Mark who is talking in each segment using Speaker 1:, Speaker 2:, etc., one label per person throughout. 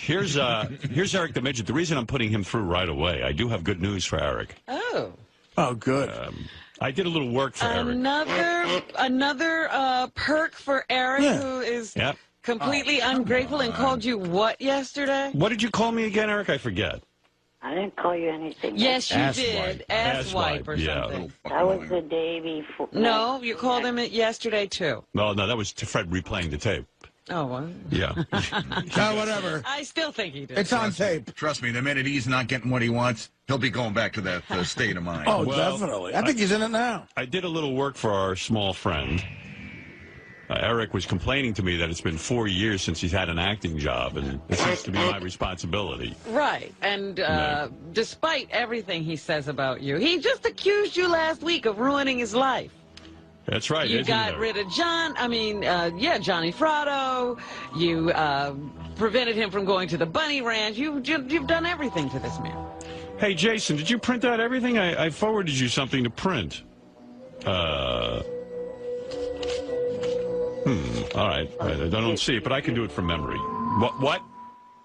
Speaker 1: Here's Eric the Midget. The reason I'm putting him through right away, I do have good news for Eric.
Speaker 2: Oh.
Speaker 3: Oh, good.
Speaker 1: I did a little work for Eric.
Speaker 2: Another perk for Eric, who is completely ungrateful and called you what yesterday?
Speaker 1: What did you call me again, Eric? I forget.
Speaker 4: I didn't call you anything.
Speaker 2: Yes, you did. Asswipe or something.
Speaker 4: That was the day before.
Speaker 2: No, you called him yesterday, too.
Speaker 1: No, that was Fred replaying the tape.
Speaker 2: Oh, well.
Speaker 1: Yeah.
Speaker 3: Whatever.
Speaker 2: I still think he did.
Speaker 3: It's on tape.
Speaker 5: Trust me, the minute he's not getting what he wants, he'll be going back to that state of mind.
Speaker 3: Oh, definitely. I think he's in it now.
Speaker 1: I did a little work for our small friend. Eric was complaining to me that it's been 4 years since he's had an acting job, and it seems to be my responsibility.
Speaker 2: Right. And despite everything he says about you, he just accused you last week of ruining his life.
Speaker 1: That's right.
Speaker 2: You got rid of Johnny Fratto. You prevented him from going to the bunny ranch. You've done everything to this man.
Speaker 1: Hey, Jason, did you print out everything? I forwarded you something to print. All right. I don't see it, but I can do it from memory. What?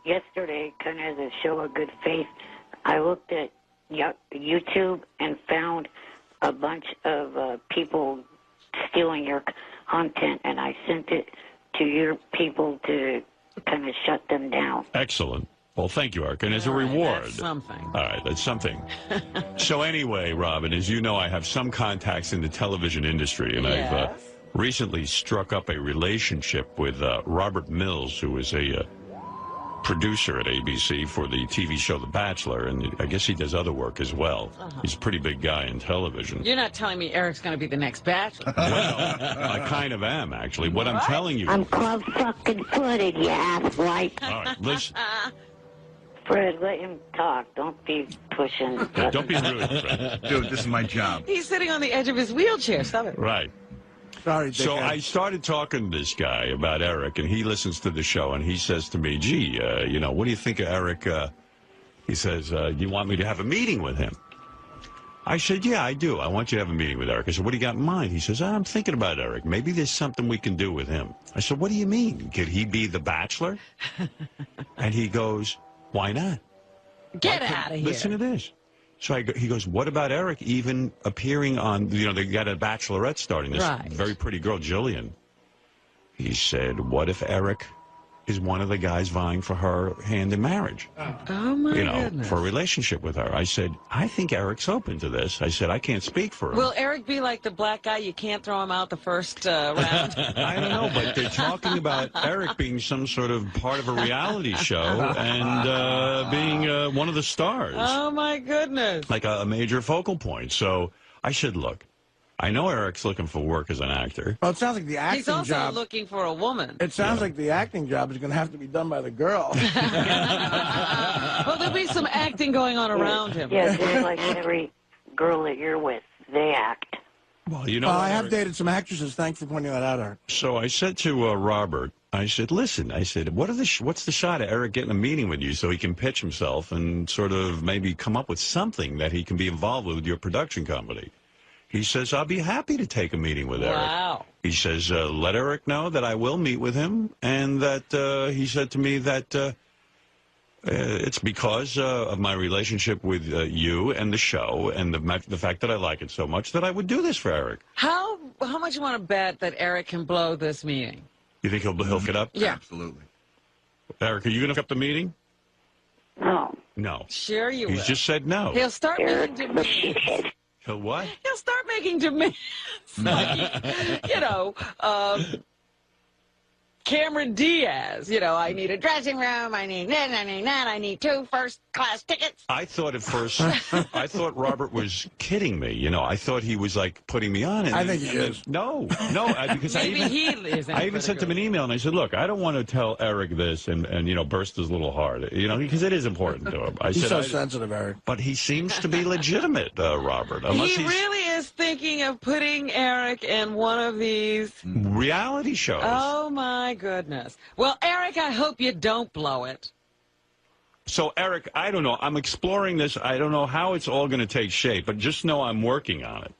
Speaker 4: Yesterday, kind of as a show of good faith, I looked at YouTube and found a bunch of people stealing your content, and I sent it to your people to kind of shut them down.
Speaker 1: Excellent. Well, thank you, Eric. And as a reward.
Speaker 2: That's something.
Speaker 1: All right, that's something. So anyway, Robin, as you know, I have some contacts in the television industry, and I've recently struck up a relationship with Robert Mills, who is a producer at ABC for the TV show The Bachelor, and I guess he does other work as well. He's a pretty big guy in television.
Speaker 2: You're not telling me Eric's going to be the next Bachelor.
Speaker 1: Well, I kind of am, actually. What I'm telling you...
Speaker 4: I'm club fucking footed, you asswipe.
Speaker 1: All right, listen.
Speaker 4: Fred, let him talk. Don't be pushing.
Speaker 1: Don't be rude, Fred.
Speaker 5: Dude, this is my job.
Speaker 2: He's sitting on the edge of his wheelchair. Stop it.
Speaker 1: Right.
Speaker 3: Sorry,
Speaker 1: So I started talking to this guy about Eric, and he listens to the show, and he says to me, gee, what do you think of Eric? He says, do you want me to have a meeting with him? I said, yeah, I do. I want you to have a meeting with Eric. I said, what do you got in mind? He says, I'm thinking about Eric. Maybe there's something we can do with him. I said, what do you mean? Could he be the Bachelor? And he goes, why not?
Speaker 2: Get out of here.
Speaker 1: Listen to this. So he goes, what about Eric even appearing on, they got a Bachelorette starting, this very pretty girl, Jillian. He said, what if Eric is one of the guys vying for her hand in marriage?
Speaker 2: Oh, my goodness.
Speaker 1: For a relationship with her. I said, I think Eric's open to this. I said, I can't speak for him.
Speaker 2: Will Eric be like the black guy? You can't throw him out the first round?
Speaker 1: I don't know, but they're talking about Eric being some sort of part of a reality show and being one of the stars.
Speaker 2: Oh, my goodness.
Speaker 1: Like a major focal point. So I said, look, I know Eric's looking for work as an actor.
Speaker 3: Well, it sounds like the acting job...
Speaker 2: He's also looking for a woman.
Speaker 3: It sounds like the acting job is going to have to be done by the girl.
Speaker 2: Well, there'll be some acting going on around him.
Speaker 4: Yeah, just like every girl that you're with, they act.
Speaker 1: Well,
Speaker 3: I have dated some actresses. Thanks for pointing that out, Eric.
Speaker 1: So I said to Robert, I said, listen, I said, what's the shot of Eric getting a meeting with you so he can pitch himself and sort of maybe come up with something that he can be involved with your production company? He says, I'll be happy to take a meeting with Eric.
Speaker 2: Wow.
Speaker 1: He says, let Eric know that I will meet with him, and that he said to me that it's because of my relationship with you and the show and the fact that I like it so much that I would do this for Eric.
Speaker 2: How much you want to bet that Eric can blow this meeting?
Speaker 1: You think he'll hook it up?
Speaker 2: Yeah.
Speaker 5: Absolutely.
Speaker 1: Eric, are you going to hook up the meeting?
Speaker 4: No.
Speaker 1: No.
Speaker 2: Sure you will.
Speaker 1: He's just said no.
Speaker 2: He'll start making demands.
Speaker 1: He'll what?
Speaker 2: He'll start making demands. Like, Cameron Diaz. I need a dressing room. I need that. I need 2 first-class tickets.
Speaker 1: I thought at first, I thought Robert was kidding me. I thought he was like putting me on it.
Speaker 3: I think he is.
Speaker 1: No, because
Speaker 2: Maybe he is.
Speaker 1: I even sent him an email and I said, look, I don't want to tell Eric this and burst his little heart, because it is important to him.
Speaker 3: He's so sensitive, Eric.
Speaker 1: But he seems to be legitimate, Robert.
Speaker 2: He really is thinking of putting Eric in one of these
Speaker 1: reality shows.
Speaker 2: Oh, my goodness. Well, Eric, I hope you don't blow it.
Speaker 1: So, Eric, I don't know. I'm exploring this. I don't know how it's all going to take shape, but just know I'm working on it.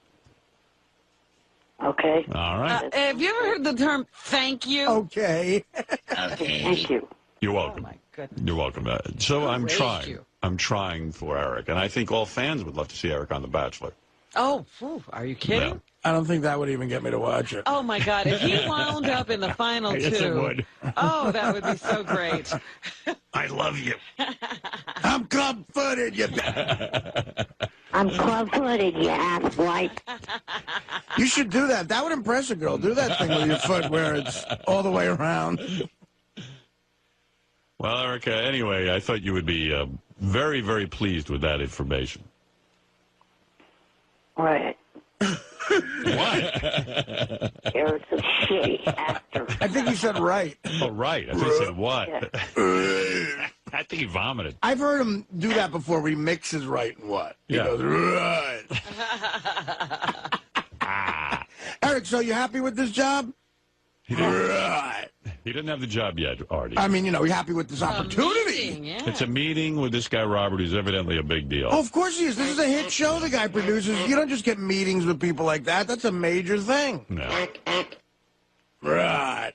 Speaker 4: Okay.
Speaker 1: All right.
Speaker 2: Have you ever heard the term thank you?
Speaker 3: Okay.
Speaker 4: Thank you.
Speaker 1: You're welcome.
Speaker 2: Oh, my goodness.
Speaker 1: You're welcome. So I'm
Speaker 2: raised
Speaker 1: trying.
Speaker 2: you?
Speaker 1: I'm trying for Eric, and I think all fans would love to see Eric on The Bachelor.
Speaker 2: Oh, phew, are you kidding?
Speaker 1: Yeah.
Speaker 3: I don't think that would even get me to watch it.
Speaker 2: Oh, my God. If he wound up in the final two.
Speaker 1: Yes, it would.
Speaker 2: Oh, that would be so great.
Speaker 1: I love you.
Speaker 3: I'm club-footed, you
Speaker 4: I'm club-footed, you asswipe.
Speaker 3: You should do that. That would impress a girl. Do that thing with your foot where it's all the way around.
Speaker 1: Well, Eric, anyway, I thought you would be very, very pleased with that information.
Speaker 4: Right.
Speaker 1: What?
Speaker 4: Eric's a shitty actor.
Speaker 3: I think he said right.
Speaker 1: Oh, right. I think he said what?
Speaker 4: Yeah.
Speaker 1: I think he vomited.
Speaker 3: I've heard him do that before where he mixes right and what. He
Speaker 1: Yeah.
Speaker 3: goes, right. Eric, so you happy with this job? Right.
Speaker 1: He didn't have the job yet, Artie.
Speaker 3: I mean, you happy with this opportunity.
Speaker 2: Amazing, yeah.
Speaker 1: It's a meeting with this guy, Robert, who's evidently a big deal.
Speaker 3: Oh, of course he is. This is a hit show the guy produces. You don't just get meetings with people like that. That's a major thing.
Speaker 1: No.
Speaker 3: Right.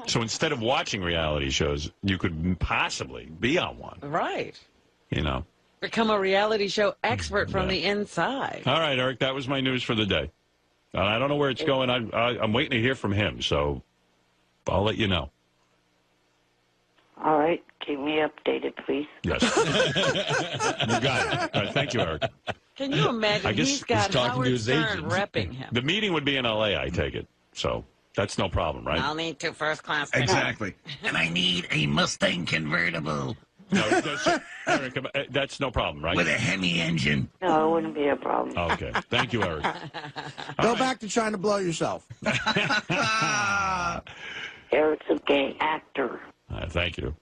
Speaker 1: So instead of watching reality shows, you could possibly be on one,
Speaker 2: Right.
Speaker 1: you know.
Speaker 2: Become a reality show expert from
Speaker 1: Yeah.
Speaker 2: the inside.
Speaker 1: All right, Eric, that was my news for the day. I don't know where it's going. I'm waiting to hear from him, so I'll let you know.
Speaker 4: All right. Keep me updated, please.
Speaker 1: Yes. You got it. All right, thank you, Eric.
Speaker 2: Can you imagine?
Speaker 1: I guess
Speaker 2: He's got
Speaker 6: he's talking to
Speaker 2: Howard
Speaker 6: his
Speaker 2: Stern
Speaker 6: agent.
Speaker 2: repping him.
Speaker 1: The meeting would be in L.A., I take it. So that's no problem, right?
Speaker 2: I'll need 2 first-class tickets.
Speaker 5: Exactly. And I need a Mustang convertible
Speaker 1: No, Eric, that's no problem, right?
Speaker 5: with a Hemi engine.
Speaker 4: No, it wouldn't be a problem.
Speaker 1: Okay. Thank you, Eric.
Speaker 3: Go back to trying to blow yourself.
Speaker 4: Eric's a gay actor.
Speaker 1: Thank you.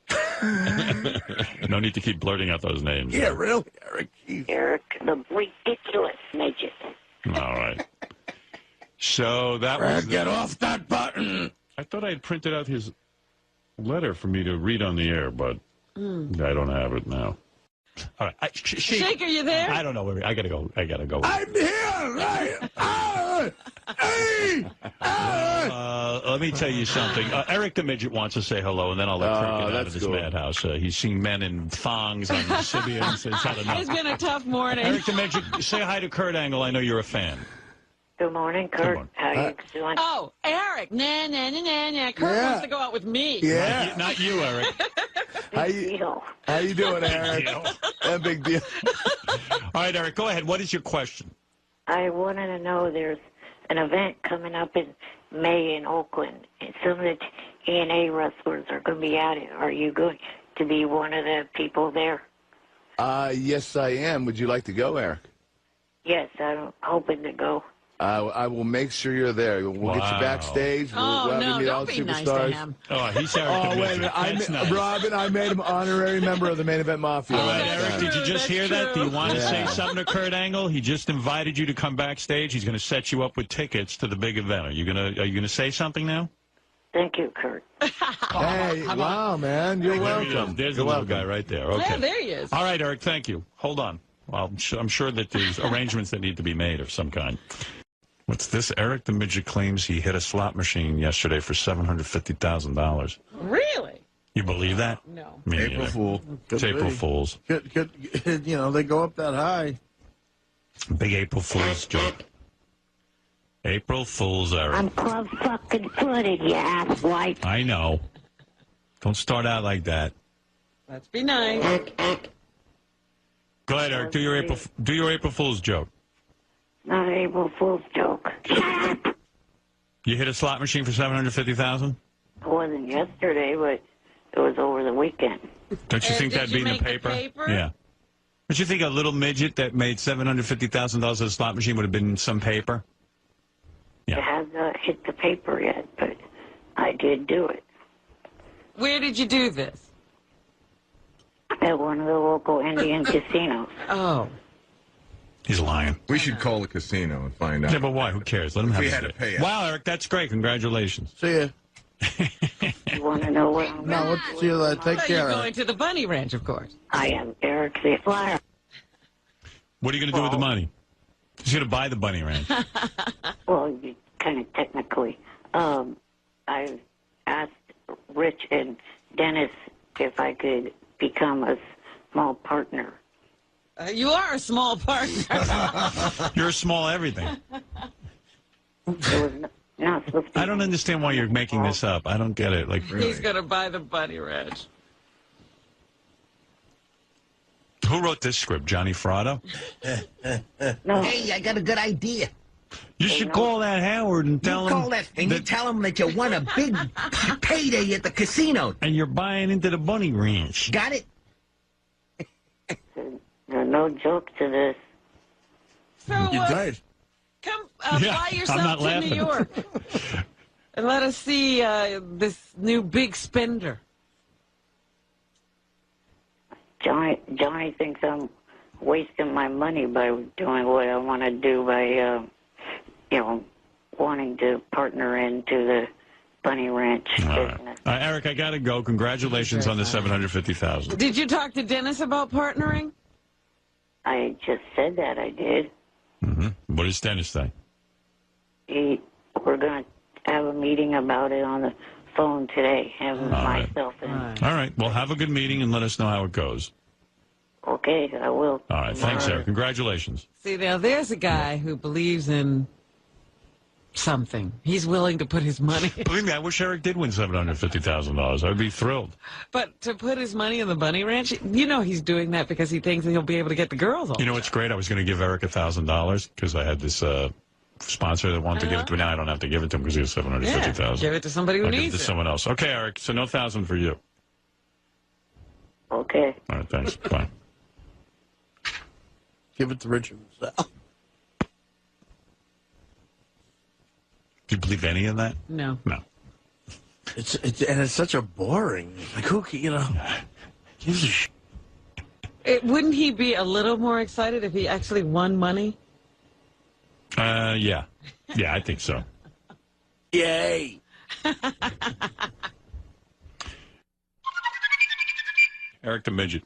Speaker 1: No need to keep blurting out those names.
Speaker 3: Yeah, really, Eric. Jeez.
Speaker 4: Eric, the ridiculous midget.
Speaker 1: All right. So that was...
Speaker 3: Get off that button.
Speaker 1: I thought I had printed out his letter for me to read on the air, but I don't have it now. All right.
Speaker 2: Shake, are you there?
Speaker 1: I don't know where... I got to go.
Speaker 3: I'm here, right? Hey!
Speaker 1: Let me tell you something. Eric the Midget wants to say hello, and then I'll let Kirk get out of
Speaker 6: that's
Speaker 1: this
Speaker 6: cool.
Speaker 1: madhouse. He's seen men in thongs on Sibians. It's had enough.
Speaker 2: It's been a tough morning.
Speaker 1: Eric the Midget, say hi to Kurt Angle. I know you're a fan.
Speaker 4: Good morning, Kurt.
Speaker 1: morning.
Speaker 4: How you doing?
Speaker 2: Oh, Eric. Nah. Kurt
Speaker 3: Yeah.
Speaker 2: wants to go out with me.
Speaker 3: Yeah.
Speaker 1: Not you, Eric.
Speaker 4: Big deal.
Speaker 6: How you doing, Eric? That big deal.
Speaker 1: All right, Eric, go ahead. What is your question?
Speaker 4: I wanted to know there's an event coming up in May in Oakland, and some of the TNA wrestlers are going to be at it. Are you going to be one of the people there?
Speaker 6: Yes, I am. Would you like to go, Eric?
Speaker 4: Yes, I'm hoping to go.
Speaker 6: I will make sure you're there. We'll get you
Speaker 1: Wow.
Speaker 6: backstage. We'll
Speaker 2: Oh,
Speaker 6: have you
Speaker 2: no,
Speaker 6: meet all
Speaker 2: don't
Speaker 6: the
Speaker 2: be nice
Speaker 6: superstars.
Speaker 2: to him.
Speaker 1: Oh, he's Eric the
Speaker 6: Oh, wait a
Speaker 1: Midget.
Speaker 6: minute.
Speaker 1: That's nice.
Speaker 6: Robin, I made him honorary member of the Main Event Mafia.
Speaker 1: All right,
Speaker 2: that's
Speaker 1: Eric, did you
Speaker 2: true,
Speaker 1: just
Speaker 2: that's
Speaker 1: hear that? Do
Speaker 2: true.
Speaker 1: you want to say
Speaker 6: Yeah.
Speaker 1: something to Kurt Angle? He just invited you to come backstage. He's going to set you up with tickets to the big event. Are you gonna say something now?
Speaker 4: Thank you, Kurt.
Speaker 6: Hey, wow, man. You're
Speaker 1: There he is.
Speaker 6: welcome.
Speaker 1: There's
Speaker 6: You're
Speaker 1: the little
Speaker 6: welcome.
Speaker 1: guy right there. Okay.
Speaker 2: Yeah, there he is.
Speaker 1: All right, Eric, thank you. Hold on. Well, I'm sure that there's arrangements that need to be made of some kind. What's this? Eric the Midget claims he hit a slot machine yesterday for $750,000.
Speaker 2: Really?
Speaker 1: You believe that?
Speaker 2: No.
Speaker 1: Me
Speaker 6: April
Speaker 1: neither.
Speaker 6: Fool.
Speaker 1: It's April Fools.
Speaker 3: Good, they go up that high.
Speaker 1: Big April Fool's joke. April Fool's, Eric.
Speaker 4: I'm club fucking footed, you asswipe.
Speaker 1: I know. Don't start out like that.
Speaker 2: Let's be nice.
Speaker 1: Go ahead, Eric. Do your April Fool's joke.
Speaker 4: Not an April Fool's joke. Shut up!
Speaker 1: You hit a slot machine for $750,000?
Speaker 4: It wasn't yesterday, but it was over the weekend.
Speaker 1: Don't you think
Speaker 2: did
Speaker 1: that'd
Speaker 2: you
Speaker 1: be in the
Speaker 2: make the
Speaker 1: paper?
Speaker 2: paper?
Speaker 1: Yeah. Don't you think a little midget that made $750,000 at a slot machine would have been in some paper?
Speaker 4: It hasn't hit the paper yet, but I did do it
Speaker 2: Where did you do this?
Speaker 4: at one of the local Indian casinos.
Speaker 2: Oh.
Speaker 1: He's lying.
Speaker 5: We should call the casino and find
Speaker 1: Yeah,
Speaker 5: out.
Speaker 1: but why? Who cares? Let him have
Speaker 5: We
Speaker 1: his
Speaker 5: had to
Speaker 1: day.
Speaker 5: pay it.
Speaker 1: Wow, Eric, that's great. Congratulations.
Speaker 3: See ya.
Speaker 4: You want to know what I'm
Speaker 3: No, let's see you later. Take
Speaker 2: Well,
Speaker 3: care.
Speaker 2: you're
Speaker 3: Eric.
Speaker 2: going to the bunny ranch, of course.
Speaker 4: I am Eric the Flyer.
Speaker 1: What are you going to do with the money? He's going to buy the bunny ranch.
Speaker 4: Well, kind of technically. I asked Rich and Dennis if I could become a small partner.
Speaker 2: You are a small partner.
Speaker 1: You're a small everything.
Speaker 4: It was not supposed to
Speaker 1: I don't understand why you're making this up. I don't get it. Like, really.
Speaker 2: He's going to buy the bunny ranch.
Speaker 1: Who wrote this script? Johnny Fratto?
Speaker 4: No.
Speaker 7: Hey, I got a good idea.
Speaker 1: You should call that Howard and tell
Speaker 7: You
Speaker 1: him.
Speaker 7: call that and you tell him that you won a big payday at the casino.
Speaker 1: And you're buying into the bunny ranch.
Speaker 7: Got it?
Speaker 4: There's no joke to this.
Speaker 2: So,
Speaker 3: You did.
Speaker 2: come
Speaker 1: Yeah,
Speaker 2: fly
Speaker 1: I'm
Speaker 2: yourself
Speaker 1: not
Speaker 2: to
Speaker 1: laughing.
Speaker 2: New York and let us see this new big spender.
Speaker 4: Johnny thinks I'm wasting my money by doing what I want to do by, wanting to partner into the bunny ranch
Speaker 1: All right.
Speaker 4: business.
Speaker 1: Eric, I got to go. Congratulations on the $750,000.
Speaker 2: Did you talk to Dennis about partnering?
Speaker 4: I just said that I did.
Speaker 1: What does Dennis say?
Speaker 4: We're going to have a meeting about it on the phone today, him, myself, and...
Speaker 1: All right. Well, have a good meeting and let us know how it goes.
Speaker 4: Okay, I will.
Speaker 1: All right. Thanks, Eric. Congratulations.
Speaker 2: See, now there's a guy who believes in something. He's willing to put his money.
Speaker 1: Believe me, I wish Eric did win $750,000. I'd be thrilled.
Speaker 2: But to put his money in the bunny ranch, he's doing that because he thinks he'll be able to get the girls all.
Speaker 1: You know what's great? I was going to give Eric $1,000 because I had this sponsor that wanted to give it to me. Now I don't have to give it to him because he has $750,000.
Speaker 2: Give it to somebody who
Speaker 1: I'll give it
Speaker 2: needs
Speaker 1: to
Speaker 2: it.
Speaker 1: someone else. Okay, Eric. So no 1,000 for you.
Speaker 4: Okay.
Speaker 1: All right. Thanks. Bye.
Speaker 3: Give it to Richard himself.
Speaker 1: Do you believe any of that?
Speaker 2: No.
Speaker 1: No.
Speaker 3: It's such a boring. Like who gives a shit?
Speaker 2: Wouldn't he be a little more excited if he actually won money?
Speaker 1: Yeah. Yeah, I think so.
Speaker 3: Yay!
Speaker 1: Eric the Midget.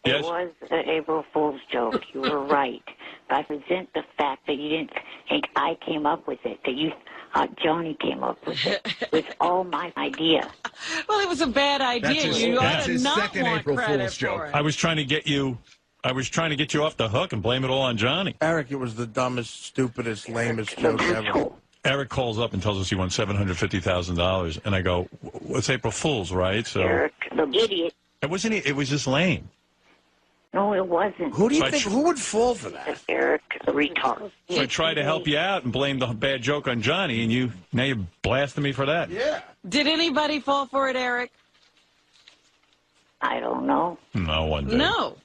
Speaker 4: It
Speaker 1: Yes?
Speaker 4: was an April Fool's joke. You were right. But I resent the fact that you didn't think I came up with it, that you Johnny came up with it. It's all my idea.
Speaker 2: Well, it was a bad idea. You ought
Speaker 5: that's
Speaker 2: to
Speaker 5: his
Speaker 2: not
Speaker 5: second
Speaker 2: want
Speaker 5: April
Speaker 2: credit
Speaker 5: Fool's
Speaker 2: for
Speaker 5: joke.
Speaker 2: it.
Speaker 1: I was trying to get you off the hook and blame it all on Johnny.
Speaker 3: Eric, it was the dumbest, stupidest, lamest joke ever.
Speaker 1: Eric calls up and tells us he won $750,000, and I go, "It's April Fool's, right?" So
Speaker 4: Eric, the idiot.
Speaker 1: it wasn't. It was just lame.
Speaker 4: No, it wasn't.
Speaker 3: Who do you
Speaker 1: So I
Speaker 3: think? Who would fall for that?
Speaker 4: Eric, the retard.
Speaker 1: So I tried to help you out and blame the bad joke on Johnny, and now you're blasting me for that.
Speaker 3: Yeah.
Speaker 2: Did anybody fall for it, Eric?
Speaker 4: I don't know.
Speaker 1: No one did.
Speaker 2: No.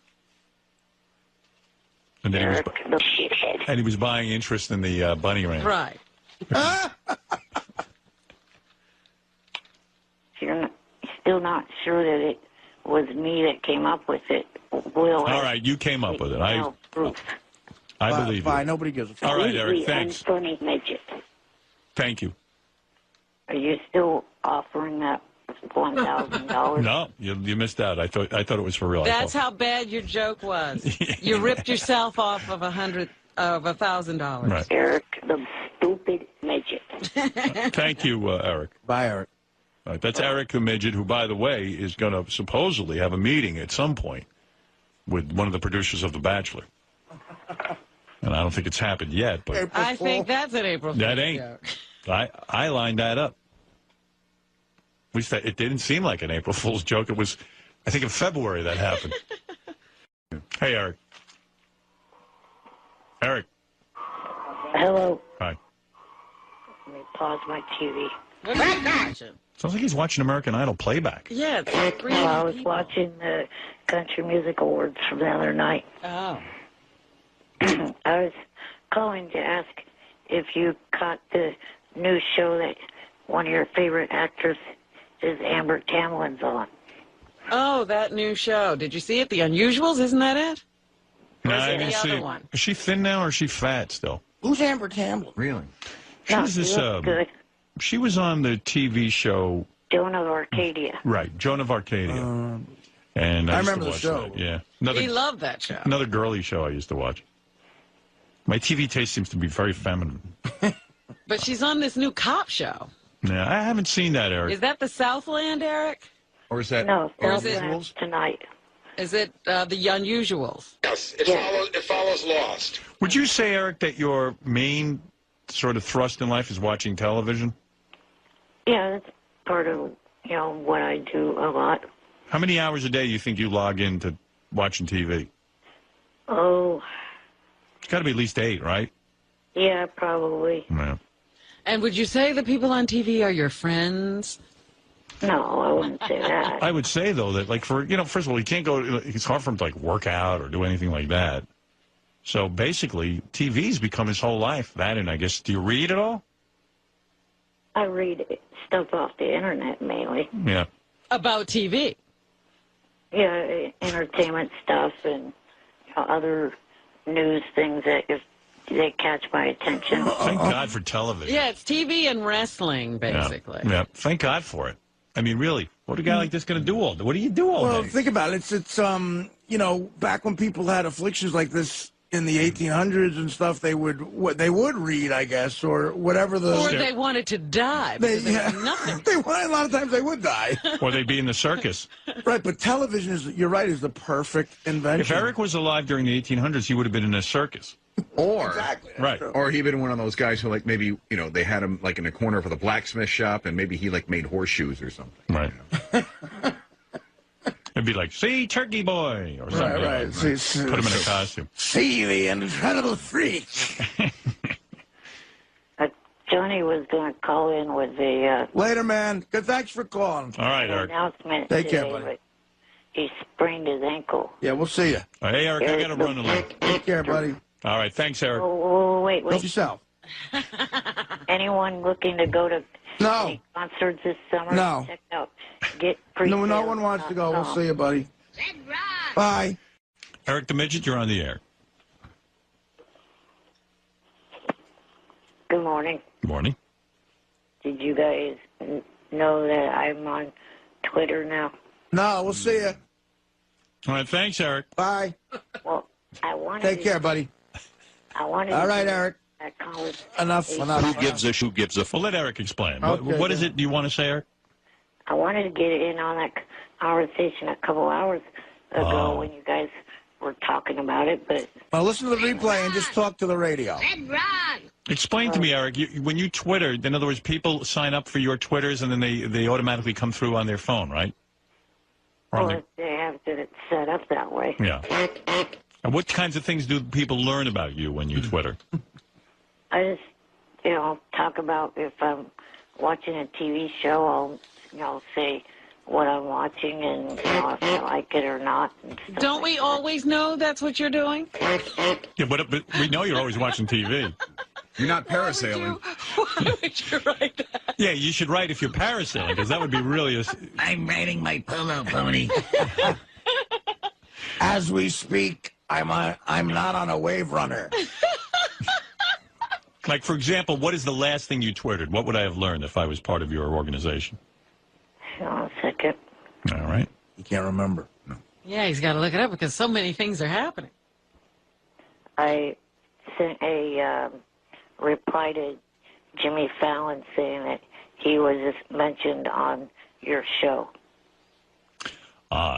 Speaker 1: And then
Speaker 4: Eric, the shithead.
Speaker 1: he was buying interest in the bunny ranch.
Speaker 2: Right.
Speaker 4: You're still not sure that it was me that came up with it. Will
Speaker 1: All right, you came up with it. I
Speaker 4: proof.
Speaker 1: believe
Speaker 3: Fine,
Speaker 1: you.
Speaker 3: nobody gives a fuck.
Speaker 1: All right, Eric.
Speaker 4: Completely
Speaker 1: Thanks.
Speaker 4: unfunny midget.
Speaker 1: Thank you.
Speaker 4: Are you still offering that $1,000?
Speaker 1: No, you missed out. I thought it was for real.
Speaker 2: That's how bad your joke was. You ripped yourself off of $1,000.
Speaker 1: Right.
Speaker 4: Eric, the stupid midget.
Speaker 1: Thank you, Eric.
Speaker 3: Bye, Eric.
Speaker 1: All right, that's Eric the Midget, who, by the way, is going to supposedly have a meeting at some point with one of the producers of The Bachelor. And I don't think it's happened yet, but
Speaker 2: I think that's an April Fool's
Speaker 1: that ain't.
Speaker 2: joke.
Speaker 1: I lined that up. At least it didn't seem like an April Fool's joke. It was, I think, in February that happened. Hey, Eric. Eric.
Speaker 4: Hello.
Speaker 1: Hi.
Speaker 4: Let me pause my TV.
Speaker 2: What are you watching?
Speaker 1: Sounds like he's watching American Idol playback.
Speaker 2: Yeah, it's like three
Speaker 4: Well, I was
Speaker 2: people.
Speaker 4: watching the Country Music Awards from the other night.
Speaker 2: Oh.
Speaker 4: I was calling to ask if you caught the new show that one of your favorite actors is Amber Tamlin's on.
Speaker 2: Oh, that new show. Did you see it? The Unusuals, isn't that it? Or
Speaker 1: No,
Speaker 2: is
Speaker 1: I
Speaker 2: it
Speaker 1: didn't
Speaker 2: the
Speaker 1: see
Speaker 2: other
Speaker 1: it.
Speaker 2: one?
Speaker 1: Is she thin now or is she fat still?
Speaker 3: Who's Amber Tamblyn?
Speaker 5: Really?
Speaker 1: She
Speaker 4: No,
Speaker 1: was this.
Speaker 4: she looks good.
Speaker 1: She was on the TV show,
Speaker 4: Joan of Arcadia.
Speaker 1: right? Joan of Arcadia. And
Speaker 3: I
Speaker 1: used to
Speaker 3: remember the
Speaker 1: watch
Speaker 3: show.
Speaker 1: that, Yeah,
Speaker 2: He loved that show.
Speaker 1: another girly show I used to watch. My TV taste seems to be very feminine.
Speaker 2: But she's on this new cop show.
Speaker 1: Yeah, I haven't seen that, Eric.
Speaker 2: Is that the Southland, Eric?
Speaker 5: Or is that
Speaker 4: No,
Speaker 2: Or is it-
Speaker 4: Southland's tonight.
Speaker 2: Is it the Unusuals?
Speaker 8: Yes,
Speaker 4: Yeah.
Speaker 8: it follows Lost.
Speaker 1: Would you say, Eric, that your main sort of thrust in life is watching television?
Speaker 4: Yeah, that's part of, what I do a lot.
Speaker 1: How many hours a day do you think you log into watching TV?
Speaker 4: Oh,
Speaker 1: It's got to be at least 8, right?
Speaker 4: yeah, probably.
Speaker 1: Yeah.
Speaker 2: And would you say the people on TV are your friends?
Speaker 4: No, I wouldn't say that.
Speaker 1: I would say, though, that, like, first of all, he can't go, it's hard for him to, like, work out or do anything like that. So, basically, TV's become his whole life. That, and I guess, do you read at all?
Speaker 4: I read stuff off the internet mainly.
Speaker 1: Yeah.
Speaker 2: About TV?
Speaker 4: Yeah, entertainment stuff and other news things that if they catch my attention.
Speaker 1: Thank God for television.
Speaker 2: Yeah, it's TV and wrestling, basically.
Speaker 1: Yeah. Thank God for it. I mean, really, what a guy like this going to do all day? What do you do all
Speaker 3: Well,
Speaker 1: day?
Speaker 3: think about it. It's back when people had afflictions like this in the 1800s and stuff, they would read, I guess, or whatever the.
Speaker 2: Or they wanted to die because they had nothing.
Speaker 3: A lot of times they would die.
Speaker 1: Or they'd be in the circus.
Speaker 3: Right, but television you're right, is the perfect invention.
Speaker 1: If Eric was alive during the 1800s, he would have been in a circus.
Speaker 5: Or,
Speaker 3: Exactly. that's
Speaker 1: Right.
Speaker 3: true.
Speaker 5: or he'd been one of those guys who, like, maybe, they had him, like, in a corner for the blacksmith shop, and maybe he, like, made horseshoes or something.
Speaker 1: Right. It'd be like, see, Turkey Boy, or something.
Speaker 3: Right. See,
Speaker 1: Put him in a costume.
Speaker 3: See the incredible freak.
Speaker 4: Johnny was going to call in with a
Speaker 3: Later, man. Good. Thanks for calling.
Speaker 1: All right, Eric.
Speaker 4: announcement
Speaker 3: Take care,
Speaker 4: today,
Speaker 3: buddy.
Speaker 4: but he sprained his ankle.
Speaker 3: Yeah, we'll see you.
Speaker 1: Hey, Eric, I got to run a little.
Speaker 3: Take care, buddy.
Speaker 1: All right, thanks, Eric.
Speaker 4: Oh, wait.
Speaker 3: Help yourself.
Speaker 4: Anyone looking to go to
Speaker 3: No.
Speaker 4: any concerts this summer?
Speaker 3: No.
Speaker 4: Check out Get
Speaker 3: No one wants to go. We'll see you, buddy. Bye.
Speaker 1: Eric the Midget, you're on the air.
Speaker 4: Good morning.
Speaker 1: Good morning.
Speaker 4: Did you guys know that I'm on Twitter now?
Speaker 3: No, we'll see you.
Speaker 1: All right, thanks, Eric.
Speaker 3: Bye.
Speaker 4: Well, I wanted
Speaker 3: Take care, buddy.
Speaker 4: I wanted
Speaker 3: All
Speaker 4: to
Speaker 3: right,
Speaker 4: get
Speaker 3: Eric.
Speaker 4: that college.
Speaker 3: Enough.
Speaker 1: Who gives a... Well, let Eric explain.
Speaker 3: Okay,
Speaker 1: what is
Speaker 3: yeah.
Speaker 1: it you want to say, Eric?
Speaker 4: I wanted to get in on that conversation a couple hours ago when you guys were talking about it, but
Speaker 3: Well, listen to the replay and just talk to the radio.
Speaker 1: Explain to me, Eric, when you Twitter, in other words, people sign up for your Twitters and then they automatically come through on their phone, right? Or on
Speaker 4: well, they have it set up that way.
Speaker 1: yeah. And what kinds of things do people learn about you when you Twitter?
Speaker 4: I just, talk about if I'm watching a TV show, I'll, say what I'm watching and, if I like it or not. And stuff
Speaker 2: Don't
Speaker 4: like
Speaker 2: we
Speaker 4: that.
Speaker 2: always know that's what you're doing?
Speaker 1: Yeah, but we know you're always watching TV.
Speaker 5: You're not parasailing.
Speaker 2: Why would you write that?
Speaker 1: Yeah, you should write if you're parasailing, because that would be really
Speaker 7: I'm riding my polo pony.
Speaker 3: As we speak, I'm not on a wave runner.
Speaker 1: Like, for example, what is the last thing you Twittered? What would I have learned if I was part of your organization?
Speaker 4: Hold on a second.
Speaker 1: All right.
Speaker 3: You can't remember.
Speaker 2: Yeah, he's got to look it up because so many things are happening.
Speaker 4: I sent a reply to Jimmy Fallon saying that he was just mentioned on your show.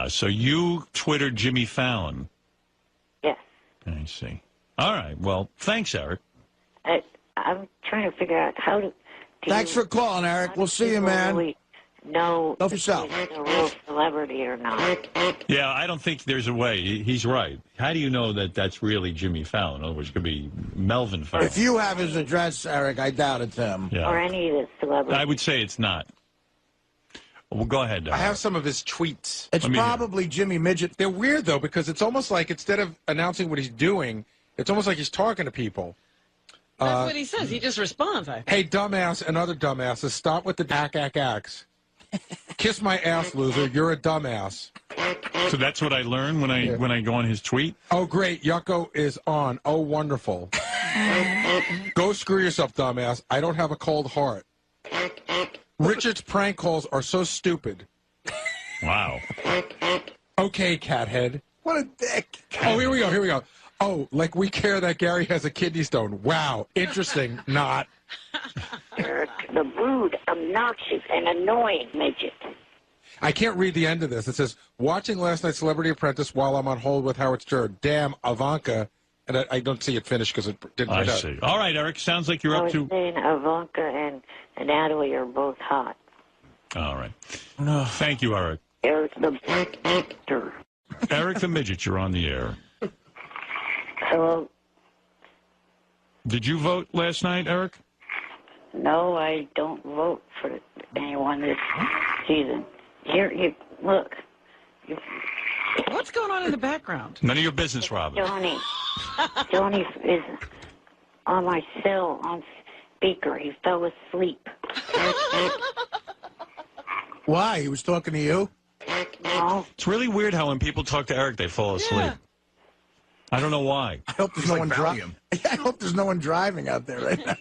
Speaker 1: So you Twittered Jimmy Fallon.
Speaker 4: Yes.
Speaker 1: I see. All right. Well, thanks, Eric.
Speaker 4: I'm trying to figure out how to.
Speaker 3: Thanks for calling, Eric. We'll see you, man.
Speaker 4: Really know
Speaker 3: Love
Speaker 4: if
Speaker 3: yourself.
Speaker 4: he's a real celebrity or not.
Speaker 1: Yeah, I don't think there's a way. He's right. How do you know that that's really Jimmy Fallon? In other words, it could be Melvin Fallon.
Speaker 3: If you have his address, Eric, I doubt it's him.
Speaker 1: Yeah.
Speaker 4: Or any of the celebrities.
Speaker 1: I would say it's not. Well, go ahead.
Speaker 8: I have some of his tweets.
Speaker 3: It's
Speaker 1: Let me hear.
Speaker 3: probably Jimmy Midget.
Speaker 8: They're weird, though, because it's almost like instead of announcing what he's doing, it's almost like he's talking to people.
Speaker 2: That's what he says. He just responds. I think.
Speaker 8: Hey, dumbass and other dumbasses, stop with the ack. Kiss my ass, loser. You're a dumbass.
Speaker 1: So that's what I learned when I go on his tweet.
Speaker 8: Oh, great. Yucko is on. Oh, wonderful. Go screw yourself, dumbass. I don't have a cold heart. Richard's prank calls are so stupid.
Speaker 1: Wow.
Speaker 8: Okay, cathead.
Speaker 3: What a dick.
Speaker 8: Oh, here we go. Oh, like we care that Gary has a kidney stone. Wow. Interesting. Not.
Speaker 4: Eric, the rude, obnoxious, and annoying midget.
Speaker 8: I can't read the end of this. It says, watching last night's Celebrity Apprentice while I'm on hold with Howard Stern. Damn, Ivanka. And I don't see it finished because it didn't
Speaker 1: I
Speaker 8: print out.
Speaker 1: see. All right, Eric. Sounds like you're
Speaker 4: I
Speaker 1: up
Speaker 4: was
Speaker 1: to.
Speaker 4: saying Ivanka and Natalie are both hot.
Speaker 1: All right. Thank you, Eric.
Speaker 4: Eric, the black actor.
Speaker 1: Eric the Midget, you're on the air.
Speaker 4: Hello.
Speaker 1: Did you vote last night, Eric?
Speaker 4: No, I don't vote for anyone this season. Here, you look.
Speaker 2: What's going on in the background?
Speaker 1: None of your business, Robin.
Speaker 4: Johnny is on my cell on speaker. He fell asleep.
Speaker 3: Why? He was talking to you?
Speaker 4: No.
Speaker 1: It's really weird how when people talk to Eric, they fall asleep.
Speaker 2: Yeah.
Speaker 1: I don't know why.
Speaker 3: I hope there's
Speaker 5: It's
Speaker 3: no
Speaker 5: like
Speaker 3: one driving.
Speaker 5: Valium.
Speaker 3: I hope there's no one driving out there right now.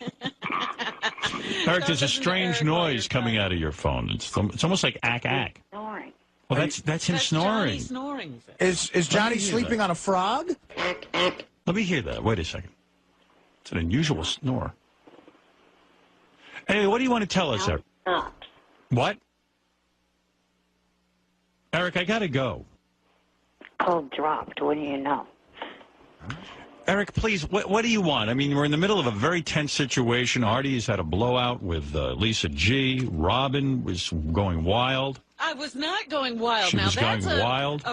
Speaker 1: Eric, there's a
Speaker 2: Listen to
Speaker 1: strange
Speaker 2: Eric while
Speaker 1: noise
Speaker 2: you're
Speaker 1: coming
Speaker 2: driving.
Speaker 1: out of your phone. It's almost like ack.
Speaker 4: Snoring.
Speaker 1: Well, that's him
Speaker 2: That's Johnny
Speaker 1: snoring.
Speaker 2: snoring.
Speaker 3: Is Johnny
Speaker 1: hear
Speaker 3: sleeping
Speaker 1: that.
Speaker 3: on a frog?
Speaker 1: Let me hear that. Wait a second. It's an unusual snore. Anyway, what do you want to tell us, Eric?
Speaker 4: Stop.
Speaker 1: What? Eric, I gotta go.
Speaker 4: Call dropped. What do you know?
Speaker 1: Eric, please, what do you want? I mean, we're in the middle of a very tense situation. Artie's had a blowout with Lisa G. Robin was going wild.
Speaker 2: I was not going wild.
Speaker 1: She
Speaker 2: now
Speaker 1: was
Speaker 2: that's
Speaker 1: going wild,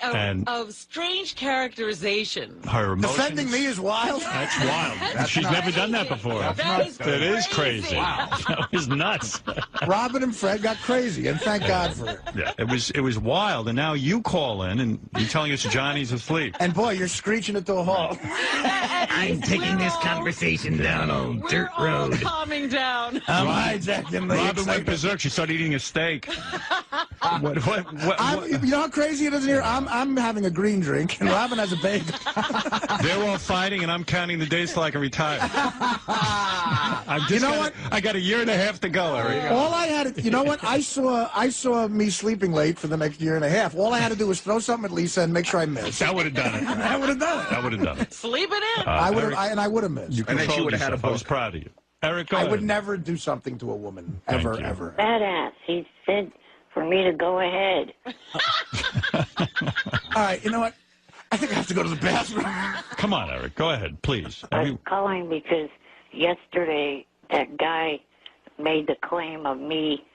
Speaker 1: and-
Speaker 2: of strange characterization.
Speaker 1: Her emotions.
Speaker 3: Defending me is wild.
Speaker 1: That's wild. She's never done that before.
Speaker 2: That is
Speaker 1: crazy.
Speaker 2: Wow.
Speaker 1: That was nuts.
Speaker 3: Robin and Fred got crazy, and thank God for it.
Speaker 1: Yeah, it was wild, and now you call in and you're telling us Johnny's asleep.
Speaker 3: And boy, you're screeching it to a halt.
Speaker 7: I'm taking this conversation down on dirt
Speaker 2: We're all
Speaker 7: road.
Speaker 2: calming down.
Speaker 3: I'm hijacking the
Speaker 1: Robin went
Speaker 3: excitement.
Speaker 1: berserk. She started eating a steak. What?
Speaker 3: You know how crazy it is in here? I'm having a green drink, and Robin has a bagel.
Speaker 1: They're all fighting, and I'm counting the days till I can retire.
Speaker 3: You know what?
Speaker 1: I got a year and a half to go, Eric.
Speaker 3: All I had to, you know what? I saw me sleeping late for the next year and a half. All I had to do was throw something at Lisa and make sure I missed.
Speaker 1: That would have done it.
Speaker 3: I would have done it.
Speaker 1: That would have done it.
Speaker 2: Sleeping in.
Speaker 3: I would
Speaker 1: Eric,
Speaker 3: have, I would have missed.
Speaker 1: You
Speaker 5: And then she
Speaker 1: controlled
Speaker 5: would have had a
Speaker 1: yourself. I was
Speaker 5: book.
Speaker 1: proud of you. Eric, go
Speaker 3: I
Speaker 1: ahead.
Speaker 3: would never do something to a woman ever,
Speaker 1: Thank you.
Speaker 3: ever.
Speaker 4: Badass. He said for me to go ahead.
Speaker 3: All right, you know what? I think I have to go to the bathroom.
Speaker 1: Come on, Eric. Go ahead, please.
Speaker 4: I'm calling because yesterday that guy made the claim of me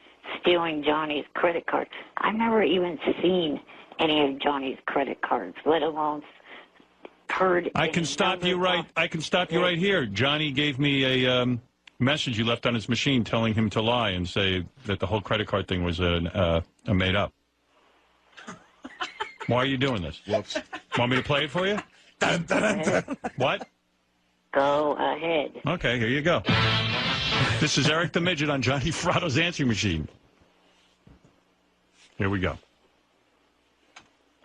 Speaker 4: stealing Johnny's credit card. I've never even seen any of Johnny's credit cards, let alone heard.
Speaker 1: I can stop you right. I can stop you right here. Johnny gave me a message you left on his machine, telling him to lie and say that the whole credit card thing was a made up. Why are you doing this?
Speaker 5: Whoops.
Speaker 1: Want me to play it for you?
Speaker 3: Dun, dun, dun, dun.
Speaker 1: What?
Speaker 4: Go ahead.
Speaker 1: Okay, here you go. This is Eric the Midget on Johnny Fratto's answering machine. Here we go.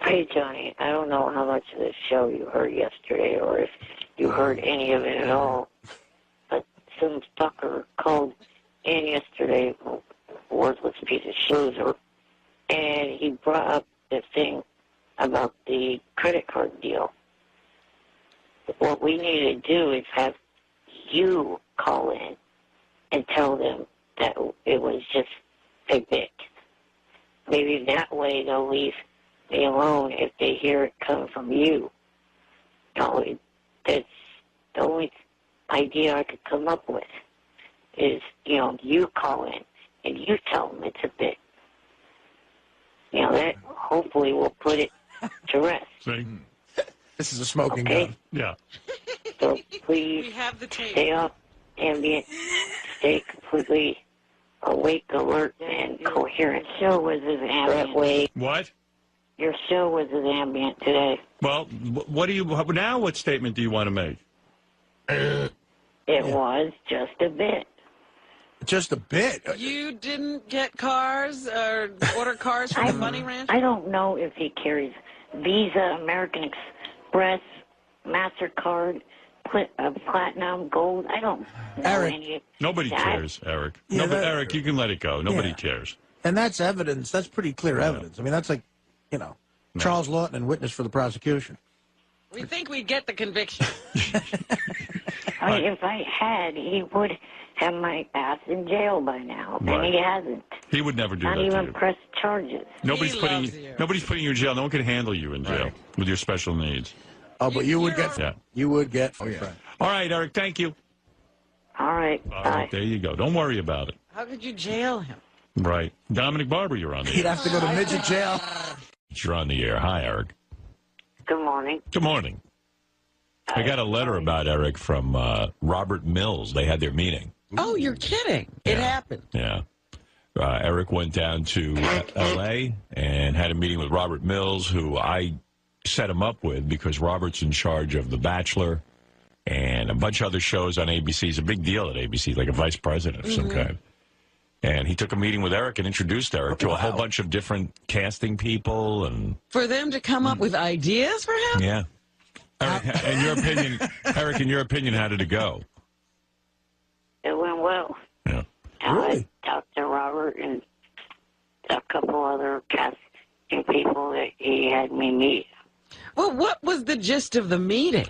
Speaker 4: Hey, Johnny, I don't know how much of this show you heard yesterday or if you heard any of it at all, but some fucker called in yesterday, worthless piece of loser, and he brought up the thing about the credit card deal. What we need to do is have you call in and tell them that it was just a bit. Maybe that way they'll leave me alone if they hear it coming from you. That's the only idea I could come up with is, you call in and you tell them it's a bit. That hopefully will put it to rest.
Speaker 1: See?
Speaker 3: This is a smoking
Speaker 4: Okay.
Speaker 3: gun.
Speaker 1: Yeah.
Speaker 4: So
Speaker 2: We
Speaker 4: please
Speaker 2: have the tape.
Speaker 4: stay up, ambient, stay completely awake, alert, and coherent. Show was as ambient. Way.
Speaker 1: What?
Speaker 4: Your show was as ambient today.
Speaker 1: Well, what do you now? What statement do you want to make?
Speaker 4: It was just a bit.
Speaker 3: Just a bit.
Speaker 2: You didn't get cars or order cars from the Bunny Ranch?
Speaker 4: I don't know if he carries Visa, American Express, MasterCard, Platinum, Gold. I don't know
Speaker 3: Eric.
Speaker 4: any.
Speaker 1: Nobody
Speaker 4: that.
Speaker 1: cares, Eric.
Speaker 3: Yeah,
Speaker 1: No, but
Speaker 3: that-
Speaker 1: Eric, you can let it go. Nobody
Speaker 3: Yeah.
Speaker 1: cares.
Speaker 3: And that's evidence. That's pretty clear evidence. I mean, that's like, Charles Lawton and witness for the prosecution.
Speaker 2: We think we get the conviction.
Speaker 4: I mean, if I had, he would have my ass in jail by now,
Speaker 1: Right.
Speaker 4: and he hasn't.
Speaker 1: He would never do
Speaker 4: Not
Speaker 1: that to
Speaker 4: even
Speaker 1: you.
Speaker 4: press charges.
Speaker 1: Nobody's
Speaker 2: He
Speaker 1: putting
Speaker 2: loves you.
Speaker 1: nobody's putting you in jail. No one can handle you in jail with your special needs.
Speaker 3: Oh, but you would get.
Speaker 1: Yeah.
Speaker 3: You would get.
Speaker 5: Oh, yeah.
Speaker 1: All right, Eric. Thank you.
Speaker 4: All right,
Speaker 1: All
Speaker 4: bye.
Speaker 1: right, there you go. Don't worry about it.
Speaker 2: How could you jail him?
Speaker 1: Right, Dominic Barber, you're on the
Speaker 3: He'd
Speaker 1: air.
Speaker 3: have to go to midget jail.
Speaker 1: You're on the air. Hi, Eric.
Speaker 4: Good morning.
Speaker 1: Good morning. I got a letter about Eric from Robert Mills. They had their meeting.
Speaker 2: Oh, you're kidding. It happened.
Speaker 1: Yeah. Eric went down to L.A. and had a meeting with Robert Mills, who I set him up with because Robert's in charge of The Bachelor and a bunch of other shows on ABC. He's a big deal at ABC, like a vice president of some kind. And he took a meeting with Eric and introduced Eric to a whole bunch of different casting people. And
Speaker 2: For them to come up with ideas for him?
Speaker 1: yeah. Eric, in your opinion, Eric, in your opinion, how did it go?
Speaker 4: It went well.
Speaker 1: Yeah.
Speaker 3: Really?
Speaker 4: I talked to Robert and a couple other casting people that he had me meet.
Speaker 2: Well, what was the gist of the meeting?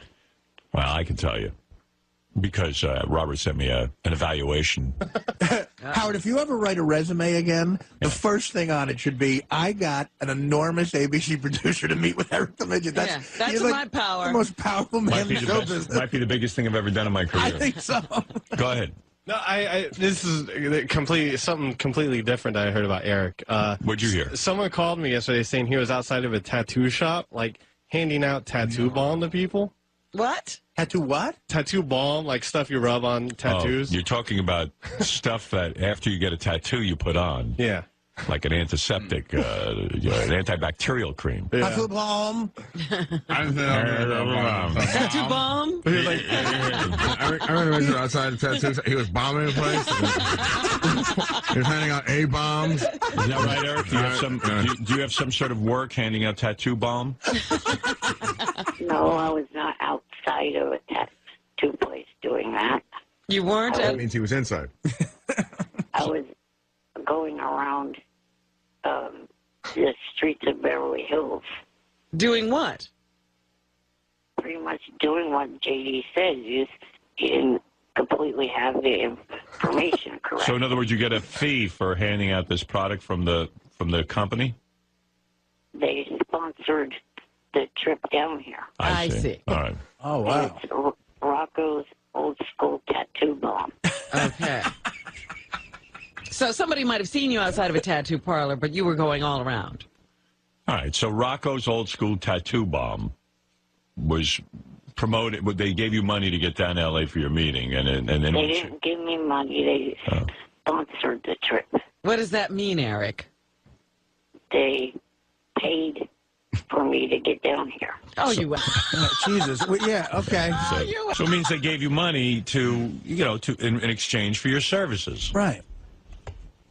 Speaker 1: Well, I can tell you. Because Robert sent me an evaluation.
Speaker 3: Howard, if you ever write a resume again, the first thing on it should be, I got an enormous ABC producer to meet with Eric the Midget.
Speaker 2: That's
Speaker 3: he's
Speaker 2: my
Speaker 3: like
Speaker 2: power.
Speaker 3: the most powerful man in
Speaker 1: Might be,
Speaker 3: the
Speaker 1: the
Speaker 3: show
Speaker 1: best,
Speaker 3: business.
Speaker 1: might be the biggest thing I've ever done in my career.
Speaker 3: I think so.
Speaker 1: Go ahead.
Speaker 9: No, this is something completely different that I heard about Eric.
Speaker 1: What'd you hear?
Speaker 9: Someone called me yesterday saying he was outside of a tattoo shop, like handing out tattoo balm to people.
Speaker 2: What?
Speaker 3: Tattoo what?
Speaker 9: Tattoo balm, like stuff you rub on tattoos.
Speaker 1: Oh, you're talking about stuff that after you get a tattoo you put on.
Speaker 9: Yeah.
Speaker 1: Like an antiseptic, an antibacterial cream.
Speaker 9: Yeah.
Speaker 3: Tattoo bomb.
Speaker 2: Tattoo bomb?
Speaker 6: I remember outside the tattoos. He was bombing the place. He was handing out A-bombs.
Speaker 1: Is that right, Eric? Do you have some sort of work handing out tattoo balm?
Speaker 4: No, I was not outside of a tattoo place doing that.
Speaker 2: You weren't
Speaker 6: That
Speaker 2: at...
Speaker 6: means he was inside.
Speaker 4: I was going around the streets of Beverly Hills,
Speaker 2: Doing what?
Speaker 4: pretty much doing what JD said. He didn't completely have the information correct.
Speaker 1: So in other words, you get a fee for handing out this product from the company?
Speaker 4: They sponsored the trip down here.
Speaker 2: I see.
Speaker 1: All right.
Speaker 3: Oh, wow.
Speaker 4: It's Rocco's Old School Tattoo Bomb.
Speaker 2: Okay. So somebody might have seen you outside of a tattoo parlor, but you were going all around.
Speaker 1: All right. So Rocco's Old School Tattoo Bomb was promoted. They gave you money to get down to L.A. for your meeting, and then
Speaker 4: They didn't give me money. They sponsored the trip.
Speaker 2: What does that mean, Eric?
Speaker 4: They paid for me to get down here.
Speaker 2: Oh, you...
Speaker 3: Jesus. Well, yeah, okay.
Speaker 1: So it means they gave you money to in exchange for your services.
Speaker 3: Right.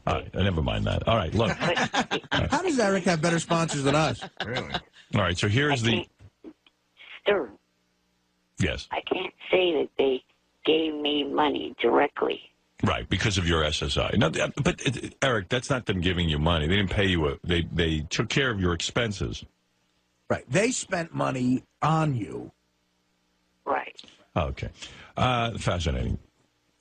Speaker 1: All right, never mind that. All right, look.
Speaker 3: How does Eric have better sponsors than us?
Speaker 6: Really?
Speaker 1: All right, so here's the...
Speaker 4: Sir,
Speaker 1: Yes,
Speaker 4: I can't say that they gave me money directly.
Speaker 1: right, because of your SSI. No, but Eric, that's not them giving you money. They didn't pay you. They took care of your expenses.
Speaker 3: Right. They spent money on you.
Speaker 4: Right.
Speaker 1: Okay. Fascinating.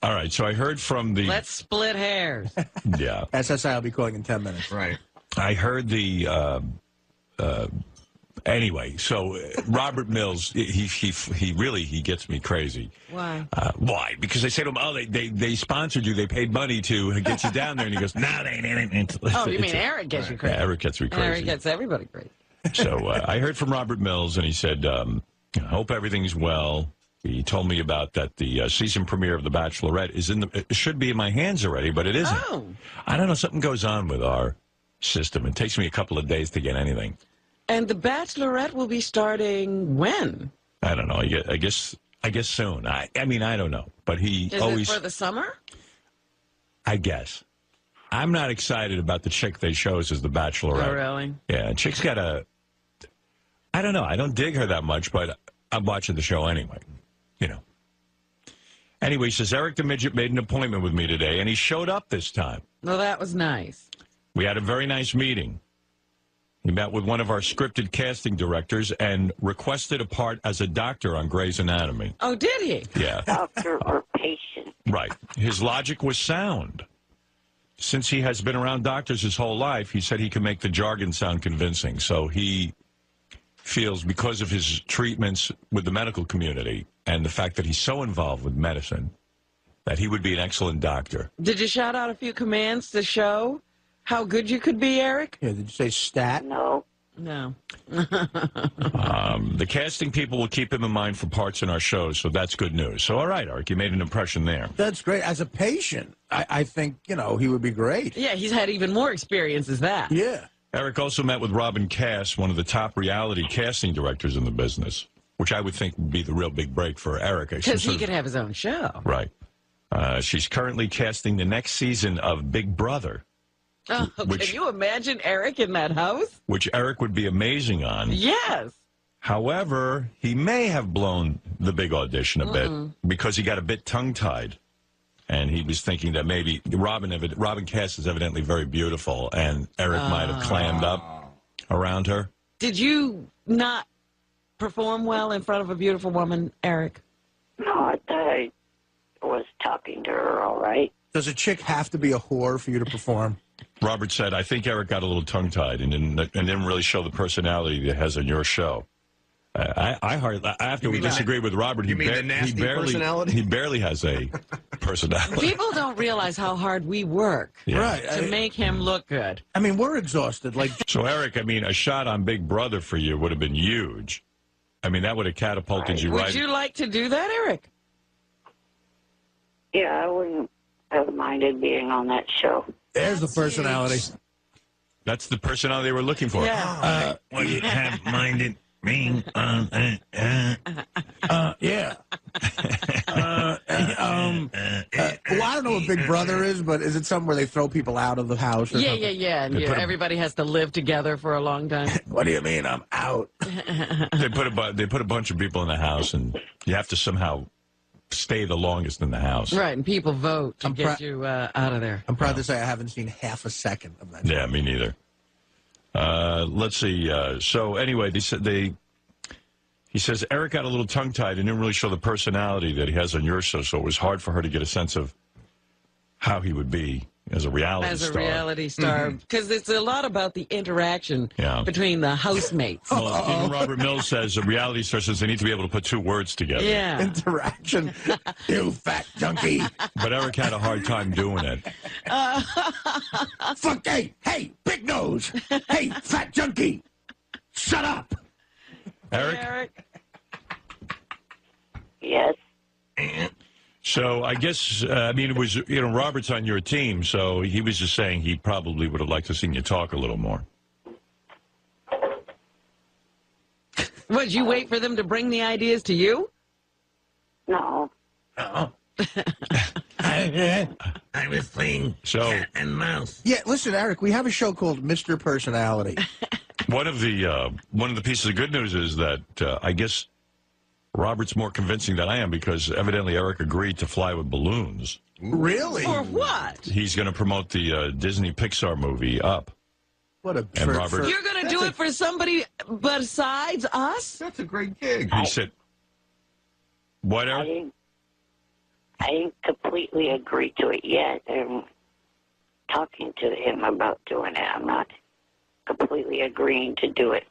Speaker 1: All right, so I heard from the...
Speaker 2: Let's split hairs.
Speaker 1: Yeah.
Speaker 3: SSI will be calling in 10 minutes.
Speaker 6: Right.
Speaker 1: I heard the... Anyway, so Robert Mills, he really gets me crazy.
Speaker 2: Why?
Speaker 1: Why? Because I say to him, oh, they sponsored you, they paid money to get you down there, and he goes, no, they didn't.
Speaker 2: Oh, you mean Eric gets you crazy?
Speaker 1: Yeah, Eric gets me crazy.
Speaker 2: Eric gets everybody crazy.
Speaker 1: So I heard from Robert Mills, and he said, I hope everything's well. He told me about that the season premiere of The Bachelorette it should be in my hands already, but it isn't.
Speaker 2: Oh.
Speaker 1: I don't know, something goes on with our system. It takes me a couple of days to get anything.
Speaker 2: And The Bachelorette will be starting when?
Speaker 1: I don't know. I guess soon. I mean, I don't know. But he
Speaker 2: Is
Speaker 1: always...
Speaker 2: it for the summer?
Speaker 1: I guess. I'm not excited about the chick they chose as The Bachelorette.
Speaker 2: Oh, really?
Speaker 1: Yeah, chick's got a... I don't know. I don't dig her that much, but I'm watching the show anyway. You know. Anyway, he says, Eric the Midget made an appointment with me today, and he showed up this time.
Speaker 2: Well, that was nice.
Speaker 1: We had a very nice meeting. He met with one of our scripted casting directors and requested a part as a doctor on Grey's Anatomy.
Speaker 2: Oh, did he?
Speaker 1: Yeah.
Speaker 4: Doctor or patient?
Speaker 1: Right. His logic was sound. Since he has been around doctors his whole life, he said he can make the jargon sound convincing. So he feels because of his treatments with the medical community and the fact that he's so involved with medicine that he would be an excellent doctor.
Speaker 2: Did you shout out a few commands to show how good you could be, Eric?
Speaker 3: Yeah, did you say stat?
Speaker 4: No.
Speaker 2: No.
Speaker 1: The casting people will keep him in mind for parts in our shows, so that's good news. So, all right, Eric, you made an impression there.
Speaker 3: That's great. As a patient, I think, he would be great.
Speaker 2: Yeah, he's had even more experience as that.
Speaker 3: Yeah.
Speaker 1: Eric also met with Robin Cass, one of the top reality casting directors in the business, which I would think would be the real big break for Eric.
Speaker 2: Because he could have his own show.
Speaker 1: Right. She's currently casting the next season of Big Brother.
Speaker 2: Oh, can you imagine Eric in that house?
Speaker 1: Which Eric would be amazing on.
Speaker 2: Yes.
Speaker 1: However, he may have blown the big audition a bit because he got a bit tongue-tied. And he was thinking that maybe Robin Cass is evidently very beautiful, and Eric might have clammed up around her.
Speaker 2: Did you not perform well in front of a beautiful woman, Eric?
Speaker 4: No, I thought I was talking to her all right.
Speaker 3: Does a chick have to be a whore for you to perform?
Speaker 1: Robert said, I think Eric got a little tongue-tied and didn't really show the personality that he has on your show. After we disagreed with Robert, he barely has a personality.
Speaker 2: People don't realize how hard we work to make him look good.
Speaker 3: I mean, we're exhausted.
Speaker 1: So, Eric, a shot on Big Brother for you would have been huge. That would have catapulted you right.
Speaker 2: Would you like to do that, Eric?
Speaker 4: Yeah, I wouldn't have minded being on that show.
Speaker 3: There's the personality.
Speaker 1: That's the personality they were looking for.
Speaker 2: Yeah.
Speaker 7: Would you have minded being on
Speaker 3: yeah. Well, I don't know what Big Brother is, but is it something where they throw people out of the house? Or something?
Speaker 2: Yeah. And everybody has to live together for a long time.
Speaker 3: What do you mean I'm out?
Speaker 1: They put a bunch of people in the house, and you have to somehow stay the longest in the house.
Speaker 2: Right, and people vote to get you out of there.
Speaker 3: I'm proud to say I haven't seen half a second of that.
Speaker 1: Yeah, me neither. Let's see. So anyway, he says Eric got a little tongue-tied and didn't really show the personality that he has on your show, so it was hard for her to get a sense of how he would be as a reality star.
Speaker 2: As a reality star, because it's a lot about the interaction between the housemates.
Speaker 1: Well, even Robert Mills says a reality star says they need to be able to put two words together.
Speaker 2: Yeah.
Speaker 3: Interaction. You fat junkie.
Speaker 1: But Eric had a hard time doing it.
Speaker 3: Fuck, hey, big nose. Hey, fat junkie. Shut up.
Speaker 1: Eric?
Speaker 4: Yes.
Speaker 1: So I guess, it was, Robert's on your team, so he was just saying he probably would have liked to seen you talk a little more.
Speaker 2: Would you wait for them to bring the ideas to you?
Speaker 4: No.
Speaker 7: I was playing cat and mouse.
Speaker 3: Yeah, listen, Eric, we have a show called Mr. Personality.
Speaker 1: One of the pieces of good news is that I guess Robert's more convincing than I am because evidently Eric agreed to fly with balloons.
Speaker 3: Really?
Speaker 2: For what?
Speaker 1: He's going to promote the Disney Pixar movie Up.
Speaker 3: What a
Speaker 1: and Robert,
Speaker 2: you're going to do it for somebody besides us?
Speaker 5: That's a great gig.
Speaker 1: He said, what, Eric?
Speaker 4: I didn't completely agree to it yet. I'm talking to him about doing it. I'm not completely agreeing to do it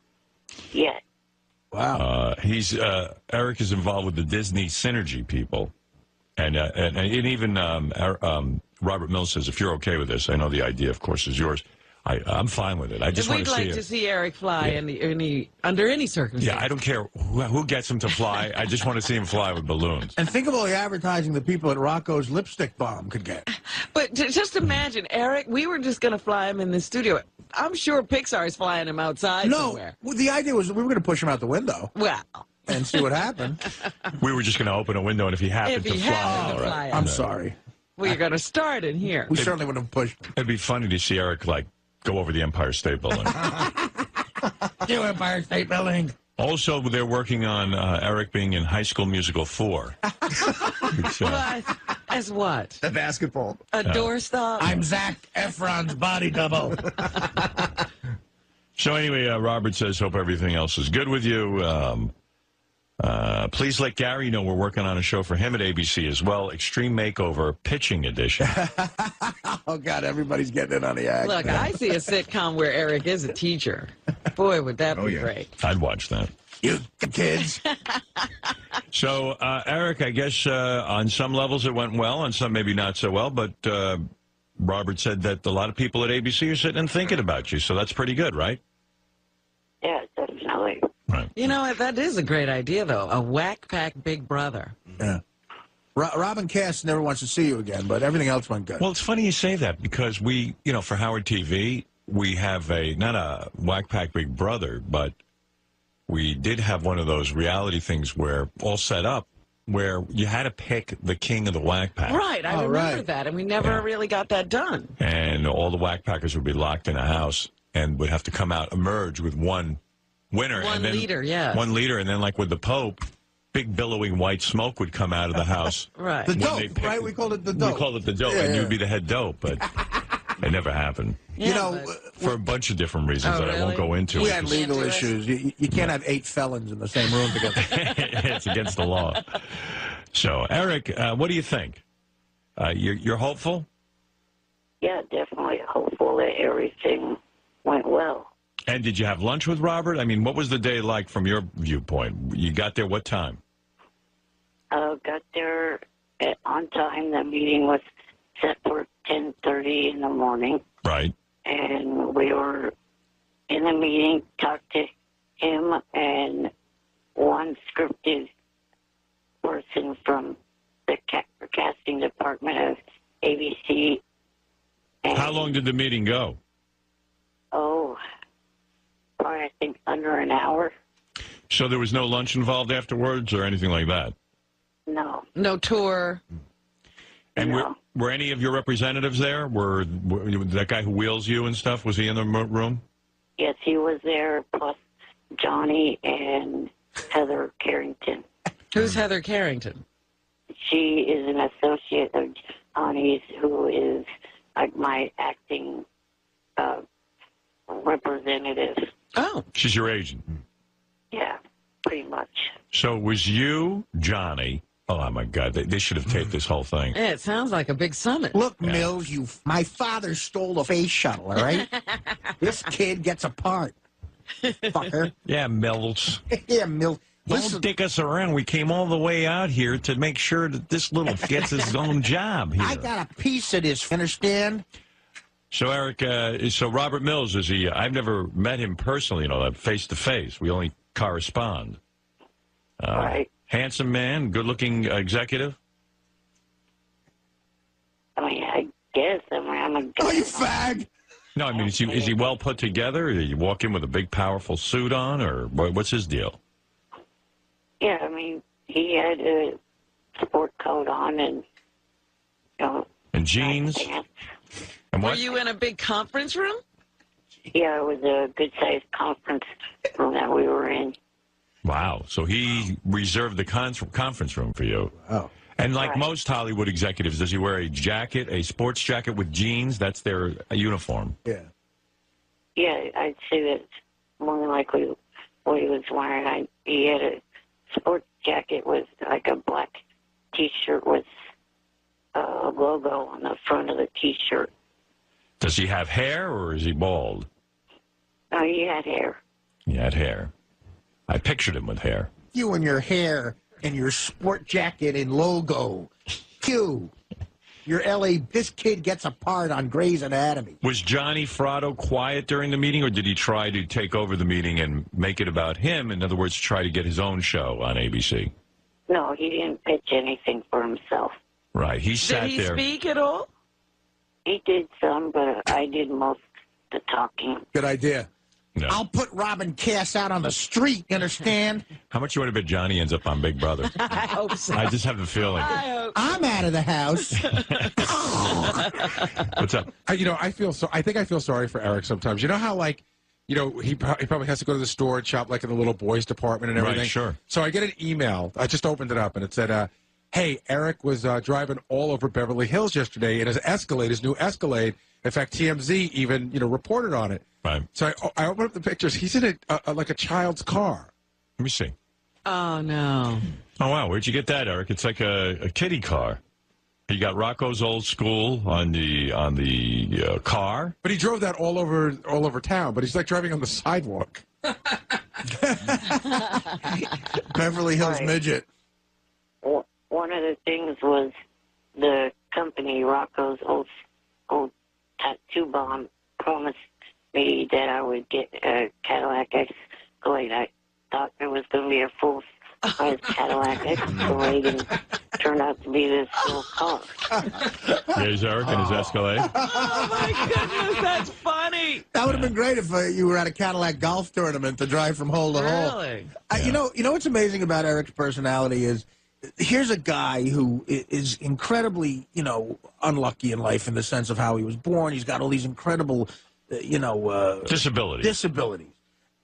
Speaker 4: yet.
Speaker 3: Wow.
Speaker 1: Eric is involved with the Disney Synergy people, and even Robert Mills says, if you're okay with this, I know the idea, of course, is yours. I'm fine with it. I just want to see it.
Speaker 2: We'd like to see Eric fly under any circumstance.
Speaker 1: Yeah, I don't care who gets him to fly. I just want to see him fly with balloons.
Speaker 3: And think of all the advertising the people at Rocco's Lipstick Bomb could get.
Speaker 2: But just imagine, Eric, we were just going to fly him in the studio. I'm sure Pixar is flying him outside somewhere.
Speaker 3: Well, the idea was we were going to push him out the window.
Speaker 2: Well.
Speaker 3: And see what happened.
Speaker 1: We were just going to open a window, and if he happened to fly.
Speaker 3: I'm sorry.
Speaker 2: We're going to start in here.
Speaker 3: We certainly wouldn't have pushed him.
Speaker 1: It'd be funny to see Eric, go over the Empire State Building.
Speaker 3: New Empire State Building.
Speaker 1: Also, they're working on Eric being in High School Musical 4.
Speaker 2: As what?
Speaker 5: The basketball.
Speaker 2: A doorstop?
Speaker 3: I'm Zac Efron's body double.
Speaker 1: So anyway, Robert says, hope everything else is good with you. Please let Gary know we're working on a show for him at ABC as well, Extreme Makeover Pitching Edition.
Speaker 3: Oh, God, everybody's getting in on the act.
Speaker 2: Look, I see a sitcom where Eric is a teacher. Boy, would that be great.
Speaker 1: I'd watch that.
Speaker 3: You kids.
Speaker 1: So, Eric, I guess on some levels it went well, on some maybe not so well, but Robert said that a lot of people at ABC are sitting and thinking about you, so that's pretty good, right?
Speaker 4: Yeah, definitely.
Speaker 1: Right.
Speaker 2: You know what? That is a great idea, though. A Wack Pack Big Brother.
Speaker 3: Yeah. Robin Cass never wants to see you again, but everything else went good.
Speaker 1: Well, it's funny you say that because we, for Howard TV, we have not a Wack Pack Big Brother, but we did have one of those reality things where all set up where you had to pick the king of the Wack Pack.
Speaker 2: Right, I remember that, and we never really got that done.
Speaker 1: And all the Wack Packers would be locked in a house and would have to come out, emerge with one winner.
Speaker 2: One leader, yeah.
Speaker 1: One leader, and then like with the Pope, big billowing white smoke would come out of the house.
Speaker 2: Right.
Speaker 3: The dope, right? We called it the dope.
Speaker 1: We called it the dope, and you'd be the head dope, but it never happened.
Speaker 2: Yeah,
Speaker 1: for a bunch of different reasons that I won't go into.
Speaker 3: We had legal issues. You can't have 8 felons in the same room together.
Speaker 1: It's against the law. So, Eric, what do you think? You're hopeful?
Speaker 4: Yeah, definitely hopeful that everything went well.
Speaker 1: And did you have lunch with Robert? I mean, what was the day like from your viewpoint? You got there what time?
Speaker 4: Got there on time. The meeting was set for 10:30 in the morning.
Speaker 1: Right.
Speaker 4: And we were in the meeting, talked to him and one scripted person from the casting department of ABC. And,
Speaker 1: how long did the meeting go?
Speaker 4: Oh, probably I think under an hour.
Speaker 1: So there was no lunch involved afterwards or anything like that?
Speaker 4: No.
Speaker 2: No tour.
Speaker 1: And were any of your representatives there? Were that guy who wheels you and stuff, was he in the room?
Speaker 4: Yes, he was there, plus Johnny and Heather Carrington.
Speaker 2: Who's Heather Carrington?
Speaker 4: She is an associate of Johnny's, who is like my acting representative.
Speaker 2: Oh.
Speaker 1: She's your agent?
Speaker 4: Yeah, pretty much.
Speaker 1: So it was you, Johnny. Oh, my God. They should have taped this whole thing.
Speaker 2: Yeah, it sounds like a big summit.
Speaker 7: Look, Mills, my father stole the space shuttle, all right? This kid gets a part. Fucker.
Speaker 1: Yeah, Mills.
Speaker 7: Yeah, Mills.
Speaker 1: Don't dick us around. We came all the way out here to make sure that this little gets his own job here.
Speaker 7: I got a piece of this, understand?
Speaker 1: So, Eric, so Robert Mills, is he? I've never met him personally, face to face. We only correspond.
Speaker 4: Right.
Speaker 1: Handsome man, good-looking executive.
Speaker 4: I mean, I guess. I'm a guy.
Speaker 3: Oh, you fag!
Speaker 1: No, I mean, is he well put together? Did you walk in with a big, powerful suit on, or what's his deal?
Speaker 4: Yeah, I mean, he had a sport coat on and,
Speaker 1: and jeans. And what?
Speaker 2: Were you in a big conference room?
Speaker 4: Yeah, it was a good-sized conference room that we were in.
Speaker 1: Wow. So he reserved the conference room for you.
Speaker 3: Oh.
Speaker 1: And like most Hollywood executives, does he wear a jacket, a sports jacket with jeans? That's their uniform.
Speaker 3: Yeah.
Speaker 4: Yeah, I'd say that's more than likely what he was wearing. He had a sports jacket with like a black T-shirt with a logo on the front of the T-shirt.
Speaker 1: Does he have hair or is he bald?
Speaker 4: No, he had hair.
Speaker 1: He had hair. I pictured him with hair.
Speaker 7: You and your hair and your sport jacket and logo. Q. Your L.A. This kid gets a part on Grey's Anatomy.
Speaker 1: Was Johnny Fratto quiet during the meeting, or did he try to take over the meeting and make it about him? In other words, try to get his own show on ABC?
Speaker 4: No, he didn't pitch anything for himself.
Speaker 1: Right. He sat
Speaker 2: Did he
Speaker 1: there.
Speaker 2: speak at all?
Speaker 4: He did some, but I did most of the talking.
Speaker 3: Good idea.
Speaker 1: No.
Speaker 7: I'll put Robin Cass out on the street, you understand?
Speaker 1: How much you want to bet Johnny ends up on Big Brother?
Speaker 2: I hope so.
Speaker 1: I just have the feeling.
Speaker 7: I'm out of the house.
Speaker 1: What's up?
Speaker 8: I think I feel sorry for Eric sometimes. You know how, he probably has to go to the store and shop, like, in the little boys department and everything?
Speaker 1: Right, sure.
Speaker 8: So I get an email. I just opened it up, and it said, hey, Eric was driving all over Beverly Hills yesterday in his Escalade, his new Escalade. In fact, TMZ even, reported on it.
Speaker 1: Right.
Speaker 8: So I opened up the pictures. He's in like a child's car.
Speaker 1: Let me see.
Speaker 2: Oh, no.
Speaker 1: Oh, wow. Where'd you get that, Eric? It's like a kiddie car. You got Rocco's Old School on the car.
Speaker 8: But he drove that all over town. But he's like driving on the sidewalk.
Speaker 3: Beverly Hills Midget.
Speaker 4: One of the things was the company Rocco's old tattoo bomb promised me that I would get a Cadillac Escalade. I thought it was going to be a full-size Cadillac Escalade, and it turned out to be this little car.
Speaker 1: There's Eric and his Escalade.
Speaker 2: Oh, my goodness, that's funny.
Speaker 3: That would have been great if you were at a Cadillac golf tournament to drive from hole to hole.
Speaker 2: Really?
Speaker 3: You know what's amazing about Eric's personality is, here's a guy who is incredibly, unlucky in life in the sense of how he was born. He's got all these incredible, disabilities.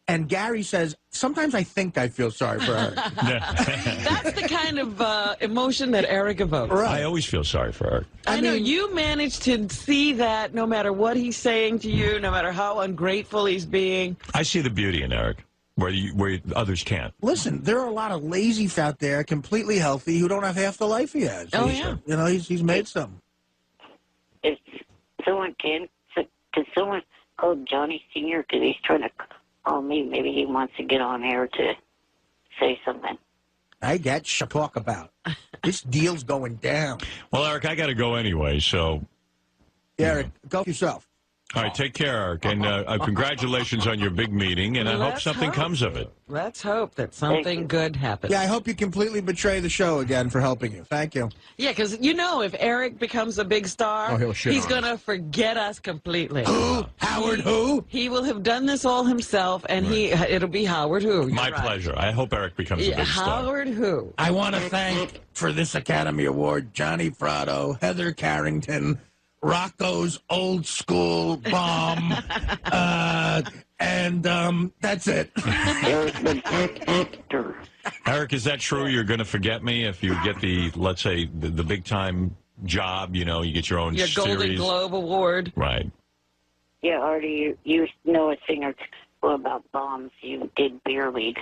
Speaker 3: And Gary says, sometimes I think I feel sorry for Eric.
Speaker 2: That's the kind of emotion that Eric evokes.
Speaker 3: Right.
Speaker 1: I always feel sorry for Eric.
Speaker 2: I know you managed to see that no matter what he's saying to you, no matter how ungrateful he's being.
Speaker 1: I see the beauty in Eric where others can't.
Speaker 3: Listen, there are a lot of lazy out there, completely healthy, who don't have half the life he has.
Speaker 2: Oh, yeah.
Speaker 3: He's made some.
Speaker 4: If someone could someone call Johnny Sr., because he's trying to call me. Maybe he wants to get on air to say something.
Speaker 3: I got to talk about. This deal's going down.
Speaker 1: Well, Eric, I got to go anyway, so...
Speaker 3: Eric, go yourself.
Speaker 1: All right, take care, Eric, and congratulations on your big meeting, and I hope something comes of it.
Speaker 2: Let's hope that something good happens.
Speaker 3: Yeah, I hope you completely betray the show again for helping you. Thank you.
Speaker 2: Yeah, because if Eric becomes a big star, he's going to forget us completely.
Speaker 3: Who? Howard who?
Speaker 2: He will have done this all himself, and it'll be Howard who.
Speaker 1: My pleasure. I hope Eric becomes a big star.
Speaker 2: Howard who.
Speaker 3: I want to thank, for this Academy Award, Johnny Fratto, Heather Carrington, Rocco's Old School Bomb, and that's it.
Speaker 1: Eric, is that true? You're going to forget me if you get let's say, the big time job? You get your own series.
Speaker 2: Golden Globe Award.
Speaker 1: Right.
Speaker 4: Yeah, Artie, you know a thing or two about bombs. You did Beer League.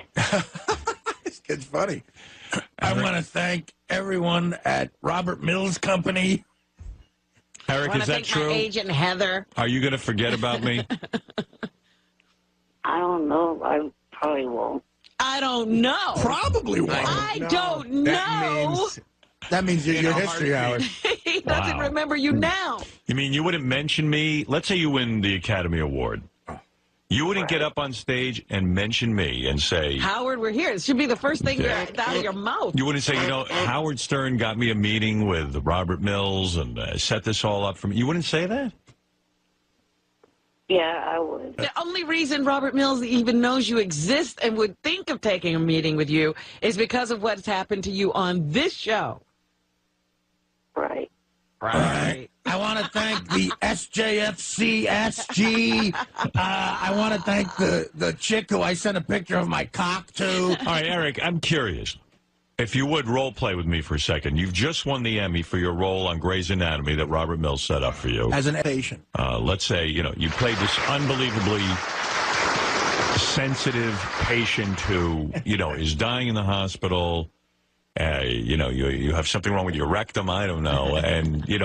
Speaker 3: This kid's funny. I want to thank everyone at Robert Mills Company.
Speaker 1: Eric, is that true?
Speaker 2: My agent Heather.
Speaker 1: Are you going to forget about me?
Speaker 4: I don't know. I probably won't.
Speaker 2: I don't know.
Speaker 3: Probably won't.
Speaker 2: I don't know.
Speaker 3: That means your history, Howard.
Speaker 2: He doesn't remember you now.
Speaker 1: You mean you wouldn't mention me? Let's say you win the Academy Award. You wouldn't get up on stage and mention me and say,
Speaker 2: Howard, we're here. It should be the first thing out of your mouth.
Speaker 1: You wouldn't say, Howard Stern got me a meeting with Robert Mills and set this all up for me. You wouldn't say that?
Speaker 4: Yeah, I would.
Speaker 2: The only reason Robert Mills even knows you exist and would think of taking a meeting with you is because of what's happened to you on this show.
Speaker 4: Right.
Speaker 2: Right.
Speaker 3: I want to thank the SJFCSG. I want to thank the chick who I sent a picture of my cock to.
Speaker 1: All right, Eric, I'm curious. If you would role play with me for a second. You've just won the Emmy for your role on Grey's Anatomy that Robert Mills set up for you.
Speaker 3: As an patient.
Speaker 1: Let's say, you played this unbelievably sensitive patient who, is dying in the hospital. You have something wrong with your rectum, I don't know, and you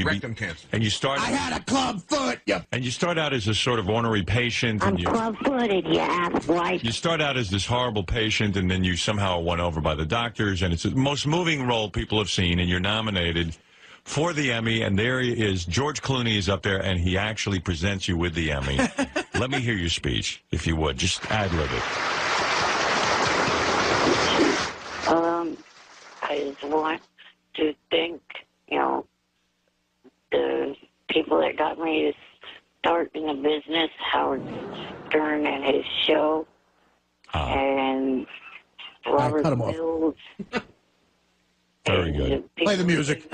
Speaker 5: rectum cancer.
Speaker 1: And you start.
Speaker 3: I had a club foot. Yep.
Speaker 1: And you start out as a sort of ornery patient.
Speaker 4: I'm club-footed, you asswipe.
Speaker 1: You start out as this horrible patient, and then you somehow are won over by the doctors, and it's the most moving role people have seen, and you're nominated for the Emmy, and there is George Clooney is up there, and he actually presents you with the Emmy. Let me hear your speech, if you would. Just ad-lib it.
Speaker 4: I just want to thank, the people that got me to start in the business, Howard Stern and his show, and Robert Mills.
Speaker 1: Very good.
Speaker 3: Play the music.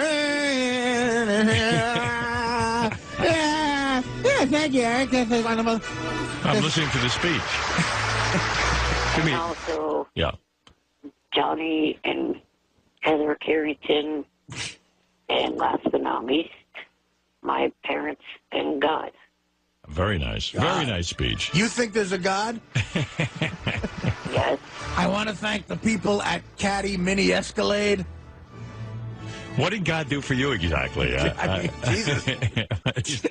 Speaker 3: Thank you, Eric.
Speaker 1: I'm listening to the speech.
Speaker 4: And also, Johnny and Heather Carrington, and last but not least, my parents and God.
Speaker 1: Very nice. Very nice speech.
Speaker 3: You think there's a God?
Speaker 4: Yes.
Speaker 3: I want to thank the people at Caddy Mini Escalade.
Speaker 1: What did God do for you exactly?
Speaker 3: I mean, Jesus.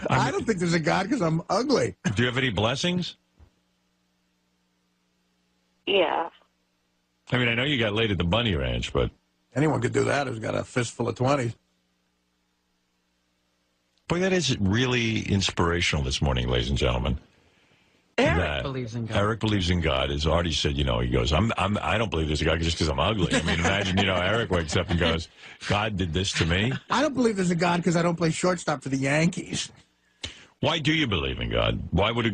Speaker 3: I don't think there's a God because I'm ugly.
Speaker 1: Do you have any blessings?
Speaker 4: Yeah.
Speaker 1: I mean, I know you got laid at the Bunny Ranch, but...
Speaker 3: Anyone could do that who's got a fistful of 20s.
Speaker 1: Boy, that is really inspirational this morning, ladies and gentlemen.
Speaker 2: Eric believes in God.
Speaker 1: Eric believes in God. As Artie said, he goes, I don't believe there's a God just because I'm ugly. I mean, imagine, Eric wakes up and goes, God did this to me.
Speaker 3: I don't believe there's a God because I don't play shortstop for the Yankees.
Speaker 1: Why do you believe in God? Why would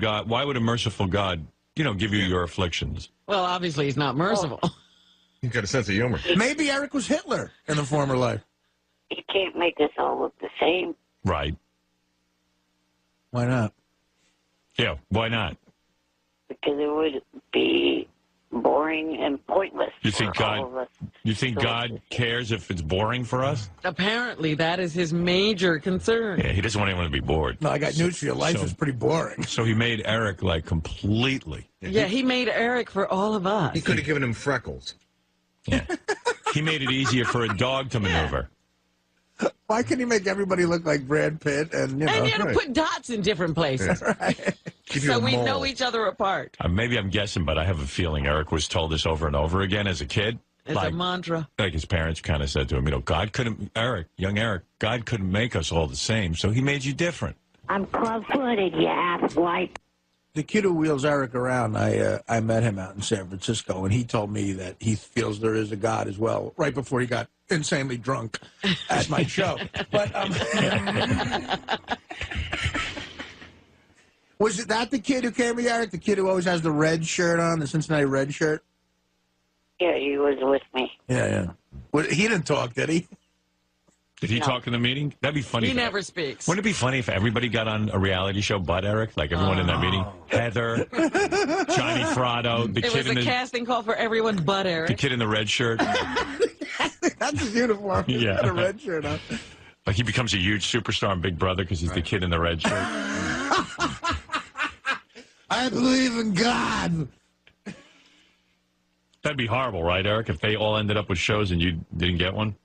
Speaker 1: a merciful God, give you your afflictions?
Speaker 2: Well, obviously he's not merciful.
Speaker 5: He's got a sense of humor.
Speaker 3: Maybe Eric was Hitler in a former life.
Speaker 4: You can't make us all look the same.
Speaker 1: Right.
Speaker 3: Why not?
Speaker 1: Yeah, why not?
Speaker 4: Because it would be boring and pointless.
Speaker 1: You think
Speaker 4: for all of us.
Speaker 1: God cares if it's boring for us?
Speaker 2: Apparently, that is his major concern.
Speaker 1: Yeah, he doesn't want anyone to be bored.
Speaker 3: No, I got news for you. Life is pretty boring.
Speaker 1: So he made Eric, completely.
Speaker 2: Yeah, he made Eric for all of us.
Speaker 5: He could have given him freckles.
Speaker 1: Yeah. He made it easier for a dog to maneuver.
Speaker 3: Why couldn't he make everybody look like Brad Pitt? And
Speaker 2: you had to put dots in different places.
Speaker 3: Right.
Speaker 2: So we know each other apart.
Speaker 1: Maybe I'm guessing, but I have a feeling Eric was told this over and over again as a kid.
Speaker 2: It's a mantra.
Speaker 1: Like his parents kind of said to him, God couldn't, young Eric, God couldn't make us all the same, so he made you different.
Speaker 4: I'm club-footed, you asswipe.
Speaker 3: The kid who wheels Eric around, I met him out in San Francisco, and he told me that he feels there is a God as well, right before he got insanely drunk at my show. But was it that the kid who came with Eric, the kid who always has the red shirt on, the Cincinnati red shirt?
Speaker 4: Yeah, he was with me.
Speaker 3: Yeah. Well, he didn't talk, did he?
Speaker 1: Did he talk in the meeting? That'd be funny.
Speaker 2: He never speaks.
Speaker 1: Wouldn't it be funny if everybody got on a reality show but Eric? Like everyone in that meeting? Heather, Johnny Fratto, the
Speaker 2: it
Speaker 1: kid
Speaker 2: was
Speaker 1: in
Speaker 2: a
Speaker 1: the...
Speaker 2: casting call for everyone but Eric.
Speaker 1: The kid in the red shirt.
Speaker 3: That's his uniform. He's got a red shirt on.
Speaker 1: Like he becomes a huge superstar in Big Brother because he's the kid in the red shirt.
Speaker 3: I believe in God.
Speaker 1: That'd be horrible, right, Eric, if they all ended up with shows and you didn't get one?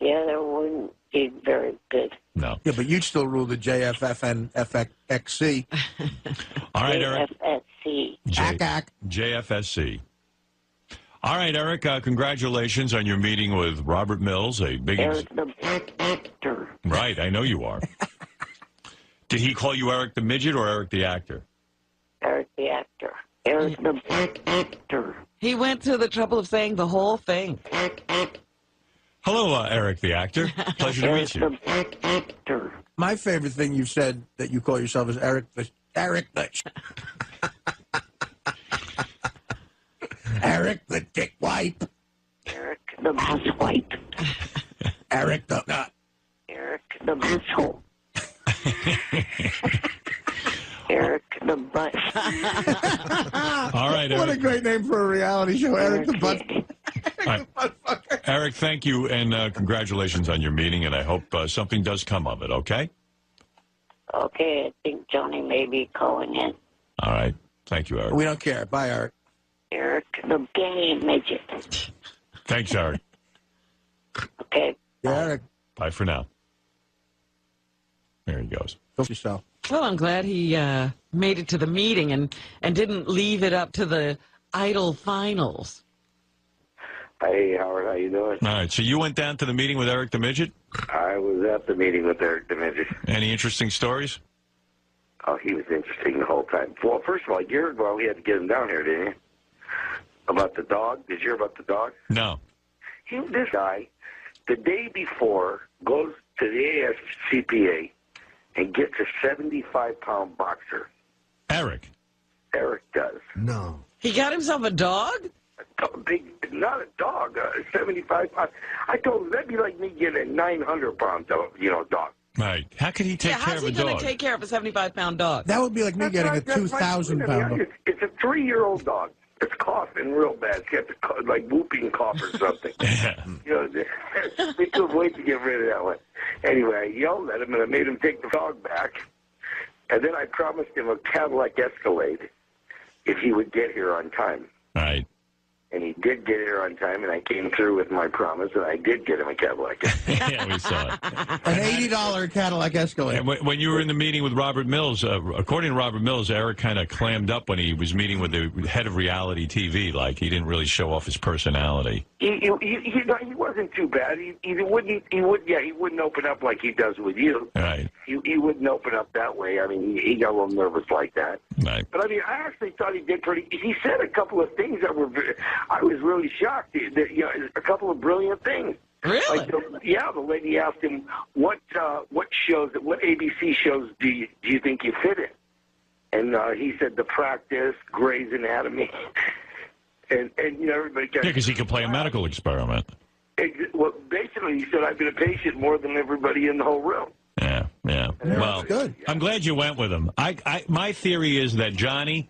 Speaker 4: Yeah, that wouldn't be very good.
Speaker 1: No.
Speaker 3: Yeah, but you'd still rule the JFF and FXC.
Speaker 1: All right, Eric.
Speaker 4: JFSC.
Speaker 1: JFSC. All right, Eric, congratulations on your meeting with Robert Mills, a big...
Speaker 4: Eric the Black Actor.
Speaker 1: Right, I know you are. Did he call you Eric the Midget or Eric the Actor?
Speaker 4: Eric the Actor. Eric the Black Actor.
Speaker 2: He went to the trouble of saying the whole thing.
Speaker 1: Hello, Eric the Actor. Pleasure to meet you.
Speaker 4: Eric the Black Actor.
Speaker 3: My favorite thing you've said that you call yourself is Eric the... Eric the dick wipe.
Speaker 4: Eric the bus wipe.
Speaker 3: Eric the nut.
Speaker 4: Eric the butthole. Eric the butt.
Speaker 1: All right, Eric.
Speaker 3: What a great name for a reality show, Eric the butt.
Speaker 1: Right. Eric, thank you, and congratulations on your meeting, and I hope something does come of it, okay?
Speaker 4: Okay, I think Johnny may be calling in.
Speaker 1: All right. Thank you, Eric.
Speaker 3: We don't care. Bye, Eric.
Speaker 4: Eric the gay midget.
Speaker 1: Thanks, Eric.
Speaker 4: Okay.
Speaker 3: Yeah, Eric.
Speaker 1: Bye for now. There he goes.
Speaker 3: Go for yourself.
Speaker 2: Well, I'm glad he made it to the meeting and didn't leave it up to the Idol finals.
Speaker 10: Hey, Howard, how you doing?
Speaker 1: All right, so you went down to the meeting with Eric the Midget?
Speaker 10: I was at the meeting with Eric the Midget.
Speaker 1: Any interesting stories?
Speaker 10: Oh, he was interesting the whole time. Well, first of all, a year ago, we had to get him down here, didn't you? About the dog? Did you hear about the dog?
Speaker 1: No.
Speaker 10: This guy, the day before, goes to the ASCPA and gets a 75-pound boxer.
Speaker 1: Eric?
Speaker 10: Eric does.
Speaker 5: No.
Speaker 2: He got himself a dog?
Speaker 10: Big, not a dog, 75 pounds. I told him that'd be like me getting a 900-pound, dog.
Speaker 1: Right. How could he take care
Speaker 2: how's
Speaker 1: of
Speaker 2: he
Speaker 1: a
Speaker 2: going
Speaker 1: dog?
Speaker 2: to take care of a 75-pound dog?
Speaker 3: That would be like me getting a 2,000-pound dog.
Speaker 10: It's a 3-year-old dog. it's coughing real bad. It's got the, like whooping cough or something.
Speaker 1: Yeah.
Speaker 10: You know, we couldn't wait to get rid of that one. Anyway, I yelled at him and I made him take the dog back. And then I promised him a Cadillac Escalade if he would get here on time.
Speaker 1: Right.
Speaker 10: And he did get here on time, and I came through with my promise, and I did get him a Cadillac.
Speaker 1: Yeah, we saw it.
Speaker 3: An $80 Cadillac Escalade.
Speaker 1: And when you were in the meeting with Robert Mills, according to Robert Mills, Eric kind of clammed up when he was meeting with the head of reality TV. Like, he didn't really show off his personality.
Speaker 10: He wasn't too bad. He wouldn't open up like he does with you.
Speaker 1: Right.
Speaker 10: He wouldn't open up that way. I mean, he got a little nervous like that.
Speaker 1: Right.
Speaker 10: But I mean, I actually thought he did pretty. He said a couple of things that were. I was really shocked. That, you know, a couple of brilliant things.
Speaker 2: Really?
Speaker 10: Like the lady asked him what ABC shows do you think you fit in? And he said The Practice, Grey's Anatomy, and you know everybody.
Speaker 1: Yeah, because he could play a medical experiment.
Speaker 10: Well, basically, he said I've been a patient more than everybody in the whole room.
Speaker 1: Yeah, yeah. Well,
Speaker 3: good.
Speaker 1: I'm glad you went with him. My theory is that, Johnny,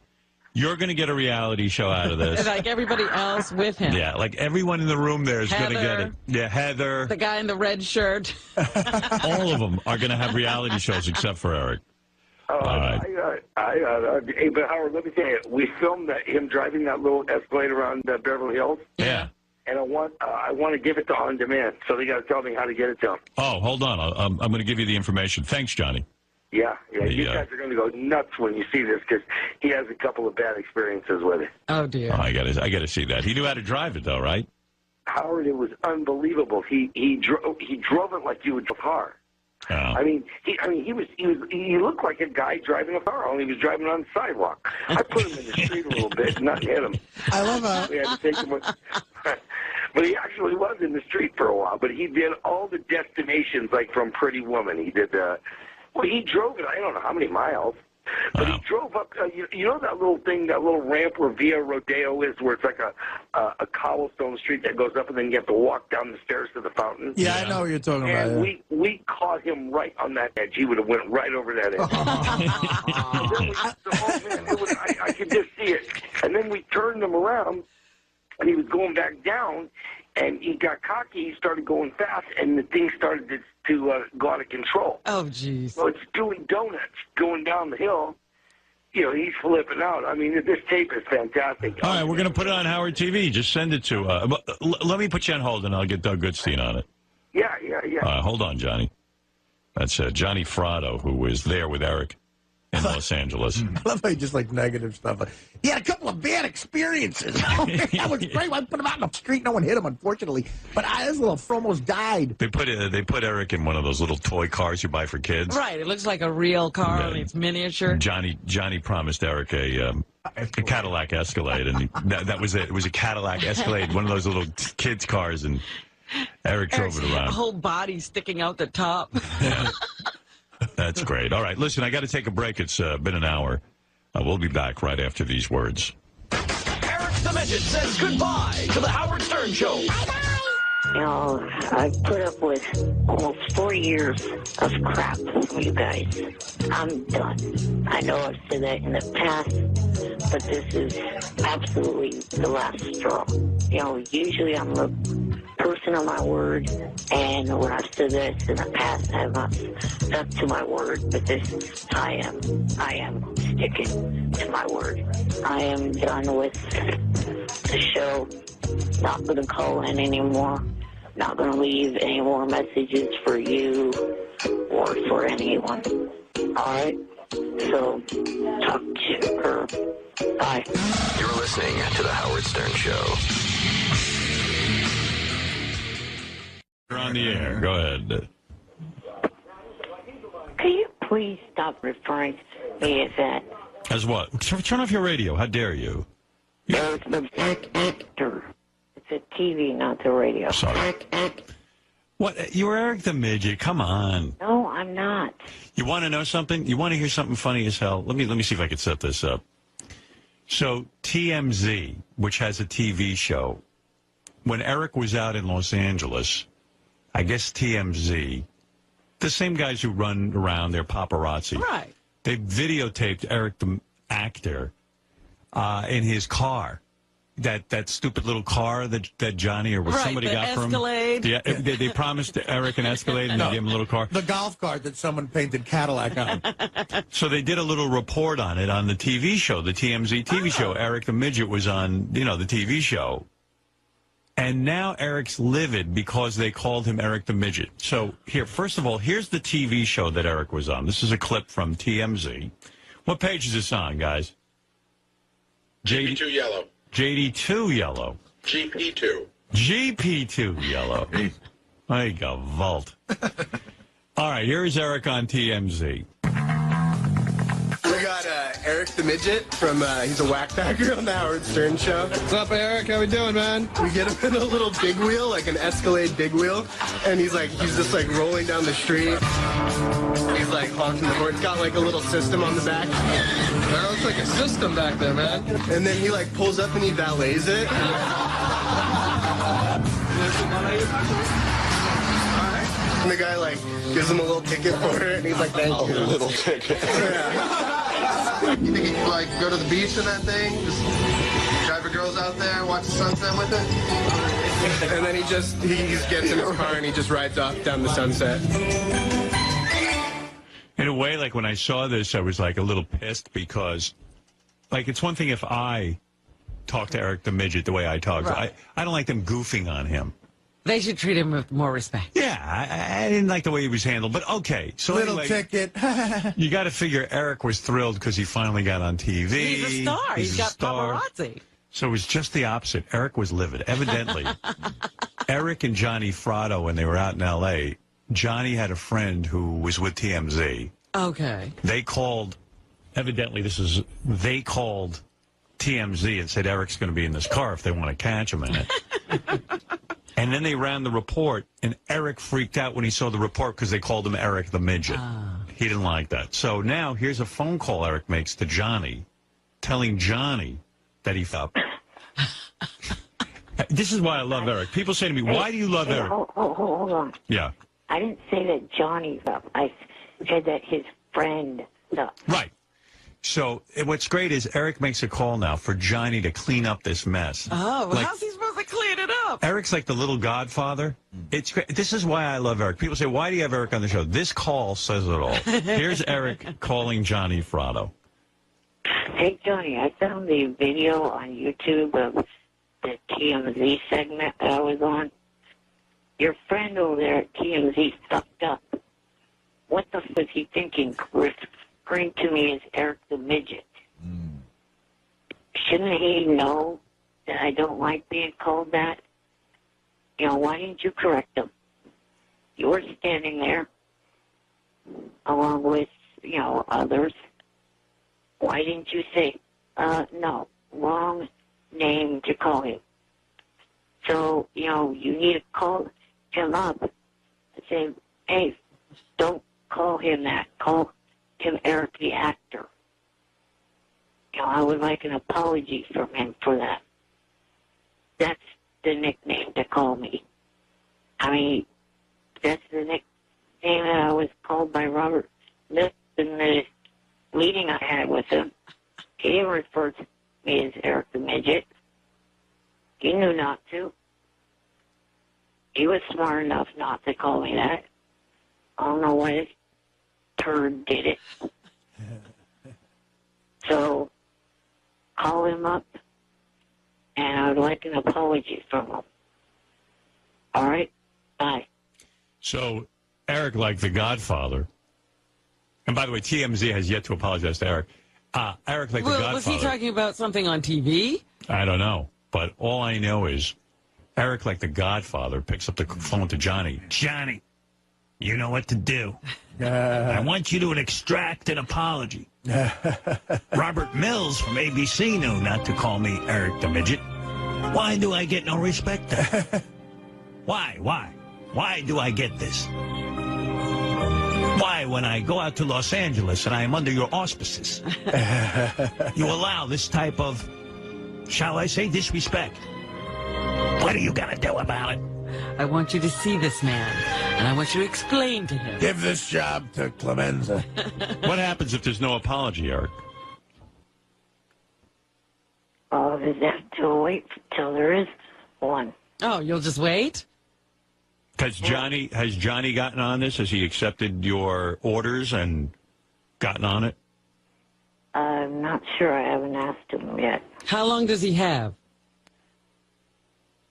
Speaker 1: you're going to get a reality show out of this.
Speaker 2: Like everybody else with him.
Speaker 1: Yeah, like everyone in the room there is going to get it. Yeah, Heather.
Speaker 2: The guy in the red shirt.
Speaker 1: All of them are going to have reality shows except for Eric.
Speaker 10: All right. Hey, but Howard, let me tell you, we filmed him driving that little Escalade around Beverly Hills.
Speaker 1: Yeah.
Speaker 10: And I want to give it to On Demand, so they got to tell me how to get it to him.
Speaker 1: Oh, hold on. I'm going to give you the information. Thanks, Johnny.
Speaker 10: Yeah. You guys are going to go nuts when you see this because he has a couple of bad experiences with it.
Speaker 2: Oh, dear.
Speaker 1: Oh, I got to see that. He knew how to drive it, though, right?
Speaker 10: Howard, it was unbelievable. He drove it like you would drive a car.
Speaker 1: Oh.
Speaker 10: I mean, he looked like a guy driving a car, only he was driving on the sidewalk. I put him in the street a little bit, not hit him.
Speaker 3: I love
Speaker 10: We had to take him. But he actually was in the street for a while. But he did all the destinations, like from Pretty Woman. He did he drove it. I don't know how many miles. But he drove up, you know that little thing, that little ramp where Via Rodeo is, where it's like a cobblestone street that goes up and then you have to walk down the stairs to the fountain?
Speaker 3: Yeah, I know what you're talking about.
Speaker 10: And we caught him right on that edge. He would have went right over that edge. I could just see it. And then we turned him around, and he was going back down, and he got cocky. He started going fast, and the thing started to go out of control.
Speaker 2: Oh, jeez.
Speaker 10: So it's doing donuts going down the hill. You know, he's flipping out. I mean, this tape is fantastic.
Speaker 1: All right, we're going to put it on Howard TV. Just send it to... let me put you on hold, and I'll get Doug Goodstein on it.
Speaker 10: Yeah.
Speaker 1: Hold on, Johnny. That's Johnny Fratto, who was there with Eric in Los Angeles.
Speaker 3: I love how you just like negative stuff. He had a couple of bad experiences. That was great. I put him out in the street. No one hit him, unfortunately. But his little almost died.
Speaker 1: They put Eric in one of those little toy cars you buy for kids.
Speaker 2: Right. It looks like a real car, only it's miniature.
Speaker 1: Johnny promised Eric a Cadillac Escalade, and that was it. It was a Cadillac Escalade, one of those little kids' cars, and Eric drove it around.
Speaker 2: Whole body sticking out the top.
Speaker 1: Yeah. That's great. All right, listen, I got to take a break. It's been an hour. We'll be back right after these words.
Speaker 11: Eric the Midget says goodbye to the Howard Stern Show.
Speaker 4: You know, I've put up with almost 4 years of crap from you guys. I'm done. I know I've said that in the past, but this is absolutely the last straw. You know, usually I'm a person of my word, and when I've said this in the past, I have not stuck to my word, but this, I am sticking to my word. I am done with the show. Not going to call in anymore. Not going to leave any more messages for you or for anyone. All right? So, talk to her. Bye.
Speaker 11: You're listening to the Howard Stern Show.
Speaker 1: You're on the air. Go ahead.
Speaker 4: Can you please stop referring to me as that?
Speaker 1: As what? Turn off your radio. How dare you?
Speaker 4: The actor. It's a TV, not the radio.
Speaker 1: Sorry. What? You were Eric the Midget. Come on.
Speaker 4: No, I'm not.
Speaker 1: You want to know something? You want to hear something funny as hell? Let me see if I can set this up. So TMZ, which has a TV show, when Eric was out in Los Angeles, I guess TMZ, the same guys who run around, they're paparazzi.
Speaker 2: Right.
Speaker 1: They videotaped Eric the actor in his car. that stupid little car that Johnny or somebody
Speaker 2: the
Speaker 1: got for him?
Speaker 2: Escalade.
Speaker 1: Yeah, they promised Eric an Escalade and they gave him a little car.
Speaker 3: The golf cart that someone painted Cadillac on.
Speaker 1: So they did a little report on it on the TV show, the TMZ TV show. Eric the Midget was on, the TV show. And now Eric's livid because they called him Eric the Midget. So here, first of all, here's the TV show that Eric was on. This is a clip from TMZ. What page is this on, guys?
Speaker 6: GP2 yellow.
Speaker 1: JD2 yellow.
Speaker 6: GP2.
Speaker 1: GP2 yellow. There you go, Vault. All right, here's Eric on TMZ.
Speaker 12: We got Eric the Midget from, he's a Wack Packer on the Howard Stern show. What's up, Eric? How we doing, man? We get him in a little big wheel, like an Escalade big wheel, and he's just rolling down the street. He's like honking the horn. It's got like a little system on the back. That looks like a system back there, man. And then he pulls up and he valets it. And the guy gives him a little ticket for it, and he's like, thank you. A little ticket. Yeah. You think you could go to the beach in that thing? Just drive your girls out there, watch the sunset with it? And then he gets in his car and he just rides off down the sunset.
Speaker 1: In a way, when I saw this, I was a little pissed because, it's one thing if I talk to Eric the Midget the way I talk.
Speaker 2: Right.
Speaker 1: I don't like them goofing on him.
Speaker 2: They should treat him with more respect.
Speaker 1: Yeah, I didn't like the way he was handled, but okay. So
Speaker 3: Little ticket.
Speaker 1: You got to figure Eric was thrilled because he finally got on TV.
Speaker 2: He's a star. He's got paparazzi.
Speaker 1: So it was just the opposite. Eric was livid. Evidently, Eric and Johnny Fratto, when they were out in L.A., Johnny had a friend who was with TMZ.
Speaker 2: Okay.
Speaker 1: They called, evidently they called TMZ and said Eric's going to be in this car if they want to catch him in it. And then they ran the report, and Eric freaked out when he saw the report because they called him Eric the Midget. He didn't like that. So now here's a phone call Eric makes to Johnny, telling Johnny that he felt. This is why I love Eric. People say to me, why do you love Eric?
Speaker 4: Hold on.
Speaker 1: Yeah.
Speaker 4: I didn't say that Johnny's up. I said that his friend up.
Speaker 1: Right. So what's great is Eric makes a call now for Johnny to clean up this mess.
Speaker 2: Oh, well, how's he supposed to clean it up?
Speaker 1: Eric's like the little godfather. It's great. This is why I love Eric. People say, why do you have Eric on the show? This call says it all. Here's Eric calling Johnny Fratto.
Speaker 4: Hey, Johnny, I found the video on YouTube of the TMZ segment that I was on. Your friend over there at TMZ fucked up. What the f*** was he thinking? Referring to me as Eric the Midget. Shouldn't he know that I don't like being called that? Why didn't you correct him? You were standing there along with, others. Why didn't you say, no, wrong name to call him? So, you need to call him up and say, hey, don't call him that. Call him Eric the actor. I would like an apology from him for that. That's the nickname to call me. I mean, that's the nickname that I was called by Robert Smith in the meeting I had with him. He referred to me as Eric the Midget. He knew not to. He was smart enough not to call me that. I don't know why this turd did it. So, call him up, and I would like an apology from him. All right? Bye.
Speaker 1: So, Eric, like the Godfather, and by the way, TMZ has yet to apologize to Eric. Eric, like the Godfather.
Speaker 2: Was he talking about something on TV?
Speaker 1: I don't know, but all I know is Eric, like the Godfather, picks up the phone to Johnny. Johnny, you know what to do. I want you to extract an apology. Robert Mills from ABC knew not to call me Eric the Midget. Why do I get no respect then? Why? Why do I get this? Why, when I go out to Los Angeles and I am under your auspices, you allow this type of, shall I say, disrespect? What are you going to do about it?
Speaker 2: I want you to see this man, and I want you to explain to him.
Speaker 3: Give this job to Clemenza.
Speaker 1: What happens if there's no apology, Eric?
Speaker 4: I'll just have to wait till there is one.
Speaker 2: Oh, you'll just wait?
Speaker 1: Has Johnny gotten on this? Has he accepted your orders and gotten on it?
Speaker 4: I'm not sure. I haven't asked him yet.
Speaker 2: How long does he have?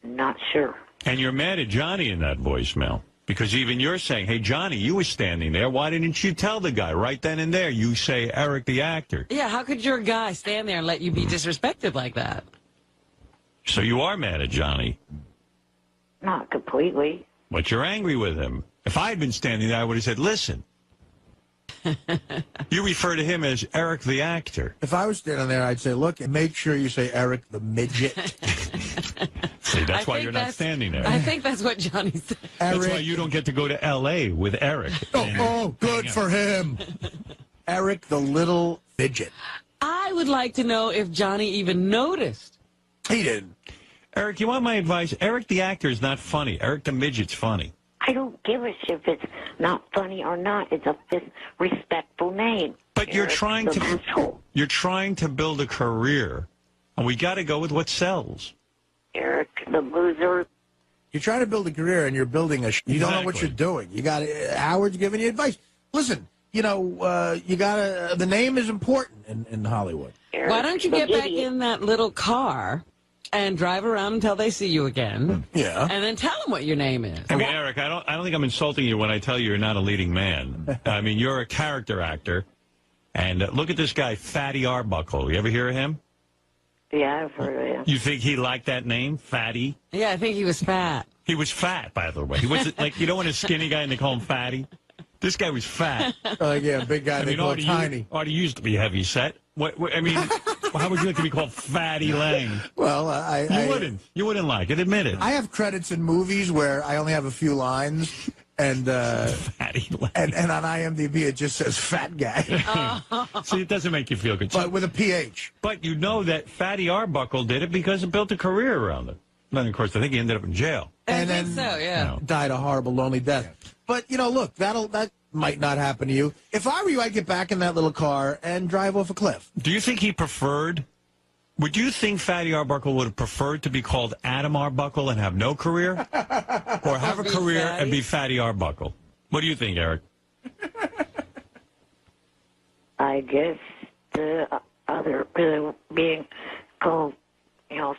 Speaker 4: Not sure.
Speaker 1: And you're mad at Johnny in that voicemail. Because even you're saying, hey, Johnny, you were standing there. Why didn't you tell the guy right then and there? You say Eric the actor.
Speaker 2: Yeah, how could your guy stand there and let you be disrespected like that?
Speaker 1: So you are mad at Johnny.
Speaker 4: Not completely.
Speaker 1: But you're angry with him. If I had been standing there, I would have said, listen. You refer to him as Eric the actor.
Speaker 3: If I was standing there, I'd say, look, and make sure you say Eric the Midget.
Speaker 1: See, that's why you're not standing there.
Speaker 2: I think that's what Johnny said.
Speaker 1: That's why you don't get to go to L.A. with Eric.
Speaker 3: Oh, good for him. Eric the little midget.
Speaker 2: I would like to know if Johnny even noticed.
Speaker 3: He didn't.
Speaker 1: Eric, you want my advice? Eric the actor is not funny. Eric the midget's funny.
Speaker 4: I don't give a shit if it's not funny or not. It's a respectful name.
Speaker 1: But
Speaker 4: Eric
Speaker 1: you're trying to build a career, and we got to go with what sells.
Speaker 4: Eric the loser.
Speaker 3: You're trying to build a career, and you're building you don't know what you're doing. You got Howard's giving you advice. Listen, you got the name is important in Hollywood.
Speaker 4: Eric,
Speaker 2: why don't you get back in that little car and drive around until they see you again?
Speaker 3: Yeah.
Speaker 2: And then tell them what your name is.
Speaker 1: I mean, Eric, I don't think I'm insulting you when I tell you you're not a leading man. I mean, you're a character actor. And look at this guy, Fatty Arbuckle. You ever hear of him?
Speaker 4: Yeah, I've heard of him.
Speaker 1: You think he liked that name, Fatty?
Speaker 2: Yeah, I think he was fat.
Speaker 1: He was fat, by the way. He wasn't like, you know when a skinny guy and they call him Fatty? This guy was fat.
Speaker 3: Yeah, big guy, they call tiny.
Speaker 1: Artie used to be heavy set. What I mean, how would you like to be called Fatty Lang?
Speaker 3: Well,
Speaker 1: You wouldn't like it. Admit it.
Speaker 3: I have credits in movies where I only have a few lines, and
Speaker 1: Fatty Lang.
Speaker 3: and on IMDb it just says fat guy.
Speaker 1: See, it doesn't make you feel good.
Speaker 3: But with a PH.
Speaker 1: But you know that Fatty Arbuckle did it because it built a career around it. And of course, I think he ended up in jail.
Speaker 2: I think so, yeah.
Speaker 3: Died a horrible, lonely death. Yeah. But, look, that might not happen to you. If I were you, I'd get back in that little car and drive off a cliff.
Speaker 1: Do you think he preferred... Would you think Fatty Arbuckle would have preferred to be called Adam Arbuckle and have no career? Or have a career and be Fatty Arbuckle? What do you think, Eric?
Speaker 4: I guess the other being called,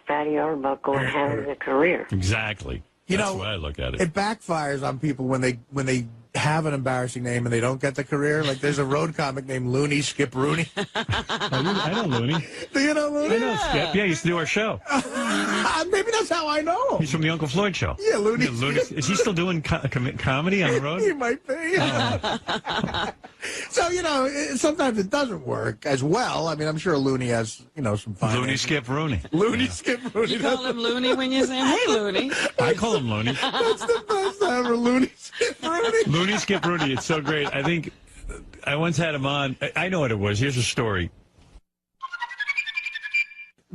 Speaker 4: Fatty Arbuckle and having a career.
Speaker 1: Exactly. That's the way I look at it.
Speaker 3: It backfires on people when they have an embarrassing name and they don't get the career. Like there's a road comic named Looney Skip Rooney.
Speaker 1: I know Looney.
Speaker 3: Do you know Looney?
Speaker 1: I know Skip. Yeah, he used to do our show.
Speaker 3: Maybe that's how I know him.
Speaker 1: He's from the Uncle Floyd show.
Speaker 3: Yeah, Looney.
Speaker 1: Is he still doing comedy on the road?
Speaker 3: He might be. Oh. So, sometimes it doesn't work as well. I mean, I'm sure Looney has, some fun.
Speaker 1: Looney Skip Rooney.
Speaker 3: Looney Skip Rooney.
Speaker 2: You call him Looney when you say, hey, Looney.
Speaker 1: I call him Looney.
Speaker 3: That's the best ever, Looney Skip Rooney.
Speaker 1: Looney Skip Rooney. It's so great. I think I once had him on. I know what it was. Here's a story.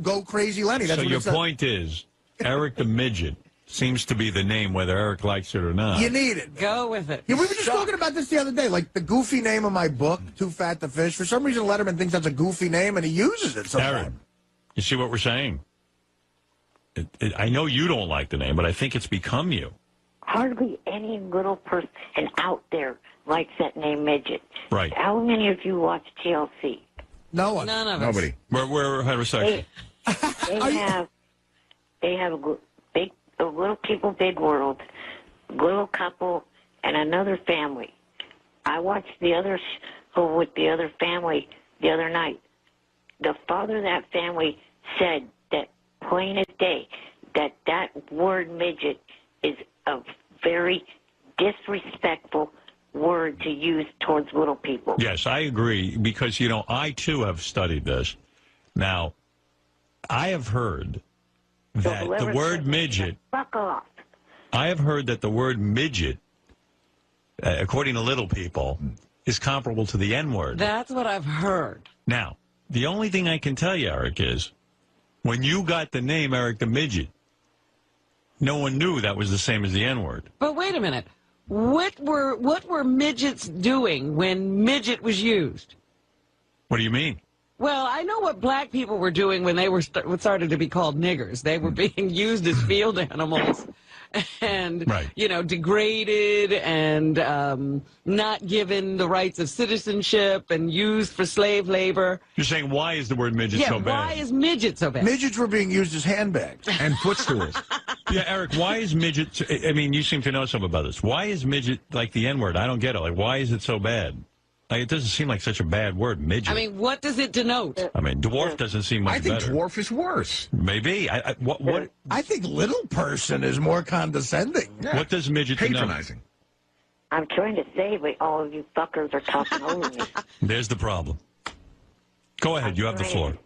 Speaker 3: Go Crazy Lenny. That's
Speaker 1: so
Speaker 3: what
Speaker 1: your point is, Eric the Midget seems to be the name, whether Eric likes it or not.
Speaker 3: You need it.
Speaker 2: Go with it.
Speaker 3: Yeah, we were just talking about this the other day. Like the goofy name of my book, Too Fat to Fish. For some reason, Letterman thinks that's a goofy name, and he uses it sometimes.
Speaker 1: Eric, you see what we're saying? I know you don't like the name, but I think it's become you.
Speaker 4: Hardly any little person out there likes that name, Midget.
Speaker 1: Right.
Speaker 4: How many of you watch TLC?
Speaker 3: No one.
Speaker 2: None of us.
Speaker 5: Nobody.
Speaker 1: We're heterosexual.
Speaker 4: They have a little people, big world, little couple, and another family. I watched the other show with the other family the other night. The father of that family said that plain as day that word midget is a very disrespectful word to use towards little people.
Speaker 1: Yes, I agree, because, I, too, have studied this. Now, I have heard that the word midget...
Speaker 4: Fuck off.
Speaker 1: I have heard that the word midget, according to little people, is comparable to the N-word.
Speaker 2: That's what I've heard.
Speaker 1: Now, the only thing I can tell you, Eric, is when you got the name Eric the Midget, no one knew that was the same as the N-word.
Speaker 2: But wait a minute. What were midgets doing when midget was used?
Speaker 1: What do you mean?
Speaker 2: Well, I know what black people were doing when they were started to be called niggers. They were being used as field animals and, degraded and not given the rights of citizenship and used for slave labor.
Speaker 1: You're saying, why is the word midget so bad?
Speaker 2: Why is midget so bad?
Speaker 3: Midgets were being used as handbags.
Speaker 5: And footstools.
Speaker 1: Yeah, Eric, why is midget, I mean, you seem to know something about this. Why is midget like the N-word? I don't get it. Like, why is it so bad? Like, it doesn't seem like such a bad word, midget.
Speaker 2: I mean, what does it denote?
Speaker 1: I mean, dwarf doesn't seem much better.
Speaker 5: I think dwarf is worse.
Speaker 1: Maybe. What?
Speaker 3: I think little person is more condescending.
Speaker 1: Yeah. What does midget denote?
Speaker 5: Patronizing.
Speaker 4: I'm trying to say, but all of you fuckers are talking over me.
Speaker 1: There's the problem. Go ahead. You have the floor.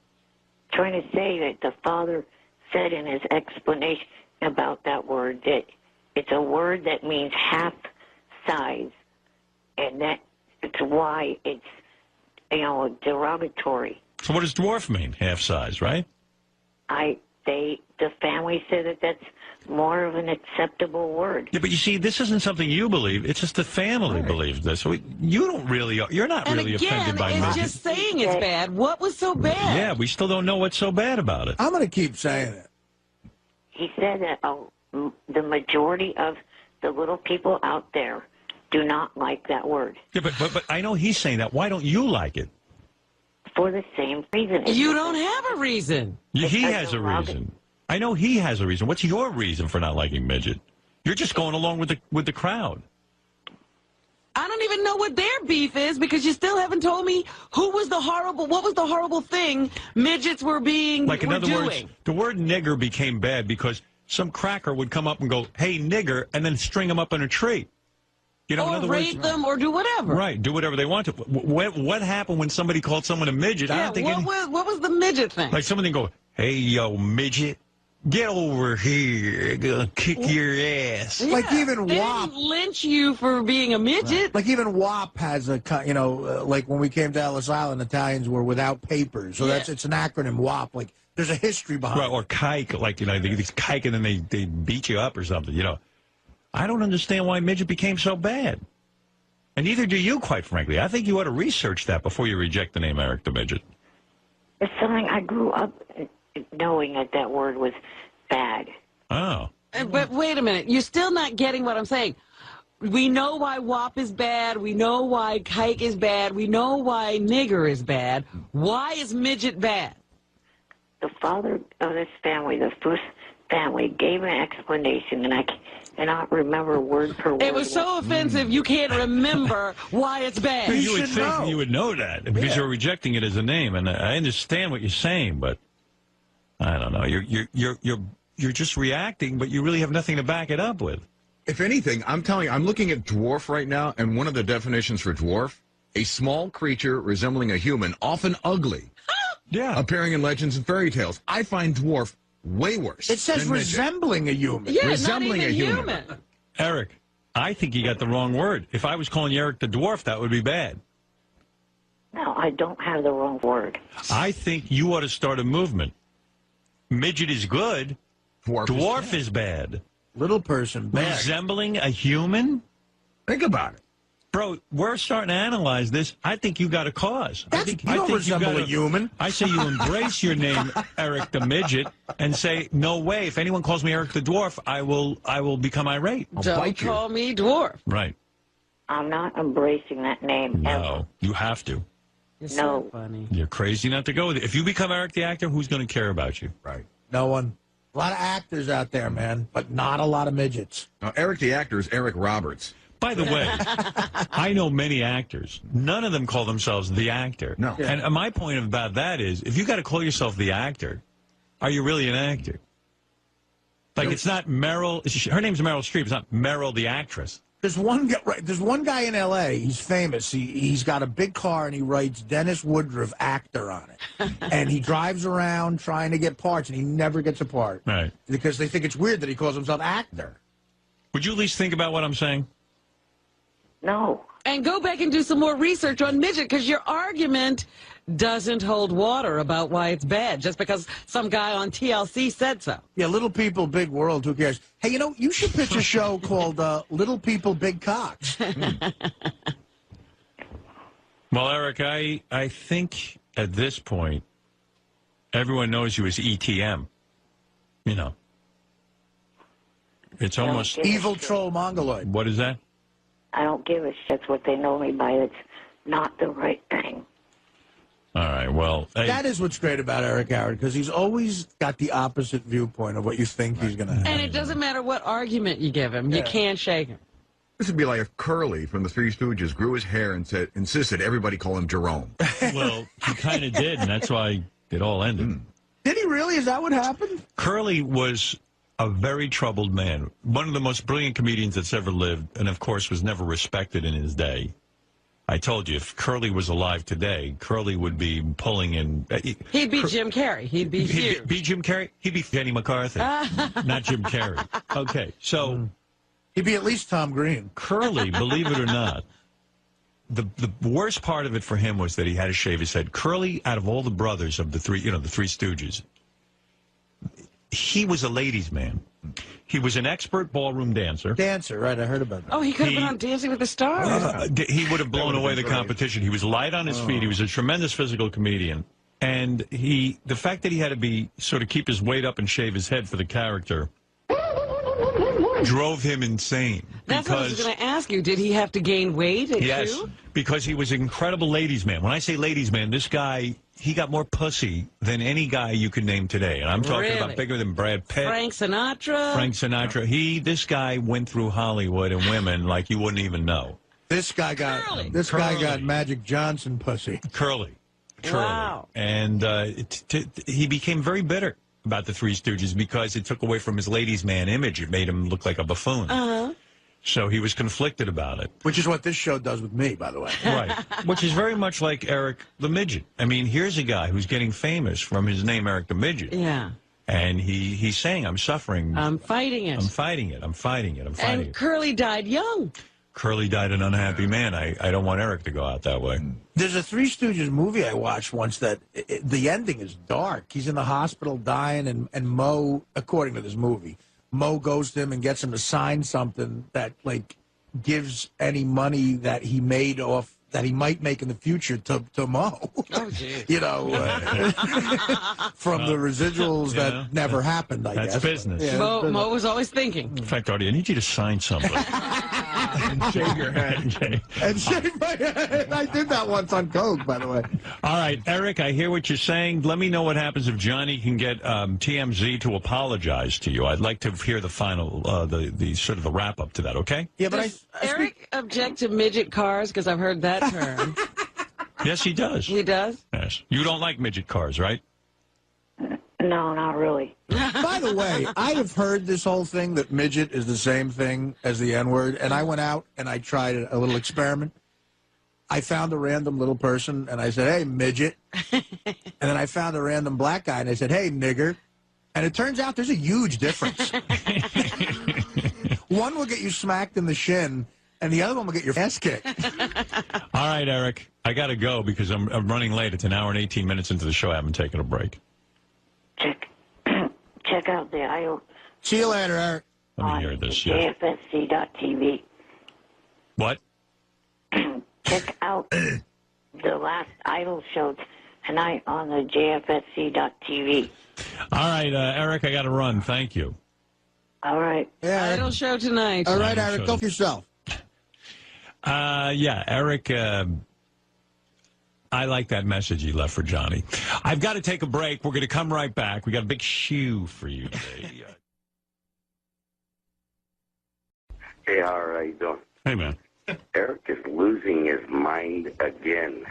Speaker 4: Trying to say that the father said in his explanation about that word that it's a word that means half size, and that it's why it's, derogatory.
Speaker 1: So what does dwarf mean? Half size, right?
Speaker 4: The family said that that's more of an acceptable word.
Speaker 1: Yeah, but you see, this isn't something you believe. It's just the family believes this. So you don't really, you're not really offended by midget.
Speaker 2: And again, it's just saying it's bad. What was so bad?
Speaker 1: Yeah, we still don't know what's so bad about it.
Speaker 3: I'm going to keep saying it.
Speaker 4: He said that the majority of the little people out there do not like that word.
Speaker 1: Yeah, but I know he's saying that. Why don't you like it?
Speaker 4: For the same reason.
Speaker 2: You don't have a reason.
Speaker 1: He has a reason. I know he has a reason. What's your reason for not liking midget? You're just going along with the crowd.
Speaker 2: I don't even know what their beef is because you still haven't told me what was the horrible thing midgets were doing.
Speaker 1: Like, in other words, the word nigger became bad because some cracker would come up and go, "Hey, nigger," and then string them up in a tree. You know,
Speaker 2: or
Speaker 1: in other
Speaker 2: rape them or do whatever.
Speaker 1: Right, do whatever they want to. What happened when somebody called someone a midget?
Speaker 2: Yeah,
Speaker 1: I don't think
Speaker 2: what was the midget thing?
Speaker 1: Like someone didn't go, "Hey, yo, midget, get over here, gonna kick your ass."
Speaker 2: Yeah,
Speaker 3: like even
Speaker 2: they
Speaker 3: WAP
Speaker 2: didn't lynch you for being a midget.
Speaker 3: Right. Like even WAP has a like when we came to Ellis Island, Italians were without papers, so it's an acronym WAP. Like there's a history behind.
Speaker 1: Right, or kike, like they kike and then they beat you up or something. I don't understand why midget became so bad. And neither do you, quite frankly. I think you ought to research that before you reject the name Eric the Midget.
Speaker 4: It's something I grew up knowing that word was bad.
Speaker 1: Oh.
Speaker 2: But wait a minute. You're still not getting what I'm saying. We know why WAP is bad. We know why kike is bad. We know why nigger is bad. Why is midget bad?
Speaker 4: The father of this family, the first family, gave an explanation, and I cannot remember word per word.
Speaker 2: It was so offensive you can't remember why it's bad.
Speaker 1: You would think you would know that because you're rejecting it as a name, and I understand what you're saying, but I don't know. You're just reacting, but you really have nothing to back it up with.
Speaker 5: If anything, I'm telling you, I'm looking at dwarf right now, and one of the definitions for dwarf, a small creature resembling a human, often ugly, appearing in legends and fairy tales. I find dwarf way worse.
Speaker 3: It says resembling a human.
Speaker 2: Yeah,
Speaker 5: resembling
Speaker 2: not even
Speaker 5: a human.
Speaker 1: Eric, I think you got the wrong word. If I was calling you Eric the Dwarf, that would be bad.
Speaker 4: No, I don't have the wrong word.
Speaker 1: I think you ought to start a movement. Midget is good. Dwarf is bad.
Speaker 3: Little person bad.
Speaker 1: Resembling a human?
Speaker 5: Think about it.
Speaker 1: Bro, we're starting to analyze this. I think you got a cause.
Speaker 3: You don't resemble a human.
Speaker 1: I say you embrace your name, Eric the Midget, and say, no way. If anyone calls me Eric the Dwarf, I will become irate.
Speaker 2: Don't call me dwarf.
Speaker 1: Right.
Speaker 4: I'm not embracing that name.
Speaker 1: No, you have to.
Speaker 2: You're so funny.
Speaker 1: You're crazy not to go with it. If you become Eric the actor, who's going to care about you?
Speaker 5: Right.
Speaker 3: No one. A lot of actors out there, man, but not a lot of midgets.
Speaker 5: Now, Eric the actor is Eric Roberts.
Speaker 1: By the way, I know many actors. None of them call themselves the actor.
Speaker 5: No.
Speaker 1: And my point about that is, if you got to call yourself the actor, are you really an actor? Like, it's not Meryl. Her name's Meryl Streep. It's not Meryl the actress.
Speaker 3: There's one guy in L.A. He's famous. He's got a big car and he writes Dennis Woodruff actor on it, and he drives around trying to get parts and he never gets a part.
Speaker 1: Right.
Speaker 3: Because they think it's weird that he calls himself actor.
Speaker 1: Would you at least think about what I'm saying?
Speaker 4: No.
Speaker 2: And go back and do some more research on midget, because your argument doesn't hold water about why it's bad just because some guy on TLC said so.
Speaker 3: Yeah, Little People, Big World, who cares? Hey, you should pitch a show called Little People, Big Cocks.
Speaker 1: Well, Eric, I think
Speaker 13: at this point, everyone knows you as ETM. You know. It's almost...
Speaker 3: Evil troll mongoloid.
Speaker 13: What is that?
Speaker 4: I don't give a shit. That's what they know me by. It's not the right thing.
Speaker 13: All right, well... Hey.
Speaker 3: That is what's great about Eric Howard, because he's always got the opposite viewpoint of what you think he's going to have.
Speaker 2: And it doesn't matter what argument you give him. You can't shake him.
Speaker 5: This would be like if Curly from the Three Stooges grew his hair and insisted everybody call him Jerome.
Speaker 13: Well, he kind of did, and that's why it all ended.
Speaker 3: Did he really? Is that what happened?
Speaker 13: Curly was a very troubled man. One of the most brilliant comedians that's ever lived, and of course was never respected in his day. I told you, if Curly was alive today, Curly would be pulling in...
Speaker 2: He'd be Jim Carrey. He'd be huge.
Speaker 13: He'd be Jim Carrey? He'd be Jenny McCarthy, not Jim Carrey. Okay, so...
Speaker 3: He'd be at least Tom Green.
Speaker 13: Curly, believe it or not, the worst part of it for him was that he had to shave his head. Curly, out of all the brothers of the three Stooges, he was a ladies' man. He was an expert ballroom dancer.
Speaker 3: Dancer, right, I heard about that.
Speaker 2: Oh, he could have been on Dancing with the Stars.
Speaker 13: He would have blown away the competition. He was light on his feet. He was a tremendous physical comedian. And the fact that he had to sort of keep his weight up and shave his head for the character drove him insane.
Speaker 2: That's what I was going to ask you. Did he have to gain weight?
Speaker 13: Yes, because he was an incredible ladies' man. When I say ladies' man, this guy, he got more pussy than any guy you could name today. And I'm talking about bigger than Brad Pitt.
Speaker 2: Frank Sinatra.
Speaker 13: This guy went through Hollywood and women like you wouldn't even know.
Speaker 3: This guy got Magic Johnson pussy.
Speaker 13: Curly.
Speaker 2: Wow.
Speaker 13: And he became very bitter about the Three Stooges because it took away from his ladies' man image. It made him look like a buffoon. So he was conflicted about it.
Speaker 3: Which is what this show does with me, by the way.
Speaker 13: Right. Which is very much like Eric the Midget. I mean, here's a guy who's getting famous from his name, Eric the Midget.
Speaker 2: Yeah.
Speaker 13: And he's saying, I'm suffering.
Speaker 2: I'm fighting it.
Speaker 13: I'm fighting it. I'm fighting it. I'm fighting it.
Speaker 2: And Curly died young.
Speaker 13: Curly died an unhappy man. I don't want Eric to go out that way.
Speaker 3: There's a Three Stooges movie I watched once that the ending is dark. He's in the hospital dying, and Mo, according to this movie, Mo goes to him and gets him to sign something that, like, gives any money that he made off that he might make in the future to Mo.
Speaker 2: Oh, geez.
Speaker 3: You know, from the residuals that never happened, I guess.
Speaker 13: That's business.
Speaker 3: Yeah,
Speaker 2: Mo was always thinking.
Speaker 13: In fact, Artie, I need you to sign something.
Speaker 5: And shave your head.
Speaker 3: And shave my head. I did that once on Coke, by the way.
Speaker 13: All right, Eric, I hear what you're saying. Let me know what happens if Johnny can get TMZ to apologize to you. I'd like to hear the final, the sort of the wrap up to that, okay?
Speaker 3: Yeah, but
Speaker 2: Does Eric object to midget cars? Because I've heard that term.
Speaker 13: Yes, he does.
Speaker 2: He does?
Speaker 13: Yes. You don't like midget cars, right?
Speaker 4: No, not really.
Speaker 3: By the way, I have heard this whole thing that midget is the same thing as the N-word, and I went out and I tried a little experiment. I found a random little person, and I said, hey, midget. And then I found a random black guy, and I said, hey, nigger. And it turns out there's a huge difference. One will get you smacked in the shin, and the other one will get your ass kicked.
Speaker 13: All right, Eric, I got to go because I'm running late. It's an hour and 18 minutes into the show. I haven't taken a break.
Speaker 4: Check out the IO.
Speaker 3: See you later, Eric.
Speaker 13: Let me hear this. Yes.
Speaker 4: JFSC.tv.
Speaker 13: What?
Speaker 4: Check out the last Idol show tonight on the JFSC.tv.
Speaker 13: All right, Eric, I got to run. Thank you.
Speaker 4: All right.
Speaker 3: Yeah,
Speaker 2: Idol show tonight.
Speaker 3: All right, Eric, go for yourself.
Speaker 13: Yeah, Eric, I like that message he left for Johnny. I've got to take a break. We're going to come right back. We got a big shoe for you today.
Speaker 10: Hey, how are you doing?
Speaker 13: Hey, man.
Speaker 10: Eric is losing his mind again.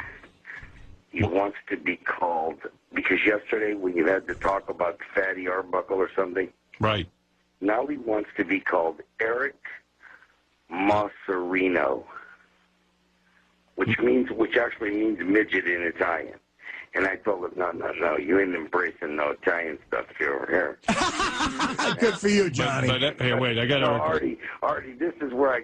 Speaker 10: He wants to be called, because yesterday when you had to talk about Fatty Arbuckle or something.
Speaker 13: Right.
Speaker 10: Now he wants to be called Eric Masserino, which actually means midget in Italian. And I told him, no, you ain't embracing no Italian stuff here over here.
Speaker 3: Good for you, Johnny.
Speaker 13: But hey, wait, I got to...
Speaker 10: Artie, this is where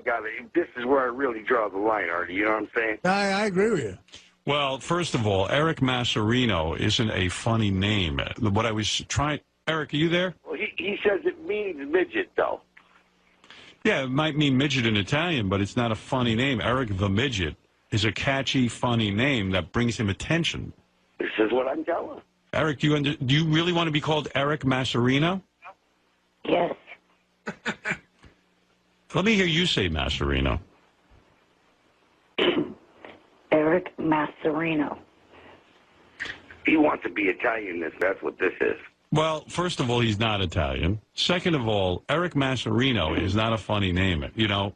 Speaker 10: this is where I really draw the line, Artie, you know what I'm saying?
Speaker 3: I agree with you.
Speaker 13: Well, first of all, Eric Masserino isn't a funny name. What I was trying... Eric, are you there?
Speaker 10: Well, he says it means midget, though.
Speaker 13: Yeah, it might mean midget in Italian, but it's not a funny name. Eric the Midget is a catchy, funny name that brings him attention.
Speaker 10: This is what I'm telling.
Speaker 1: Eric, do you really want to be called Eric Masserino?
Speaker 4: Yes.
Speaker 1: Let me hear you say Masserino.
Speaker 4: Eric Masserino.
Speaker 10: He wants to be Italian. That's what this is.
Speaker 1: Well, first of all, he's not Italian. Second of all, Eric Masserino is not a funny name. You know.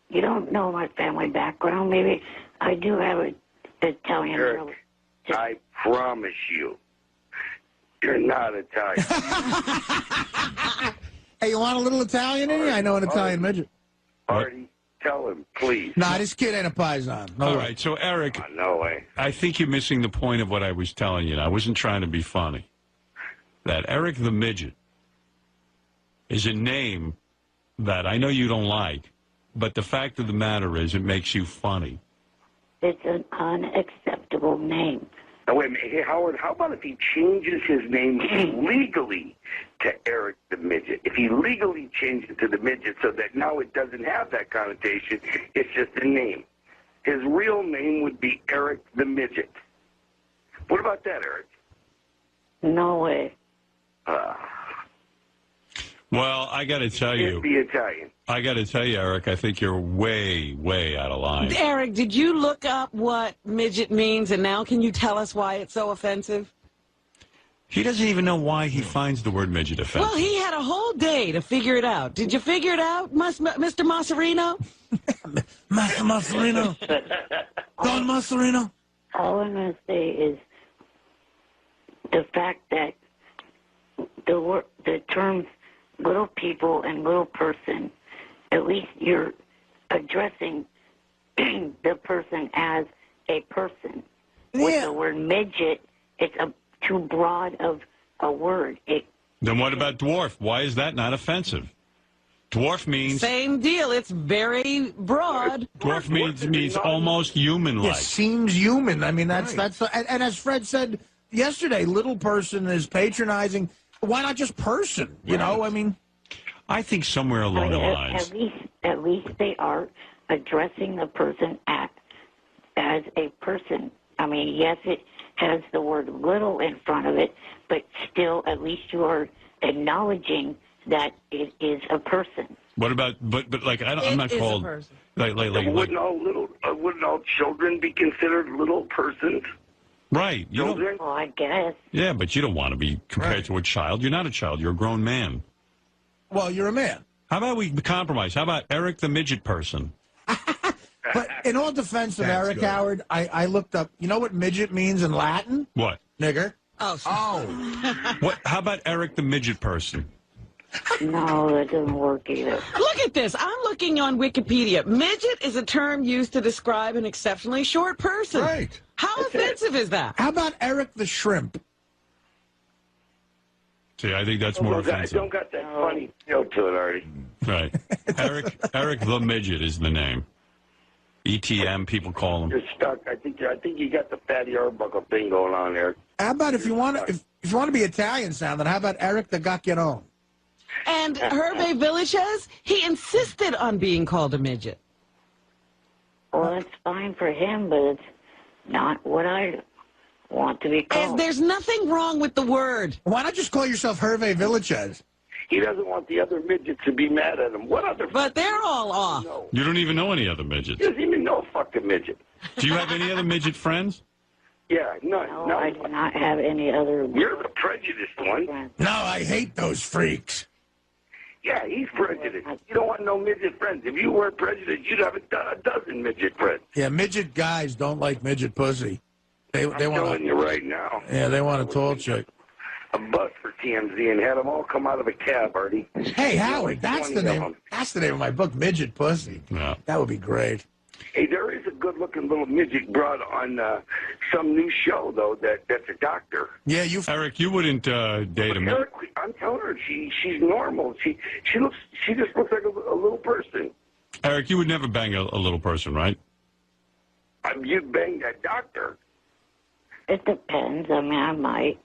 Speaker 4: You don't know my family background. Maybe I do have an Italian.
Speaker 10: Eric, I promise you, you're not Italian.
Speaker 3: Hey, you want a little Italian in you? I know an Italian midget.
Speaker 10: Artie, tell him, please.
Speaker 3: Nah, this kid ain't a paisan. No
Speaker 1: All
Speaker 3: way.
Speaker 1: right, so Eric,
Speaker 10: no way.
Speaker 1: I think you're missing the point of what I was telling you. I wasn't trying to be funny. That Eric the Midget is a name that I know you don't like, but the fact of the matter is it makes you funny.
Speaker 4: It's an unacceptable name.
Speaker 10: Now, wait a minute. Hey, Howard, how about if he changes his name legally to Eric the Midget? If he legally changed it to the Midget so that now it doesn't have that connotation, it's just a name. His real name would be Eric the Midget. What about that, Eric?
Speaker 4: No way.
Speaker 1: Well, I got to tell you.
Speaker 10: Be Italian.
Speaker 1: I got to tell you, Eric, I think you're way, way out of line.
Speaker 2: Eric, did you look up what midget means, and now can you tell us why it's so offensive?
Speaker 1: He doesn't even know why he finds the word midget offensive.
Speaker 2: Well, he had a whole day to figure it out. Did you figure it out, Mr. Masserino?
Speaker 3: Master Masserino. Don Masserino.
Speaker 4: All I'm going to say is the fact that the terms little people and little person, at least you're addressing the person as a person.
Speaker 3: Yeah.
Speaker 4: With the word midget, it's too broad of a word.
Speaker 1: Then what about dwarf? Why is that not offensive? Dwarf means...
Speaker 2: Same deal. It's very broad.
Speaker 1: Dwarf means almost human-like.
Speaker 3: It seems human. I mean, that's and as Fred said yesterday, little person is patronizing. Why not just person? You know, I mean...
Speaker 1: I think somewhere along the lines...
Speaker 4: At least they are addressing the person as a person. I mean, yes, it has the word little in front of it, but still, at least you are acknowledging that it is a person.
Speaker 1: What about, but like, I'm not called...
Speaker 10: Wouldn't all children be considered little persons?
Speaker 1: Right. You
Speaker 10: children?
Speaker 4: Well, I guess.
Speaker 1: Yeah, but you don't want to be compared to a child. You're not a child. You're a grown man.
Speaker 3: Well, you're a man.
Speaker 1: How about we compromise? How about Eric the Midget person?
Speaker 3: But in all defense of Eric, good. Howard, I looked up, you know what midget means in Latin?
Speaker 1: What?
Speaker 3: Nigger.
Speaker 2: Oh.
Speaker 1: What? How about Eric the Midget person?
Speaker 4: No, that doesn't work either.
Speaker 2: Look at this. I'm looking on Wikipedia. Midget is a term used to describe an exceptionally short person.
Speaker 3: Right.
Speaker 2: How offensive is that?
Speaker 3: How about Eric the Shrimp?
Speaker 1: See, I think that's more offensive.
Speaker 10: I don't got that funny joke to it already.
Speaker 1: Right. Eric the Midget is the name. ETM, people call him.
Speaker 10: You're stuck. I think you got the Fatty Arbuckle thing going on there.
Speaker 3: How about if you want to be Italian sounding, how about Eric the Gacchiaron?
Speaker 2: And Hervé Villachez, he insisted on being called a midget.
Speaker 4: Well, that's fine for him, but it's not what I want to be called.
Speaker 2: There's nothing wrong with the word.
Speaker 3: Why not just call yourself Hervé Villachez?
Speaker 10: He doesn't want the other midgets to be mad at him. What other?
Speaker 2: But they're all off.
Speaker 1: You don't even know any other midgets.
Speaker 10: He doesn't even know a fucking midget.
Speaker 1: Do you have any other midget friends?
Speaker 10: Yeah, none.
Speaker 4: No, I do not have any other.
Speaker 10: You're the prejudiced one.
Speaker 3: No, I hate those freaks.
Speaker 10: Yeah, he's prejudiced. You don't want no midget friends. If you weren't prejudiced, you'd have a dozen midget friends.
Speaker 3: Yeah, midget guys don't like midget pussy. They
Speaker 10: I'm telling you right now.
Speaker 3: Yeah, they want a tall chick.
Speaker 10: A bus for TMZ and had them all come out of a cab, Artie.
Speaker 3: Hey, Howard, that's the name. That's the name of my book, Midget Pussy.
Speaker 1: Yeah.
Speaker 3: That would be great.
Speaker 10: Hey, there is a good-looking little midget broad on some new show though. That's a doctor.
Speaker 3: Yeah,
Speaker 1: Eric, you wouldn't date him.
Speaker 10: Eric, I'm telling her she's normal. She just looks like a little person.
Speaker 1: Eric, you would never bang a little person, right?
Speaker 10: You'd bang that doctor.
Speaker 4: It depends. I mean, I might.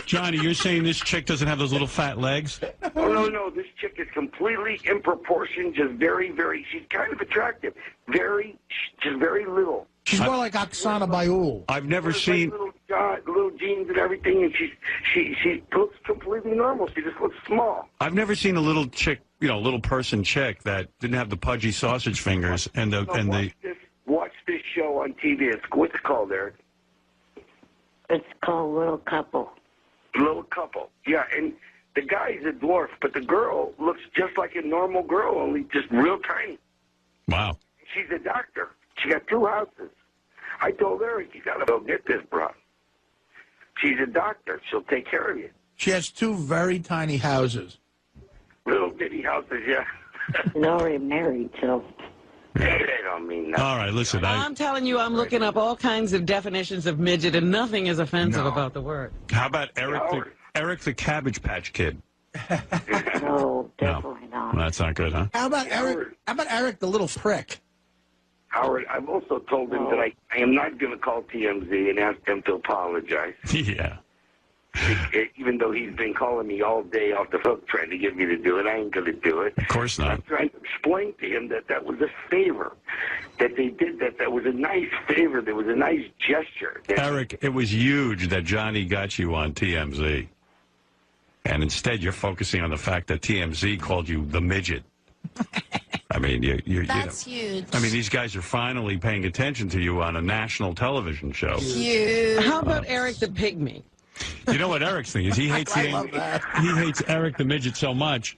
Speaker 1: Johnny, you're saying this chick doesn't have those little fat legs?
Speaker 10: Oh, no. This chick is completely in proportion, just very, very, she's kind of attractive. Just very little.
Speaker 3: She's more like Oksana Bayul.
Speaker 1: I've never
Speaker 10: There's
Speaker 1: seen.
Speaker 10: like little jeans and everything, and she looks completely normal. She just looks small.
Speaker 1: I've never seen a little chick, little person chick that didn't have the pudgy sausage fingers and the
Speaker 10: Watch this show on TV. What's it called, Eric?
Speaker 4: It's called Little Couple.
Speaker 10: Little Couple. Yeah, and the guy's a dwarf, but the girl looks just like a normal girl, only just real tiny.
Speaker 1: Wow.
Speaker 10: She's a doctor. She got 2 houses. I told Eric, you got to go get this, bro. She's a doctor. She'll take care of you.
Speaker 3: She has 2 very tiny houses.
Speaker 10: Little bitty houses, yeah.
Speaker 4: She's already married, so.
Speaker 10: They don't mean nothing.
Speaker 1: All right, listen.
Speaker 2: I'm telling you, I'm looking up all kinds of definitions of midget, and nothing is offensive about the word.
Speaker 1: How about Eric the Cabbage Patch Kid?
Speaker 4: No, definitely not.
Speaker 1: That's not good, huh?
Speaker 3: How about Eric? How about Eric the little prick?
Speaker 10: Howard, I've also told him that I am not going to call TMZ and ask them to apologize.
Speaker 1: Yeah.
Speaker 10: Even though he's been calling me all day off the hook trying to get me to do it, I ain't going to do it.
Speaker 1: Of course not.
Speaker 10: I'm trying to explain to him that was a favor, that they did that was a nice favor, that was a nice gesture.
Speaker 1: Eric, it was huge that Johnny got you on TMZ. And instead you're focusing on the fact that TMZ called you the midget. I mean,
Speaker 14: That's huge.
Speaker 1: I mean, these guys are finally paying attention to you on a national television show.
Speaker 14: Huge.
Speaker 2: How about Eric the Pygmy?
Speaker 1: You know what Eric's thing is? He hates he hates Eric the Midget so much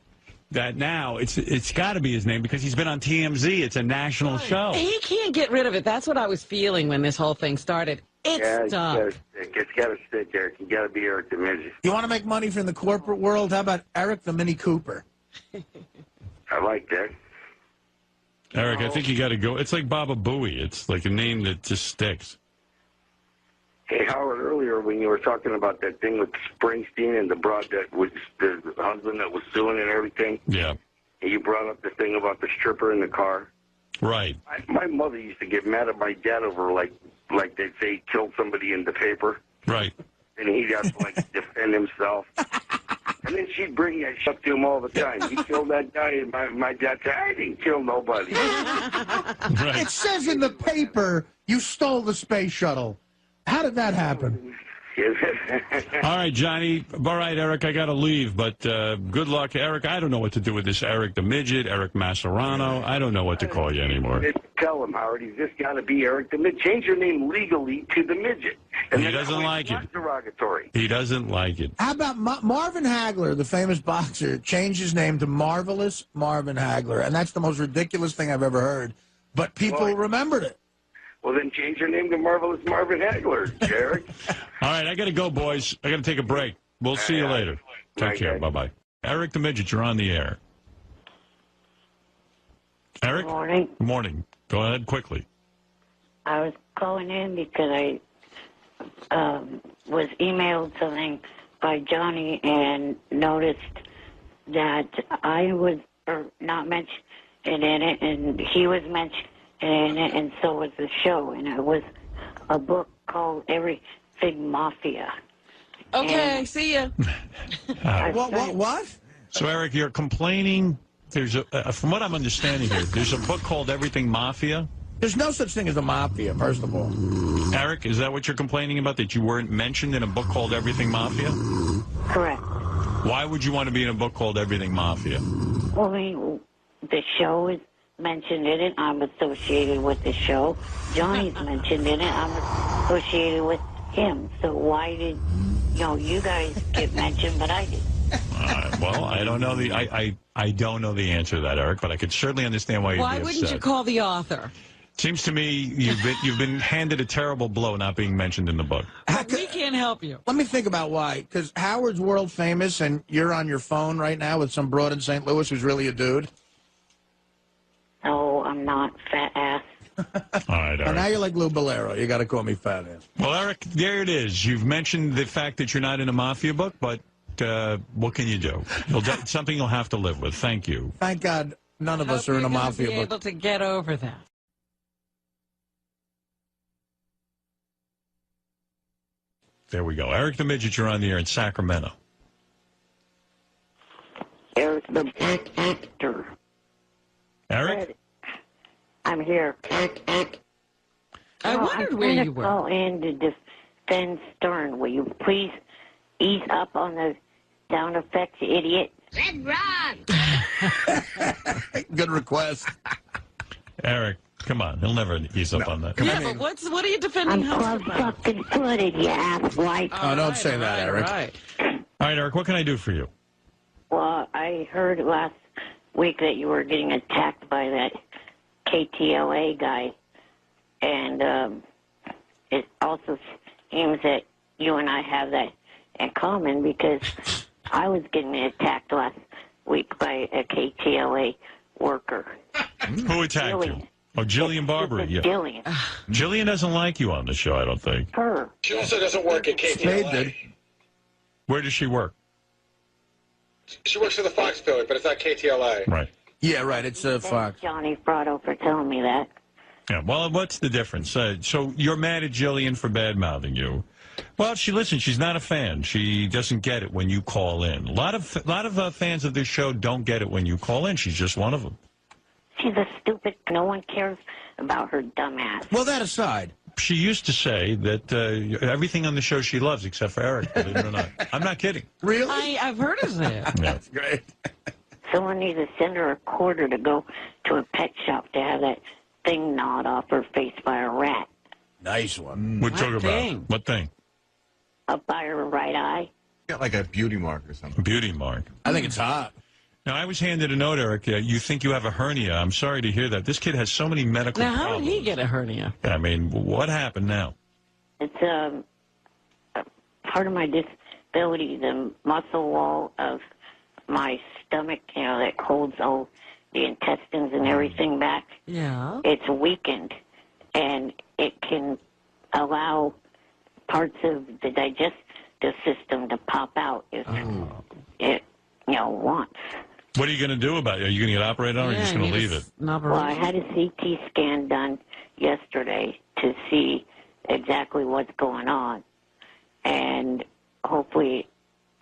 Speaker 1: that now it's got to be his name because he's been on TMZ. It's a national show.
Speaker 2: He can't get rid of it. That's what I was feeling when this whole thing started. It's stuck.
Speaker 10: It's got to stick, Eric. You got to be Eric the Midget.
Speaker 3: You want to make money from the corporate world? How about Eric the Mini Cooper?
Speaker 10: I like that.
Speaker 1: Eric, I think you got to go. It's like Baba Booey. It's like a name that just sticks.
Speaker 10: Hey, Howard, earlier when you were talking about that thing with Springsteen and the broad that was the husband that was suing and everything.
Speaker 1: Yeah.
Speaker 10: And you brought up the thing about the stripper in the car.
Speaker 1: Right.
Speaker 10: My mother used to get mad at my dad over, like they'd say he killed somebody in the paper.
Speaker 1: Right.
Speaker 10: And he'd have to, defend himself. And then she'd bring that shit to him all the time. He killed that guy, and my dad said, I didn't kill nobody.
Speaker 1: Right.
Speaker 3: It says in the paper you stole the space shuttle. How did that happen?
Speaker 1: All right, Johnny. All right, Eric, I got to leave, but good luck. Eric, I don't know what to do with this Eric the Midget, Eric Masserano. I don't know what to call you anymore.
Speaker 10: Tell him, Howard, he's just got to be Eric the Midget. Change your name legally to the Midget. And
Speaker 1: he doesn't like it.
Speaker 10: Not derogatory.
Speaker 1: He doesn't like it.
Speaker 3: How about Marvin Hagler, the famous boxer, changed his name to Marvelous Marvin Hagler, and that's the most ridiculous thing I've ever heard. But people remembered it.
Speaker 10: Well, then change your name to Marvelous Marvin Hagler, Eric.
Speaker 1: All right, I got to go, boys. I got to take a break. We'll see you later. Take care. Bye-bye. Eric the Midget, you're on the air. Eric?
Speaker 4: Good morning.
Speaker 1: Good morning. Go ahead quickly.
Speaker 4: I was calling in because I was emailed something by Johnny and noticed that I was not mentioned in it, and he was mentioned in it, and so was the show. And it was a book called Everything Mafia.
Speaker 2: Okay, see ya.
Speaker 3: What?
Speaker 1: So, Eric, you're complaining. There's from what I'm understanding here, there's a book called Everything Mafia.
Speaker 3: There's no such thing as a mafia, first of all.
Speaker 1: Eric, is that what you're complaining about, that you weren't mentioned in a book called Everything Mafia?
Speaker 4: Correct.
Speaker 1: Why would you want to be in a book called Everything Mafia?
Speaker 4: Well, I mean, the show is mentioned in it. I'm associated with the show. Johnny's mentioned in it. I'm associated with him. So why did, you guys get mentioned, but I didn't?
Speaker 1: Well, I don't know I don't know the answer to that, Eric, but I could certainly understand why you'd be upset.
Speaker 2: Why wouldn't you call the author?
Speaker 1: Seems to me you've been handed a terrible blow not being mentioned in the book.
Speaker 2: We can't help you.
Speaker 3: Let me think about why. Because Howard's world famous, and you're on your phone right now with some broad in St. Louis who's really a dude.
Speaker 4: No, I'm not, fat ass.
Speaker 1: All right, Eric.
Speaker 3: And now you're like Lou Bolero. You got to call me fat ass.
Speaker 1: Well, Eric, there it is. You've mentioned the fact that you're not in a mafia book, but what can you do? Something you'll have to live with. Thank you.
Speaker 3: Thank God none of us are in a mafia book.
Speaker 2: Be able to get over that.
Speaker 1: There we go. Eric the Midget, you're on the air in Sacramento.
Speaker 4: Eric the Black Actor.
Speaker 1: Eric?
Speaker 4: I'm here.
Speaker 2: I wondered where you were.
Speaker 4: Call in to defend Stern. Will you please ease up on the sound effects, you idiot?
Speaker 14: Red Ron!
Speaker 3: Good request.
Speaker 13: Eric, come on. He'll never ease up on that.
Speaker 2: Yeah, but what are you defending?
Speaker 4: I'm fucking footed, you asswipe.
Speaker 3: Oh, don't say that, Eric.
Speaker 13: All right, Eric, what can I do for you?
Speaker 4: Well, I heard last week that you were getting attacked by that KTLA guy, and it also seems that you and I have that in common because I was getting attacked last week by a KTLA worker.
Speaker 13: Who attacked you? Oh, Jillian Barber. Yeah.
Speaker 4: Jillian.
Speaker 13: Jillian doesn't like you on the show, I don't think.
Speaker 4: Her.
Speaker 15: She also doesn't work at KTLA.
Speaker 3: Spade did.
Speaker 13: Where does she work?
Speaker 15: She works for the Fox affiliate, but it's not KTLA.
Speaker 13: Right.
Speaker 3: Yeah, right. It's Fox.
Speaker 4: Thanks, Johnny Fratto, for telling me that.
Speaker 13: Yeah. Well, what's the difference? So you're mad at Jillian for bad-mouthing you. Well, she's not a fan. She doesn't get it when you call in. A lot of fans of this show don't get it when you call in. She's just one of them.
Speaker 4: She's a stupid. No one cares about her dumb ass.
Speaker 3: Well, that aside.
Speaker 13: She used to say that everything on the show she loves except for Eric, believe it or not. I'm not kidding.
Speaker 3: Really?
Speaker 2: I've heard of that.
Speaker 13: Yeah.
Speaker 3: That's great.
Speaker 4: Someone needs to send her a quarter to go to a pet shop to have that thing gnawed off her face by a rat.
Speaker 3: Nice one.
Speaker 13: What talking about? What thing?
Speaker 4: Up by her right eye.
Speaker 5: Got like a beauty mark or something.
Speaker 13: Beauty mark.
Speaker 3: I think it's hot.
Speaker 13: Now, I was handed a note, Eric. You think you have a hernia. I'm sorry to hear that. This kid has so many medical
Speaker 2: Now,
Speaker 13: problems.
Speaker 2: how did he get a hernia?
Speaker 13: I mean, what happened now?
Speaker 4: It's a part of my disability, the muscle wall of my stomach, that holds all the intestines and everything back.
Speaker 2: Yeah.
Speaker 4: It's weakened, and it can allow parts of the digestive system to pop out if it, wants.
Speaker 13: What are you going to do about it? Are you going to get operated on, or are you just going to leave it?
Speaker 4: Well, I had a CT scan done yesterday to see exactly what's going on. And hopefully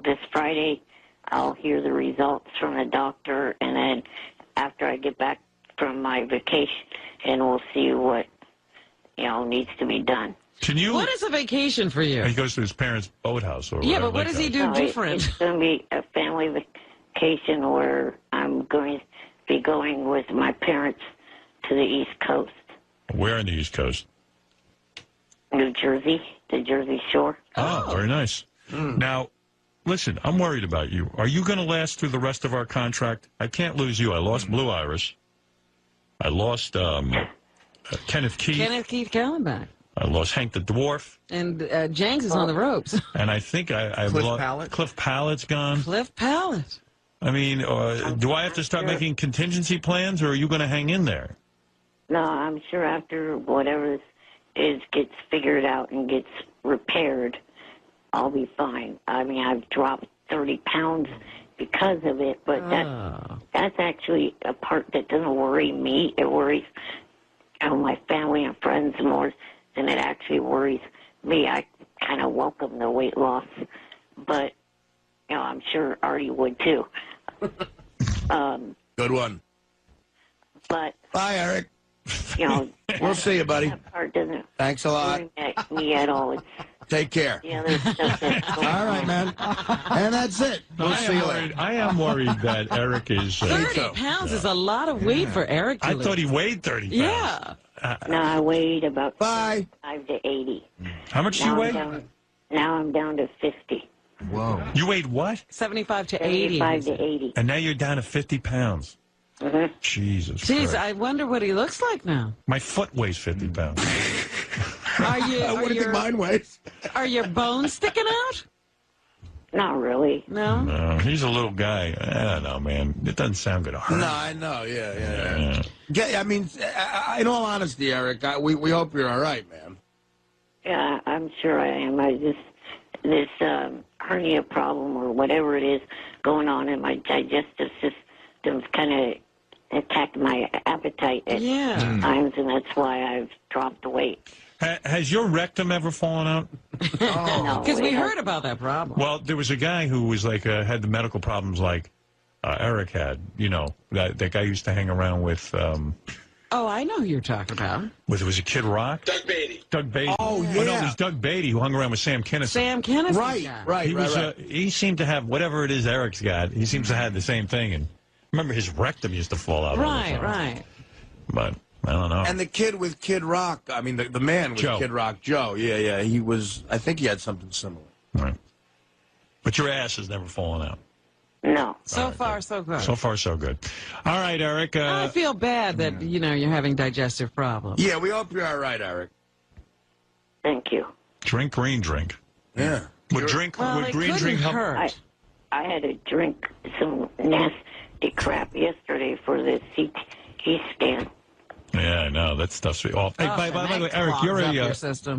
Speaker 4: this Friday I'll hear the results from the doctor. And then after I get back from my vacation, and we'll see what, needs to be done.
Speaker 2: What is a vacation for you?
Speaker 13: He goes to his parents' boathouse. Or
Speaker 2: Yeah, but what does he do different?
Speaker 4: It's going to be a family vacation where I'm going to be going with my parents to the East Coast.
Speaker 13: Where on the East Coast?
Speaker 4: New Jersey, the Jersey Shore.
Speaker 13: Oh, very nice. Now, listen, I'm worried about you. Are you going to last through the rest of our contract? I can't lose you. I lost Blue Iris. I lost Kenneth Keith.
Speaker 2: Kenneth Keith Callenbach.
Speaker 13: I lost Hank the Dwarf.
Speaker 2: And Jenks is on the ropes.
Speaker 13: And I think I've lost... Cliff Pallett's gone.
Speaker 2: Cliff Pallett.
Speaker 13: I mean, do I have to start making contingency plans, or are you going to hang in there?
Speaker 4: No, I'm sure after whatever this is gets figured out and gets repaired, I'll be fine. I mean, I've dropped 30 pounds because of it, but that's actually a part that doesn't worry me. It worries my family and friends more than it actually worries me. I kind of welcome the weight loss, but I'm sure Artie would too.
Speaker 3: Good one.
Speaker 4: But
Speaker 3: bye, Eric.
Speaker 4: We'll
Speaker 3: see you, buddy.
Speaker 4: That part doesn't
Speaker 3: Thanks a lot.
Speaker 4: worry me at all. It's
Speaker 3: Take care.
Speaker 4: the other stuff that's going
Speaker 3: All right, man. And that's it. We'll see you later.
Speaker 13: I am worried that Eric is...
Speaker 2: 30 pounds is a lot of weight for Eric to
Speaker 13: I
Speaker 2: lose.
Speaker 13: thought he weighed 30 pounds.
Speaker 2: Yeah.
Speaker 4: No, I weighed about
Speaker 3: 5
Speaker 4: to 80.
Speaker 13: How much
Speaker 4: Now
Speaker 13: you
Speaker 4: I'm
Speaker 13: weigh?
Speaker 4: now I'm down to 50.
Speaker 5: Whoa.
Speaker 13: You weighed what?
Speaker 2: 75 to 80.
Speaker 4: 75 to 80.
Speaker 13: And now you're down to 50 pounds.
Speaker 4: Mm-hmm.
Speaker 13: Jesus
Speaker 2: Jeez,
Speaker 13: Christ.
Speaker 2: I wonder what he looks like now.
Speaker 13: My foot weighs 50 pounds.
Speaker 3: What do you think mine weighs?
Speaker 2: Are your bones sticking out?
Speaker 4: Not really.
Speaker 2: No?
Speaker 13: No, he's a little guy. I don't know, man. It doesn't sound good.
Speaker 3: No, I know. Yeah. I mean, in all honesty, Eric, we hope you're all right, man.
Speaker 4: Yeah, I'm sure I am. This hernia problem or whatever it is going on in my digestive system's kind of attacked my appetite at times, and that's why I've dropped the weight.
Speaker 13: Has your rectum ever fallen out?
Speaker 4: No,
Speaker 2: Because we
Speaker 4: it
Speaker 2: heard about that problem.
Speaker 13: Well, there was a guy who was like had the medical problems like Eric had. That guy used to hang around with
Speaker 2: Oh, I know who you're talking about.
Speaker 13: Was it Kid Rock?
Speaker 15: Doug Beatty.
Speaker 13: Doug Beatty.
Speaker 3: Oh, yeah.
Speaker 13: Oh, no, it was Doug Beatty who hung around with Sam Kinison.
Speaker 2: Sam Kinison.
Speaker 3: Right.
Speaker 13: He seemed to have whatever it is Eric's got. He seems to have the same thing. And remember, his rectum used to fall out.
Speaker 2: Right.
Speaker 13: But I don't know.
Speaker 3: And the kid with Kid Rock, I mean, the man with
Speaker 13: Joe.
Speaker 3: Kid Rock, Joe. Yeah. He was, I think he had something similar.
Speaker 13: Right. But your ass has never fallen out.
Speaker 4: No.
Speaker 2: So far, so good.
Speaker 13: So far, so good. All right, Eric.
Speaker 2: I feel bad that, you're having digestive problems.
Speaker 3: Yeah, we hope you're all right, Eric.
Speaker 4: Thank you.
Speaker 13: Drink green drink.
Speaker 3: Yeah.
Speaker 13: Would green drink help?
Speaker 4: I had to drink some nasty crap yesterday for the CT scan.
Speaker 13: Yeah, I know. That stuff's off. Hey, by the way, Eric,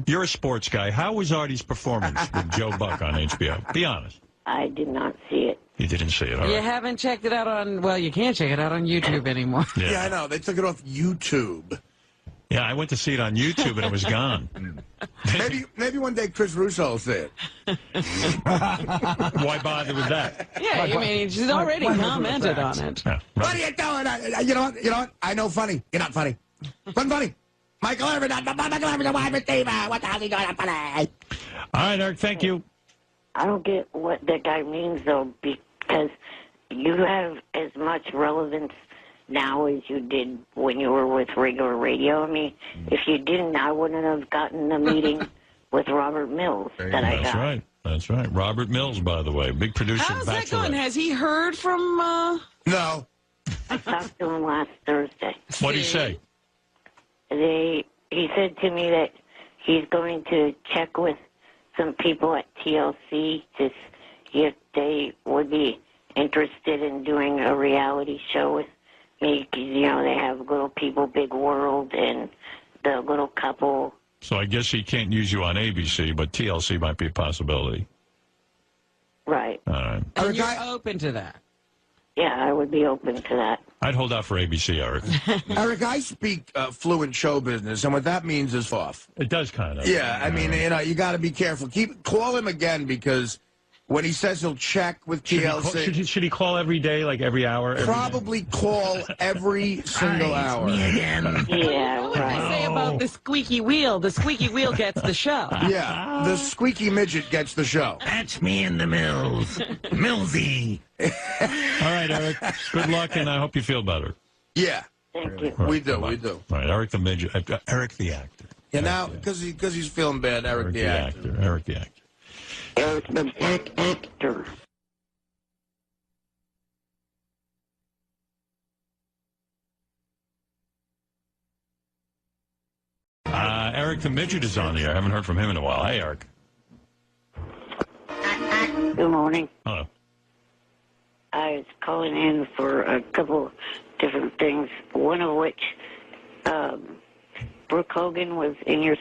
Speaker 13: you're a sports guy. How was Artie's performance with Joe Buck on HBO? Be honest.
Speaker 4: I did not see it.
Speaker 13: You didn't see it, all
Speaker 2: You
Speaker 13: right.
Speaker 2: haven't checked it out on, well, you can't check it out on YouTube anymore.
Speaker 3: Yeah, I know. They took it off YouTube.
Speaker 13: Yeah, I went to see it on YouTube and it was gone.
Speaker 3: maybe one day Chris Russo will see it.
Speaker 13: Why bother with that?
Speaker 2: Yeah, I mean, she's already commented on it.
Speaker 13: Yeah,
Speaker 3: What are you doing? You know what? I know funny. You're not funny. Wasn't funny. Michael Irvin, what the hell are you doing? Funny.
Speaker 13: All right, Eric, thank you.
Speaker 4: I don't get what that guy means, though, because you have as much relevance now as you did when you were with regular radio. I mean, if you didn't, I wouldn't have gotten the meeting with Robert Mills that I got.
Speaker 13: That's right. Robert Mills, by the way, big producer.
Speaker 2: How's that going? Has he heard from...
Speaker 3: No.
Speaker 4: I talked to him last Thursday.
Speaker 13: What did he say?
Speaker 4: He said to me that he's going to check with some people at TLC to see if they would be interested in doing a reality show with me, because, they have Little People, Big World, and The Little Couple.
Speaker 13: So I guess he can't use you on ABC, but TLC might be a possibility.
Speaker 4: Right.
Speaker 13: All right.
Speaker 2: And you're open to that?
Speaker 4: Yeah, I would be open to that.
Speaker 13: I'd hold out for ABC, Eric.
Speaker 3: Eric, I speak fluent show business, and what that means is off.
Speaker 13: It does kind of.
Speaker 3: Yeah, I mean, you got to be careful. Call him again, because when he says he'll check with TLC...
Speaker 13: Should he call every day, like every hour?
Speaker 3: Probably call every single hour.
Speaker 2: Me
Speaker 4: again. Yeah,
Speaker 2: what did I say about the squeaky wheel? The squeaky wheel gets the show.
Speaker 3: Yeah, the squeaky midget gets the show.
Speaker 7: That's me in the Mills. Millsy.
Speaker 13: All right, Eric. Good luck, and I hope you feel better.
Speaker 3: Yeah.
Speaker 4: Thank you.
Speaker 13: Right,
Speaker 3: We do.
Speaker 13: All right, Eric the midget. Eric the actor.
Speaker 3: Yeah, now, because he's feeling bad, Eric the actor.
Speaker 13: Eric the actor.
Speaker 4: Eric the Black Actor.
Speaker 13: Eric the midget is on the air. I haven't heard from him in a while. Hey, Eric.
Speaker 4: Good morning.
Speaker 13: Hello.
Speaker 4: I was calling in for a couple different things, one of which Brooke Hogan was in your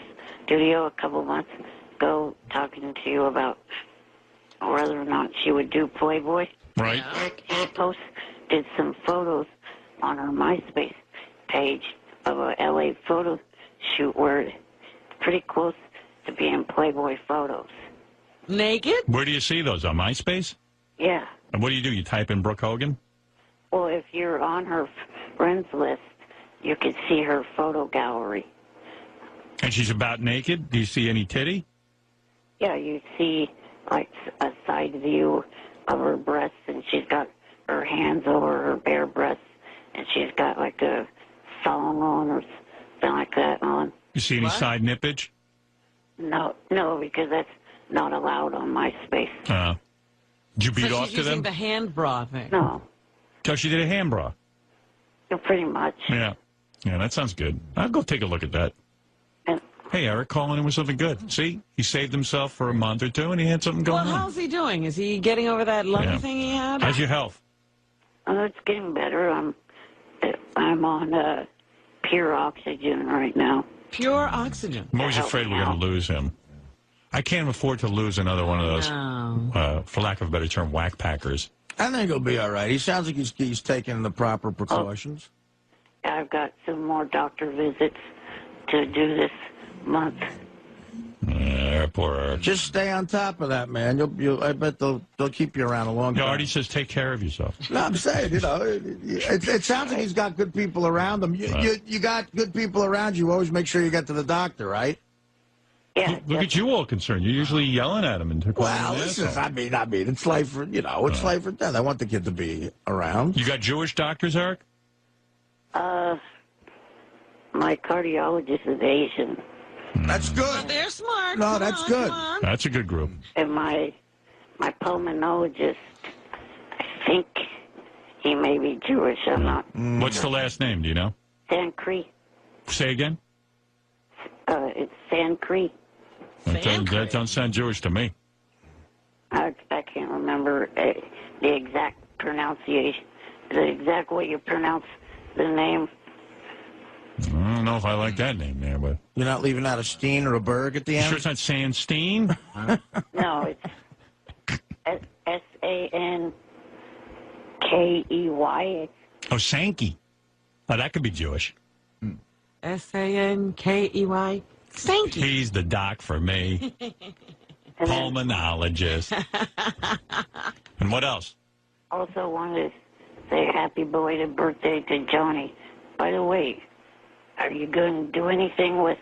Speaker 4: studio a couple months ago talking to you about whether or not she would do Playboy.
Speaker 13: Right.
Speaker 4: She posted some photos on her MySpace page of a LA photo shoot where it's pretty close to being Playboy photos.
Speaker 2: Naked?
Speaker 13: Where do you see those? On MySpace?
Speaker 4: Yeah.
Speaker 13: And what do? You type in Brooke Hogan?
Speaker 4: Well, if you're on her friends list, you can see her photo gallery.
Speaker 13: And she's about naked? Do you see any titty?
Speaker 4: Yeah, you see like a side view of her breasts, and she's got her hands over her bare breasts, and she's got like a thong on or something like that on.
Speaker 13: You see any side nippage?
Speaker 4: No, because that's not allowed on MySpace.
Speaker 13: Did you beat
Speaker 2: so
Speaker 13: off
Speaker 2: she's
Speaker 13: to
Speaker 2: using
Speaker 13: them?
Speaker 2: the hand bra thing.
Speaker 4: No.
Speaker 13: So she did a hand bra?
Speaker 4: Yeah, pretty much.
Speaker 13: Yeah. Yeah, that sounds good. I'll go take a look at that. Hey, Eric, calling in with something good. See? He saved himself for a month or two, and he had something going
Speaker 2: Well,
Speaker 13: on.
Speaker 2: how's he doing? Is he getting over that lung thing he had?
Speaker 13: How's your health?
Speaker 4: It's getting better. I'm on pure oxygen right now.
Speaker 2: Pure oxygen?
Speaker 13: I'm always afraid we're going to lose him. I can't afford to lose another one of those, for lack of a better term, whack packers.
Speaker 3: I think he'll be all right. He sounds like he's taking the proper precautions.
Speaker 4: I've got some more doctor visits to do this month.
Speaker 13: Poor Eric.
Speaker 3: Just stay on top of that, man. I bet they'll keep you around a long time.
Speaker 13: Artie says take care of yourself.
Speaker 3: No, I'm saying, it sounds like he's got good people around him. You got good people around you. Always make sure you get to the doctor, right?
Speaker 4: Yeah.
Speaker 13: Look at you all concerned. You're usually yelling at him and calling him an
Speaker 3: listen,
Speaker 13: asshole.
Speaker 3: I mean, it's life for it's life or death. I want the kid to be around.
Speaker 13: You got Jewish doctors, Eric?
Speaker 4: My cardiologist is Asian.
Speaker 3: That's good.
Speaker 2: But they're smart.
Speaker 3: No, that's good.
Speaker 13: That's a good group.
Speaker 4: And my pulmonologist, I think he may be Jewish. I'm not.
Speaker 13: What's the last name? Do you know?
Speaker 4: Sankri.
Speaker 13: Say again?
Speaker 4: It's Sankri.
Speaker 13: That don't sound Jewish to me.
Speaker 4: I can't remember the exact pronunciation, the exact way you pronounce the name.
Speaker 13: I don't know if I like that name there, but...
Speaker 3: You're not leaving out a Steen or a Berg at the end?
Speaker 13: Sure it's not Sandstein?
Speaker 4: No, it's Sankey.
Speaker 13: Oh, Sankey. Oh, that could be Jewish.
Speaker 2: Sankey. Sankey.
Speaker 13: He's the doc for me. Pulmonologist. And what else?
Speaker 4: Also wanted to say happy belated birthday to Johnny. By the way, are you going to do anything with,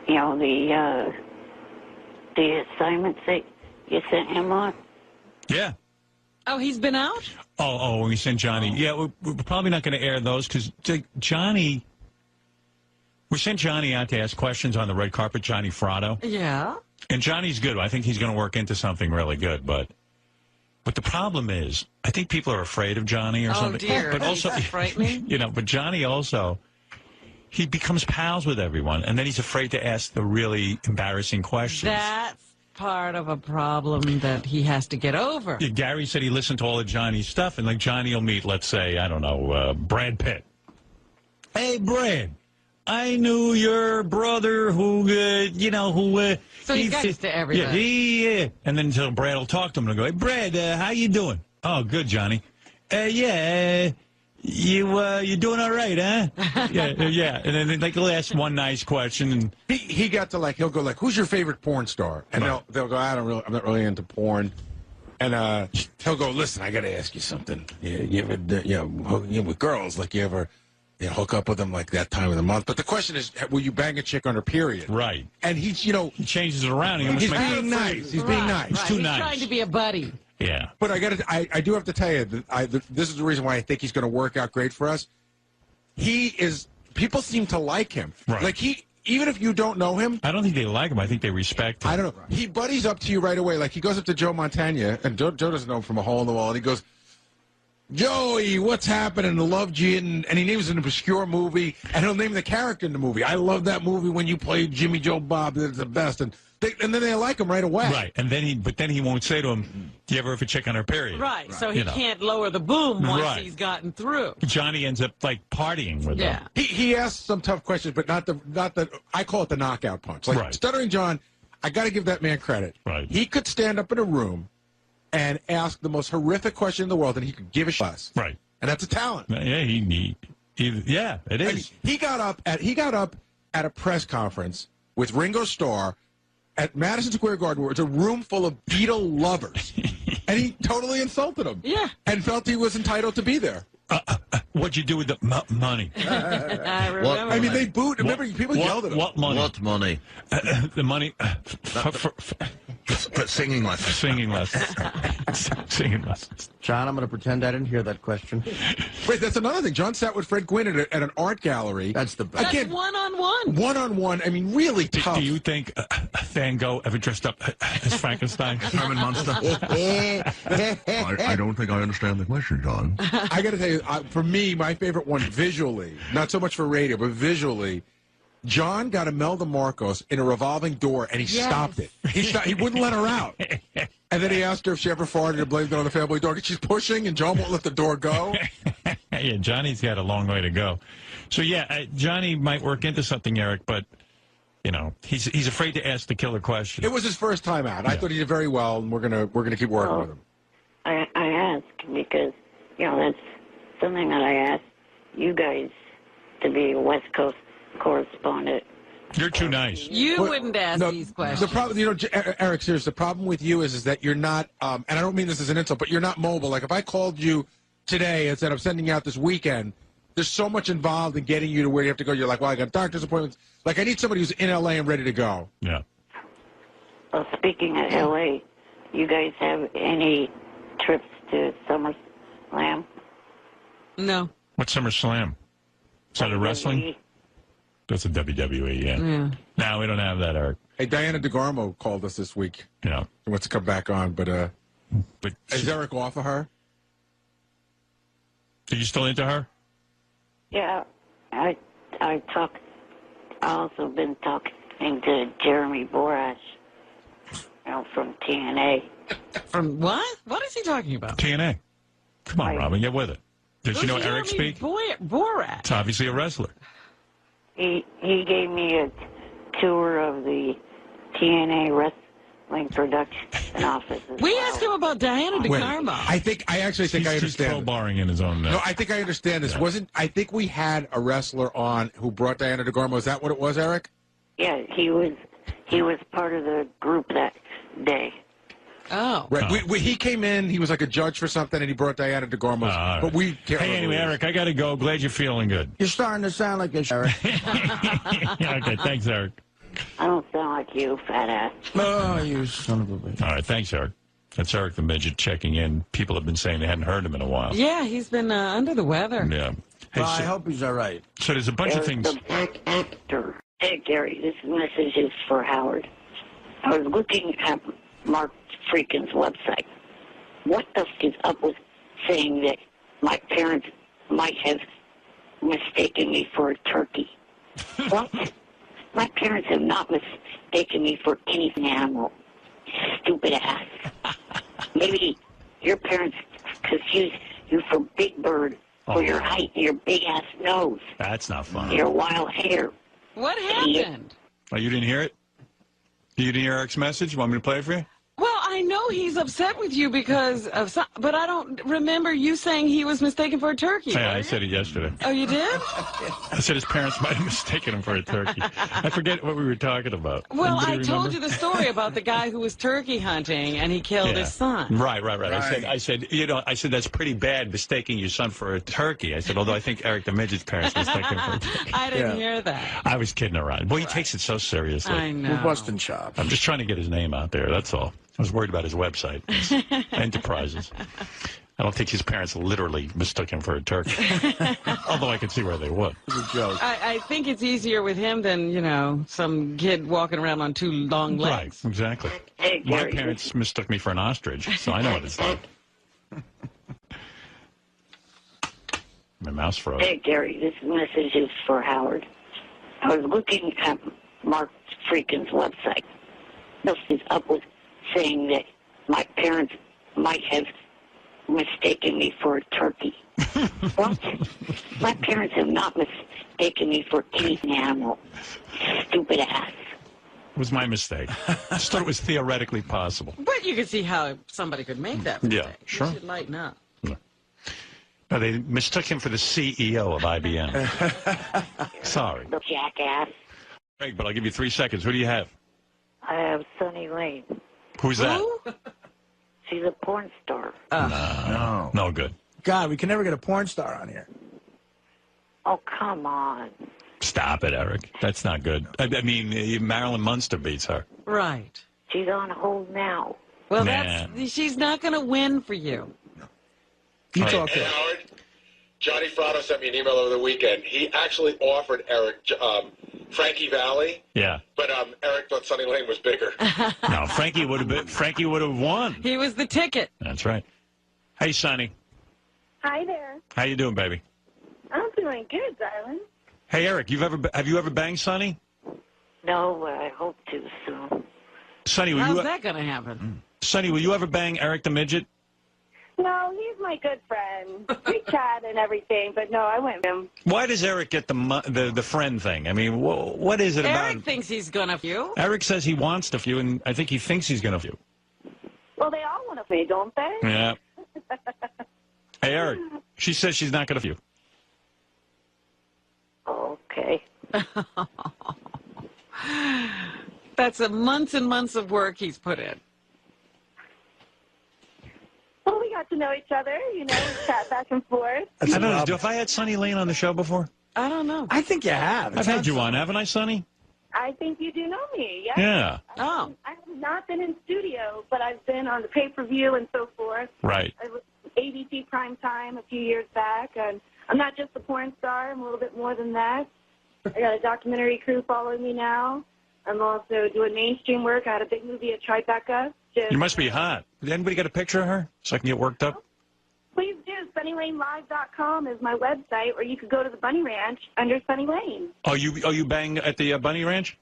Speaker 4: the assignments that you sent him on?
Speaker 13: Yeah.
Speaker 2: Oh, he's been out?
Speaker 13: Oh, we sent Johnny. Yeah, we're probably not going to air those because Johnny... We sent Johnny out to ask questions on the red carpet, Johnny Fratto.
Speaker 2: Yeah.
Speaker 13: And Johnny's good. I think he's going to work into something really good. But the problem is, I think people are afraid of Johnny or something.
Speaker 2: Oh, dear.
Speaker 13: But also,
Speaker 2: frightening.
Speaker 13: But Johnny also, he becomes pals with everyone. And then he's afraid to ask the really embarrassing questions.
Speaker 2: That's part of a problem that he has to get over.
Speaker 13: Yeah, Gary said he listened to all of Johnny's stuff. And Johnny will meet, let's say, I don't know, Brad Pitt. Hey, Brad. I knew your brother who.
Speaker 2: So he gets to everybody.
Speaker 13: Yeah. And then until Brad will talk to him and go, hey, Brad, how you doing? Oh, good, Johnny. You doing all right, huh? yeah. And then he'll ask one nice question. And
Speaker 8: he got to he'll go who's your favorite porn star? And they'll go, I'm not really into porn. And he'll go, listen, I got to ask you something. You ever, with girls, you ever... hook up with them that time of the month. But the question is, will you bang a chick on her period?
Speaker 13: Right.
Speaker 8: And he's,
Speaker 13: he changes it around.
Speaker 8: He's being nice. He's being nice.
Speaker 13: He's too nice.
Speaker 2: He's trying to be a buddy.
Speaker 13: Yeah.
Speaker 8: But I do have to tell you, this is the reason why I think he's going to work out great for us. People seem to like him.
Speaker 13: Right.
Speaker 8: Even if you don't know him.
Speaker 13: I don't think they like him. I think they respect him.
Speaker 8: I don't know. He buddies up to you right away. He goes up to Joe Montana, and Joe doesn't know him from a hole in the wall, and he goes, Joey, what's happening? I loved you. And he names an obscure movie, and he'll name the character in the movie. I love that movie when you played Jimmy Joe Bob. It's the best. And then they like him right away.
Speaker 13: Right. And then he won't say to him, do you ever check on her period?
Speaker 2: Right. So he can't lower the boom once he's gotten through.
Speaker 13: Johnny ends up partying with them.
Speaker 8: He asks some tough questions, but not the I call it the knockout punch. Stuttering John, I got to give that man credit.
Speaker 13: Right.
Speaker 8: He could stand up in a room and ask the most horrific question in the world, and he could give a shit.
Speaker 13: Right.
Speaker 8: And that's a talent.
Speaker 13: Yeah, it is.
Speaker 8: He got up at a press conference with Ringo Starr at Madison Square Garden, where it's a room full of Beatle lovers, and he totally insulted them.
Speaker 2: Yeah.
Speaker 8: And felt he was entitled to be there.
Speaker 13: What'd you do with the money?
Speaker 2: I remember.
Speaker 8: They booed. Remember, people yelled at him.
Speaker 13: What money?
Speaker 5: What money?
Speaker 13: The money
Speaker 5: for singing lessons.
Speaker 13: Singing lessons. Singing lessons.
Speaker 3: John, I'm going to pretend I didn't hear that question.
Speaker 8: Wait, that's another thing. John sat with Fred Gwynn at an art gallery.
Speaker 3: That's the best.
Speaker 2: That's one-on-one.
Speaker 8: One-on-one. I mean, really tough.
Speaker 13: Do you think Van Gogh ever dressed up as Frankenstein?
Speaker 5: Herman Munster? I don't think I understand the question, John.
Speaker 8: I got to tell you, for me, my favorite one visually, not so much for radio, but visually, John got Imelda Marcos in a revolving door, and he stopped it. He wouldn't let her out. And then he asked her if she ever farted and blamed it on the family dog. And she's pushing, and John won't let the door go.
Speaker 13: Yeah, Johnny's got a long way to go. So, Johnny might work into something, Eric, but, he's afraid to ask the killer question.
Speaker 8: It was his first time out. I thought he did very well, and we're gonna keep working with him.
Speaker 4: I ask because, that's something that I asked you guys to be a West Coast correspondent
Speaker 13: You're too nice.
Speaker 2: You wouldn't ask these questions.
Speaker 8: The problem, Eric, seriously, the problem with you is that you're not, and I don't mean this as an insult, but you're not mobile. Like, if I called you today and said I'm sending you out this weekend, there's so much involved in getting you to where you have to go. You're like, well, I got doctor's appointments. Like, I need somebody who's in L.A. and ready to go.
Speaker 13: Yeah.
Speaker 4: Well, speaking of L.A., you guys have any trips to SummerSlam?
Speaker 2: No.
Speaker 13: What's SummerSlam? Is that a wrestling? That's a WWE, yeah. No, we don't have that, Eric.
Speaker 8: Hey, Diana DeGarmo called us this week.
Speaker 13: Yeah.
Speaker 8: She wants to come back on, but is Eric off of her?
Speaker 13: Are you still into her?
Speaker 4: Yeah, I also been talking to Jeremy Borash, from TNA.
Speaker 2: From what? What is he talking about?
Speaker 13: TNA. Come on, Robin, get with it. Did you know Eric speak?
Speaker 2: Borash.
Speaker 13: It's obviously a wrestler.
Speaker 4: He gave me a tour of the TNA wrestling production office.
Speaker 2: We asked him about Diana DeGarmo.
Speaker 8: I actually think I understand.
Speaker 13: He's crowbarring in his own.
Speaker 8: No, I think I understand this.
Speaker 13: Yeah.
Speaker 8: I think we had a wrestler on who brought Diana DeGarmo. Is that what it was, Eric?
Speaker 4: Yeah, he was part of the group that day.
Speaker 2: Oh.
Speaker 8: Right. He came in, he was like a judge for something, and he brought Diana DeGarmo.
Speaker 13: Right.
Speaker 8: But we can't
Speaker 13: Hey, anyway, Eric, I got to go. Glad you're feeling good.
Speaker 3: You're starting to sound like a Eric.
Speaker 13: Okay, thanks, Eric.
Speaker 4: I don't sound like you, fat ass.
Speaker 3: Oh, you son of a bitch.
Speaker 13: All right, thanks, Eric. That's Eric the Midget checking in. People have been saying they hadn't heard him in a while.
Speaker 2: Yeah, he's been under the weather.
Speaker 13: Yeah. Hey,
Speaker 3: Well, I hope he's all right.
Speaker 13: So there's a bunch of things.
Speaker 4: The black actor. Hey, Gary, this message is for Howard. I was looking at Mark Freakin's website. What the f is up with saying that my parents might have mistaken me for a turkey? What? My parents have not mistaken me for any animal. Stupid ass. Maybe your parents confused you for Big Bird for your height and your big ass nose.
Speaker 13: That's not funny.
Speaker 4: Your wild hair.
Speaker 2: What happened?
Speaker 13: Oh, you didn't hear it? You didn't hear Eric's message? You want me to play it for you?
Speaker 2: Well, I know he's upset with you because of some, but I don't remember you saying he was mistaken for a turkey.
Speaker 13: Yeah, I said it yesterday.
Speaker 2: Oh, you did?
Speaker 13: I said his parents might have mistaken him for a turkey. I forget what we were talking about.
Speaker 2: Well,
Speaker 13: Anybody
Speaker 2: I told
Speaker 13: remember?
Speaker 2: you the story about the guy who was turkey hunting and he killed his son.
Speaker 13: Right. I said, I said that's pretty bad, mistaking your son for a turkey. I said, although I think Eric the Midget's parents mistaken him for a turkey.
Speaker 2: I didn't hear that.
Speaker 13: I was kidding around. Boy, he takes it so seriously.
Speaker 2: I know.
Speaker 3: We're busting chops.
Speaker 13: I'm just trying to get his name out there. That's all. I was worried about his website, his Enterprises. I don't think his parents literally mistook him for a turkey. Although I could see where they would.
Speaker 3: It's a joke.
Speaker 2: I think it's easier with him than, some kid walking around on two long legs.
Speaker 13: Right, exactly.
Speaker 4: Hey,
Speaker 13: My
Speaker 4: Gary,
Speaker 13: parents mistook me for an ostrich, so I know what it's like. My mouse froze.
Speaker 4: Hey, Gary, this message is for Howard. I was looking at Mark Freakin's website. What is up with saying that my parents might have mistaken me for a turkey? What? My parents have not mistaken me for any animal. Stupid ass.
Speaker 13: It was my mistake. I just thought it was theoretically possible.
Speaker 2: But you can see how somebody could make that mistake.
Speaker 13: Yeah, sure.
Speaker 2: You should lighten up.
Speaker 13: No, they mistook him for the CEO of IBM. Sorry.
Speaker 4: The jackass.
Speaker 13: Greg, but I'll give you 3 seconds. Who do you have?
Speaker 4: I have Sunny Lane.
Speaker 13: Who's that?
Speaker 4: She's a porn star.
Speaker 13: No good.
Speaker 3: God, we can never get a porn star on here.
Speaker 4: Oh, come on.
Speaker 13: Stop it, Eric. That's not good. I mean, Marilyn Munster beats her.
Speaker 2: Right.
Speaker 4: She's on hold now.
Speaker 2: Well,
Speaker 13: Nah.
Speaker 2: she's not going to win for you.
Speaker 3: You talk
Speaker 15: Hey,
Speaker 3: to
Speaker 15: Howard, Johnny Fratto sent me an email over the weekend. He actually offered Eric Frankie Valli.
Speaker 13: Yeah.
Speaker 15: But Eric thought Sunny Lane was bigger.
Speaker 13: No, Frankie would have won.
Speaker 2: He was the ticket.
Speaker 13: That's right. Hey, Sonny.
Speaker 16: Hi there.
Speaker 13: How you doing, baby?
Speaker 16: I'm doing good, darling.
Speaker 13: Hey, Eric, have you ever banged Sonny?
Speaker 4: No, but I hope to soon.
Speaker 13: Sonny,
Speaker 2: How's that going to happen?
Speaker 13: Sonny, will you ever bang Eric the Midget?
Speaker 16: No, he's my good friend. We chat and everything, but no, I went with him.
Speaker 13: Why does Eric get the friend thing? I mean, what is it about?
Speaker 2: Eric thinks he's going to few.
Speaker 13: Eric says he wants to few, and I think he thinks he's going to few.
Speaker 16: Well, they all want to be, don't they?
Speaker 13: Yeah. Hey, Eric, she says she's not going to few.
Speaker 4: Okay.
Speaker 2: That's months and months of work he's put in.
Speaker 16: Well, we got to know each other, we chat back and forth.
Speaker 13: I don't know. Have I had Sonny Lane on the show before?
Speaker 2: I don't know.
Speaker 3: I think you have.
Speaker 13: I've had you on, haven't I, Sonny?
Speaker 16: I think you do know me, yes.
Speaker 13: Yeah.
Speaker 2: Oh.
Speaker 16: I have not been in studio, but I've been on the pay-per-view and so forth.
Speaker 13: Right.
Speaker 16: I was ABC Primetime a few years back, and I'm not just a porn star. I'm a little bit more than that. I got a documentary crew following me now. I'm also doing mainstream work. I had a big movie at Tribeca.
Speaker 13: You must be hot. Did anybody get a picture of her so I can get worked up?
Speaker 16: Please do. SunnyLaneLive.com is my website, or you could go to the Bunny Ranch under Sunny Lane.
Speaker 13: Oh, you bang at the Bunny Ranch?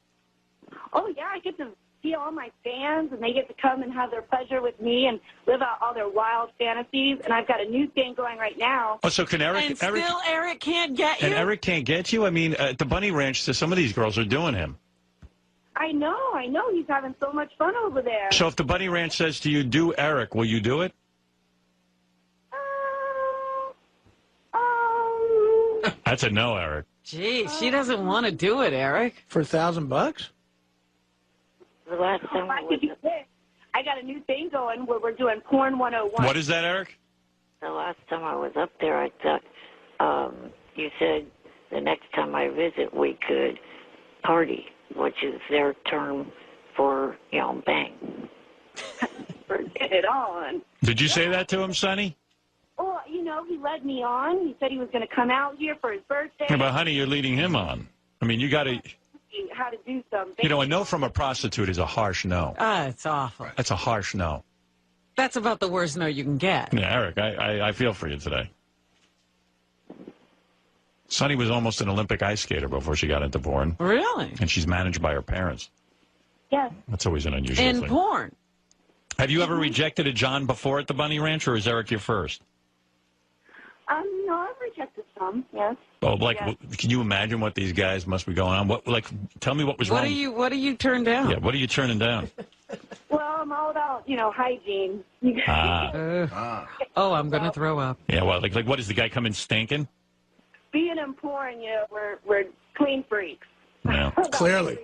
Speaker 16: Oh, yeah. I get to see all my fans, and they get to come and have their pleasure with me and live out all their wild fantasies. And I've got a new thing going right now.
Speaker 13: Oh, so can Eric...
Speaker 2: And still Eric can't get you?
Speaker 13: And Eric can't get you? I mean, at the Bunny Ranch, some of these girls are doing him.
Speaker 16: I know. He's having so much fun over there.
Speaker 13: So if the Bunny Ranch says to you, do Eric, will you do it? That's a no, Eric.
Speaker 2: Gee, she doesn't want to do it, Eric.
Speaker 3: For $1,000?
Speaker 4: The last time
Speaker 16: I got a new thing going where we're doing Porn 101.
Speaker 13: What is that, Eric?
Speaker 4: The last time I was up there, I thought you said the next time I visit we could party, which is their term for, bang.
Speaker 16: Get it on.
Speaker 13: Did you say that to him, Sonny?
Speaker 16: Well, he led me on. He said he was going to come out here for his birthday.
Speaker 13: Yeah, but, honey, you're leading him on. I mean, you got to...
Speaker 16: How to do something.
Speaker 13: A no from a prostitute is a harsh no.
Speaker 2: It's awful.
Speaker 13: That's a harsh no.
Speaker 2: That's about the worst no you can get.
Speaker 13: Yeah, Eric, I feel for you today. Sonny was almost an Olympic ice skater before she got into porn.
Speaker 2: Really?
Speaker 13: And she's managed by her parents.
Speaker 16: Yes.
Speaker 13: That's always an unusual thing.
Speaker 2: In porn.
Speaker 13: Have you ever rejected a John before at the Bunny Ranch, or is Eric your first?
Speaker 16: No, I've rejected some, yes.
Speaker 13: Oh,
Speaker 16: yes.
Speaker 13: Can you imagine what these guys must be going on? Tell me what was wrong.
Speaker 2: What do you turn down?
Speaker 13: Yeah, what are you turning down?
Speaker 16: Well, I'm all about, hygiene.
Speaker 2: Oh, I'm going to throw up.
Speaker 13: Yeah, well, what, does the guy come in stinking?
Speaker 16: Being in porn, we're clean freaks.
Speaker 13: Yeah.
Speaker 3: Clearly.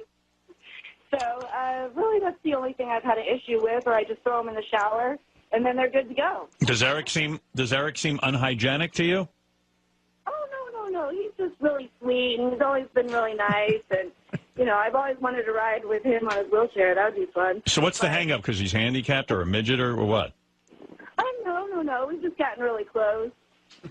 Speaker 16: So, really, that's the only thing I've had an issue with, or I just throw them in the shower, and then they're good to go.
Speaker 13: Does Eric seem unhygienic to you?
Speaker 16: Oh, no. He's just really sweet, and he's always been really nice, and, I've always wanted to ride with him on his wheelchair. That would be fun.
Speaker 13: So what's the hang-up? Because he's handicapped or a midget or what?
Speaker 16: No. We've just gotten really close,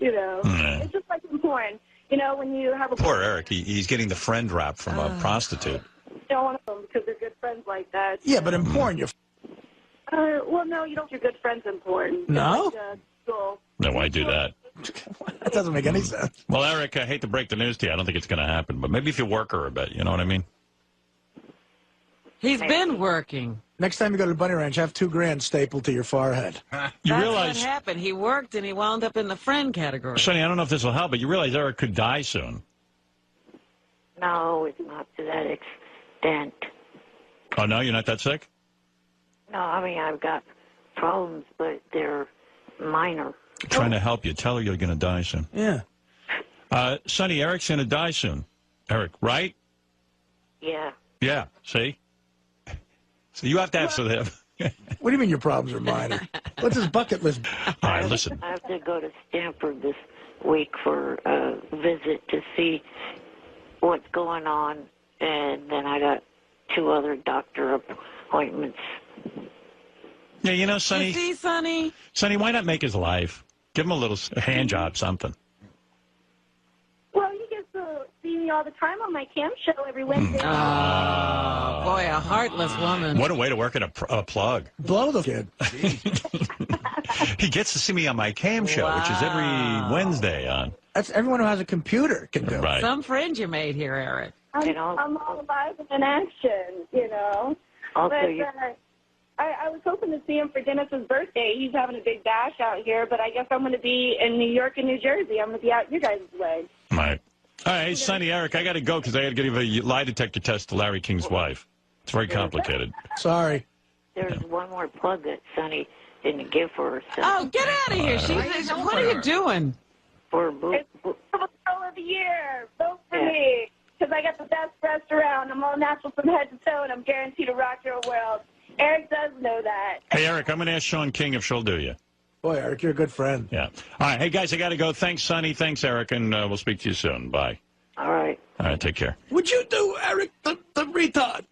Speaker 16: It's just like in porn. When you have a...
Speaker 13: Poor Eric. He's getting the friend rap from a prostitute.
Speaker 16: Don't want them because they're good friends like that.
Speaker 3: Yeah, but in porn, you're...
Speaker 16: Well, no, you don't. You're good friends in porn.
Speaker 3: No?
Speaker 13: No, why do that?
Speaker 3: That doesn't make any sense.
Speaker 13: Well, Eric, I hate to break the news to you. I don't think it's going to happen, but maybe if you work her a bit, you know what I mean?
Speaker 2: He's been working.
Speaker 3: Next time you go to the Bunny Ranch, have $2,000 stapled to your forehead.
Speaker 13: You
Speaker 2: That's
Speaker 13: realize
Speaker 2: what happened. He worked and he wound up in the friend category.
Speaker 13: Sonny, I don't know if this will help, but you realize Eric could die soon.
Speaker 4: No, it's not to that extent.
Speaker 13: Oh, no? You're not that sick?
Speaker 4: No, I mean, I've got problems, but they're minor.
Speaker 13: I'm trying to help you. Tell her you're going to die soon.
Speaker 3: Yeah.
Speaker 13: Sonny, Eric's going to die soon. Eric, right?
Speaker 4: Yeah.
Speaker 13: Yeah, see? So you have to have some of them.
Speaker 3: What do you mean your problems are minor? What's his bucket list?
Speaker 13: All right, listen.
Speaker 4: I have to go to Stanford this week for a visit to see what's going on, and then I got 2 other doctor appointments.
Speaker 13: Yeah, Sonny.
Speaker 2: You see, Sonny?
Speaker 13: Sonny, why not make his life? Give him a little hand job, something.
Speaker 16: Well, he gets to see me all the time on my cam show every Wednesday.
Speaker 2: Oh, boy, a heartless woman.
Speaker 13: What a way to work at a plug.
Speaker 3: Blow the kid.
Speaker 13: He gets to see me on my cam show, which is every Wednesday on.
Speaker 3: That's everyone who has a computer can do.
Speaker 13: Right.
Speaker 2: Some friend you made here, Eric.
Speaker 16: I'm all alive and in action,
Speaker 4: Also,
Speaker 16: but, I was hoping to see him for Dennis's birthday. He's having a big bash out here, but I guess I'm going to be in New York and New Jersey. I'm going to be out your guys' way.
Speaker 13: Right. All right, Sonny, Eric, I got to go because I got to give a lie detector test to Larry King's wife. It's very complicated.
Speaker 3: Sorry.
Speaker 4: There's one more plug that Sonny didn't give for herself.
Speaker 2: Oh, get out of here. What are you doing?
Speaker 4: For
Speaker 16: It's the show of the year. Vote for me. because I got the best restaurant. I'm all natural from head to toe, and I'm guaranteed to rock your world. Eric does know that.
Speaker 13: Hey, Eric, I'm going to ask Sean King if she'll do you.
Speaker 3: Boy, Eric, you're a good friend.
Speaker 13: Yeah. All right. Hey, guys, I got to go. Thanks, Sonny. Thanks, Eric, and we'll speak to you soon. Bye.
Speaker 4: All right.
Speaker 13: All right, take care.
Speaker 3: Would you do, Eric, the retard?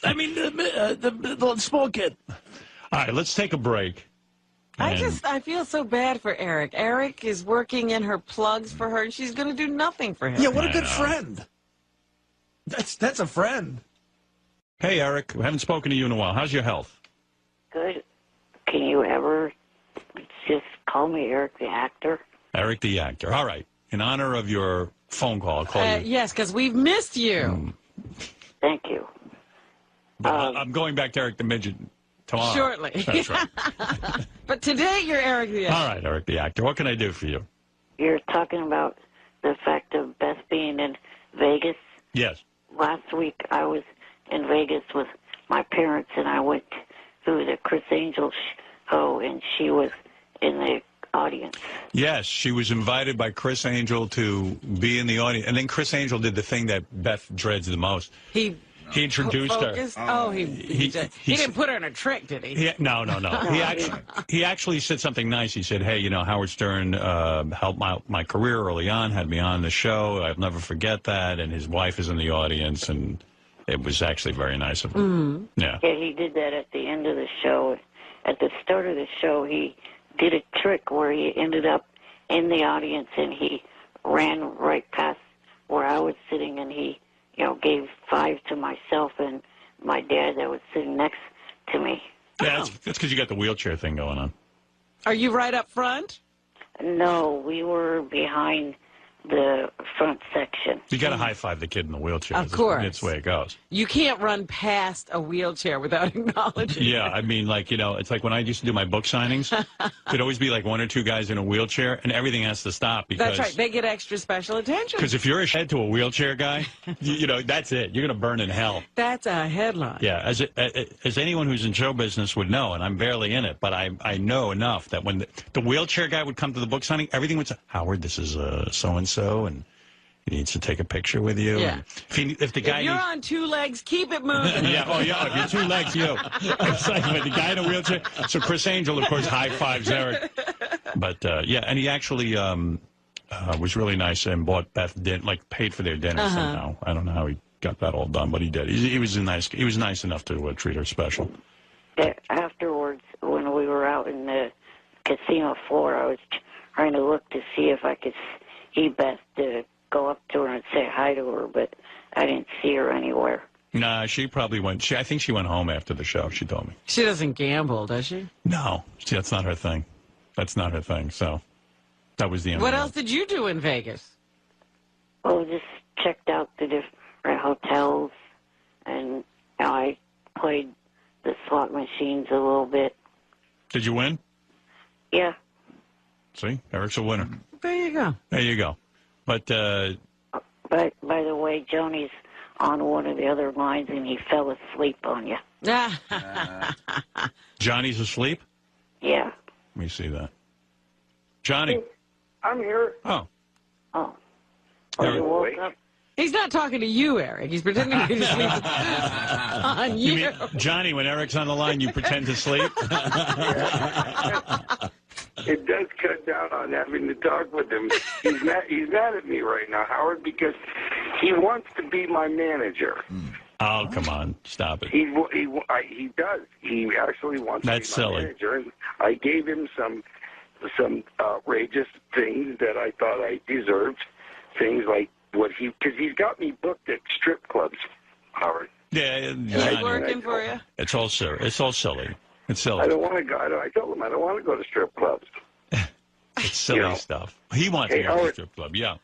Speaker 3: I mean, the small kid.
Speaker 13: All right, let's take a break.
Speaker 2: I feel so bad for Eric. Eric is working in her plugs for her, and she's going to do nothing for him.
Speaker 3: Yeah, what a good friend. That's a friend.
Speaker 13: Hey, Eric, we haven't spoken to you in a while. How's your health?
Speaker 4: Good. Can you ever just call me Eric the actor?
Speaker 13: Eric the actor. All right. In honor of your phone call, I'll call you.
Speaker 2: Yes, because we've missed you.
Speaker 4: Thank you.
Speaker 13: But I'm going back to Eric the Midget tomorrow.
Speaker 2: Shortly.
Speaker 13: That's right.
Speaker 2: But today you're Eric the actor.
Speaker 13: All right, Eric the actor. What can I do for you?
Speaker 4: You're talking about the fact of Beth being in Vegas.
Speaker 13: Yes.
Speaker 4: Last week I was in Vegas with my parents, and I went to the Chris Angel show, and she was in the audience.
Speaker 13: Yes, she was invited by Chris Angel to be in the audience. And then Chris Angel did the thing that Beth dreads the most. He introduced
Speaker 2: focused?
Speaker 13: her.
Speaker 2: Oh, he didn't put her in a trick, did he?
Speaker 13: No. He actually said something nice. He said, hey, you know, Howard Stern helped my career early on, had me on the show. I'll never forget that. And his wife is in the audience, and it was actually very nice of him. Yeah,
Speaker 4: he did that at the end of the show. At the start of the show, he did a trick where he ended up in the audience, and he ran right past where I was sitting, and he, gave 5 to myself and my dad that was sitting next to me.
Speaker 13: Yeah, that's because you got the wheelchair thing going on.
Speaker 2: Are you right up front?
Speaker 4: No, we were behind the front section.
Speaker 13: You got to high-five the kid in the wheelchair.
Speaker 2: Of course.
Speaker 13: That's the way it goes.
Speaker 2: You can't run past a wheelchair without acknowledging
Speaker 13: Yeah, I mean, it's like when I used to do my book signings, there'd always be like 1 or 2 guys in a wheelchair, and everything has to stop. Because,
Speaker 2: That's right. They get extra special attention.
Speaker 13: Because if you're a head to a wheelchair guy, that's it. You're going to burn in hell.
Speaker 2: That's a headline.
Speaker 13: Yeah, as anyone who's in show business would know, and I'm barely in it, but I know enough that when the wheelchair guy would come to the book signing, everything would say, Howard, this is so-and-so, and he needs to take a picture with you.
Speaker 2: Yeah.
Speaker 13: If the guy
Speaker 2: you're on 2 legs, keep it moving.
Speaker 13: If you're 2 legs, It's like when the guy in a wheelchair. So Chris Angel, of course, high-fives Eric. But, and he actually was really nice and bought Beth paid for their dinner somehow. I don't know how he got that all done, but he did. He was nice enough to treat her special.
Speaker 4: Afterwards, when we were out in the casino floor, I was trying to look to see if I could see Beth to go up to her and say hi to her, but I didn't see her anywhere.
Speaker 13: Nah, she probably went. I think she went home after the show. She told me.
Speaker 2: She doesn't gamble, does she?
Speaker 13: No, that's not her thing. That's not her thing. So that was the end.
Speaker 2: What else did you do in Vegas?
Speaker 4: Well, just checked out the different hotels, and I played the slot machines a little bit.
Speaker 13: Did you win?
Speaker 4: Yeah.
Speaker 13: See, Eric's a winner.
Speaker 2: There you go.
Speaker 13: There you go. But
Speaker 4: by the way, Johnny's on one of the other lines, and he fell asleep on you.
Speaker 13: Johnny's asleep?
Speaker 4: Yeah.
Speaker 13: Let me see that. Johnny.
Speaker 10: I'm here.
Speaker 13: Oh.
Speaker 4: Oh.
Speaker 13: You
Speaker 4: woke up?
Speaker 2: He's not talking to you, Eric. He's pretending to be asleep on you.
Speaker 13: You mean, Johnny, when Eric's on the line, you pretend to sleep?
Speaker 10: It does cut down on having to talk with him. He's mad at me right now, Howard, because he wants to be my manager.
Speaker 13: Oh, come on. Stop it.
Speaker 10: He does. He actually wants to be my manager. And I gave him some outrageous things that I thought I deserved. Things like because he's got me booked at strip clubs, Howard.
Speaker 13: Yeah,
Speaker 2: he's working for you.
Speaker 13: It's all silly. It's all silly. It's silly.
Speaker 10: I don't want to go. I told him I don't want to go to strip clubs.
Speaker 13: It's silly stuff. He wants to go to the strip club. Yeah.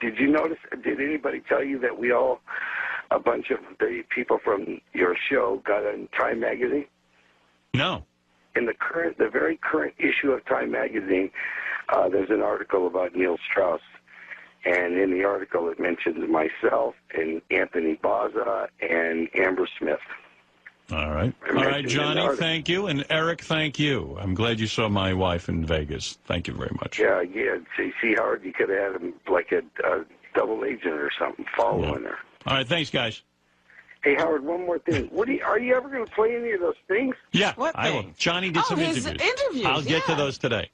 Speaker 10: Did you notice? Did anybody tell you that a bunch of the people from your show got in Time magazine?
Speaker 13: No.
Speaker 10: In the very current issue of Time magazine, there's an article about Neil Strauss. And in the article, it mentions myself and Anthony Baza and Amber Smith.
Speaker 13: All right. All right, Johnny, thank you. And Eric, thank you. I'm glad you saw my wife in Vegas. Thank you very much.
Speaker 10: Yeah. See, Howard, you could have had him like a double agent or something following her.
Speaker 1: All right, thanks, guys.
Speaker 10: Hey, Howard, one more thing. Are you ever going to play any of those things?
Speaker 1: Yeah,
Speaker 2: What
Speaker 1: I will.
Speaker 2: thing?
Speaker 1: Johnny did some
Speaker 2: his interviews,
Speaker 1: I'll get to those today.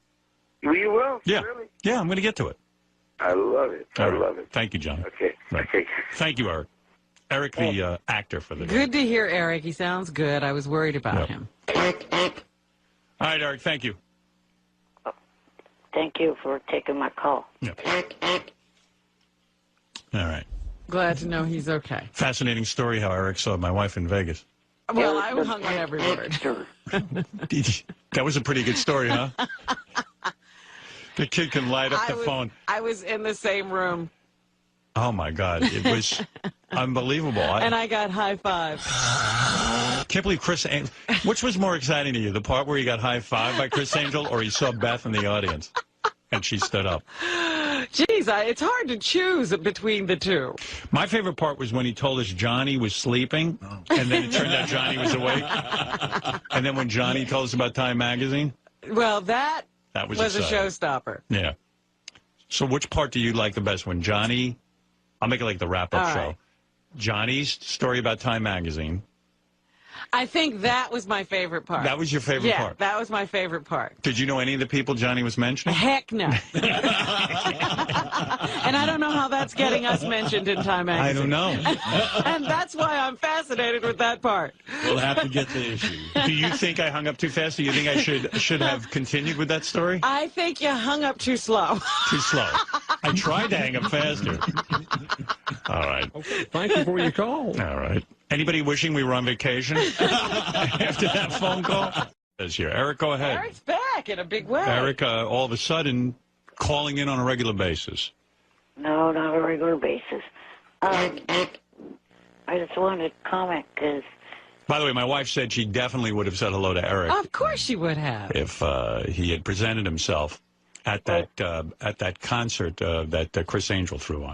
Speaker 10: You will?
Speaker 1: Yeah.
Speaker 10: Really?
Speaker 1: Yeah, I'm going to get to it.
Speaker 10: I love it. I love it.
Speaker 1: Thank you, Johnny.
Speaker 10: Okay.
Speaker 1: Right.
Speaker 10: Okay.
Speaker 1: Thank you, Eric. Eric, the actor for the day.
Speaker 2: Good to hear, Eric. He sounds good. I was worried about him.
Speaker 1: All right, Eric, thank you.
Speaker 4: Thank you for taking my call.
Speaker 1: Yep. All right.
Speaker 2: Glad to know he's okay.
Speaker 1: Fascinating story how Eric saw my wife in Vegas.
Speaker 2: Well, I hung on every word.
Speaker 1: That was a pretty good story, huh? The kid can light up the phone.
Speaker 2: I was in the same room.
Speaker 1: Oh, my God. It was unbelievable.
Speaker 2: And I got high fives.
Speaker 1: Can't believe Chris Angel. Which was more exciting to you, the part where he got high five by Chris Angel or he saw Beth in the audience and she stood up?
Speaker 2: Jeez, it's hard to choose between the two.
Speaker 1: My favorite part was when he told us Johnny was sleeping, and then it turned out Johnny was awake. And then when Johnny told us about Time Magazine.
Speaker 2: Well, that was a
Speaker 1: exciting.
Speaker 2: showstopper.
Speaker 1: Yeah. So which part do you like the best? When Johnny, I'll make it like the wrap-up show.
Speaker 2: Right.
Speaker 1: Johnny's story about Time Magazine.
Speaker 2: I think that was my favorite part.
Speaker 1: That was your favorite part?
Speaker 2: Yeah, that was my favorite part.
Speaker 1: Did you know any of the people Johnny was mentioning?
Speaker 2: Heck no. And I don't know how that's getting us mentioned in Time Magazine.
Speaker 1: I don't know.
Speaker 2: And that's why I'm fascinated with that part.
Speaker 13: We'll have to get to the issue.
Speaker 1: Do you think I hung up too fast? Do you think I should have continued with that story?
Speaker 2: I think you hung up too slow.
Speaker 1: Too slow. I tried to hang up faster. All right.
Speaker 6: Okay, thank you for your call.
Speaker 1: All right. Anybody wishing we were on vacation after that phone call? This here. Eric, go ahead.
Speaker 2: Eric's back in a big way.
Speaker 1: Eric, all of a sudden, calling in on a regular basis.
Speaker 4: No, not a regular basis. I just wanted to comment because...
Speaker 1: By the way, my wife said she definitely would have said hello to Eric.
Speaker 2: Of course she would have.
Speaker 1: If he had presented himself at that concert that Chris Angel threw.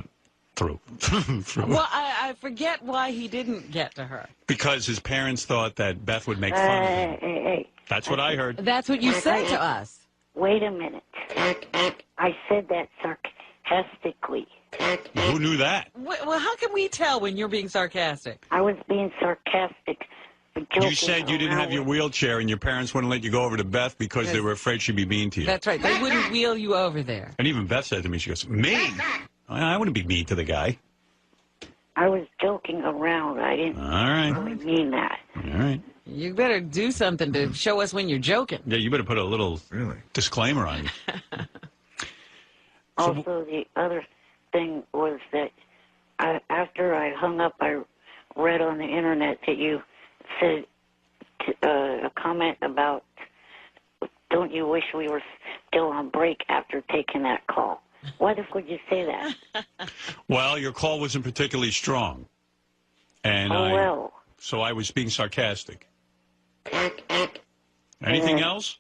Speaker 2: Well, I forget why he didn't get to her.
Speaker 1: Because his parents thought that Beth would make fun of him.
Speaker 4: Hey.
Speaker 1: That's what I heard.
Speaker 2: That's what you said to us.
Speaker 4: Wait a minute. I said that sarcastically.
Speaker 1: Who knew that?
Speaker 2: Well, how can we tell when you're being sarcastic?
Speaker 4: I was being sarcastic.
Speaker 1: You said you didn't have your wheelchair and your parents wouldn't let you go over to Beth because they were afraid she'd be mean to you.
Speaker 2: That's right. They wouldn't wheel you over there.
Speaker 1: And even Beth said to me, she goes, mean? I wouldn't be mean to the guy.
Speaker 4: I was joking around. I didn't really mean that.
Speaker 1: All right.
Speaker 2: You better do something to show us when you're joking.
Speaker 1: Yeah, you better put a little disclaimer on it.
Speaker 4: Also, the other thing was that after I hung up, I read on the internet that you said a comment about, don't you wish we were still on break after taking that call? Why the fuck would you say that?
Speaker 1: Well, your call wasn't particularly strong. And so I was being sarcastic. Anything else?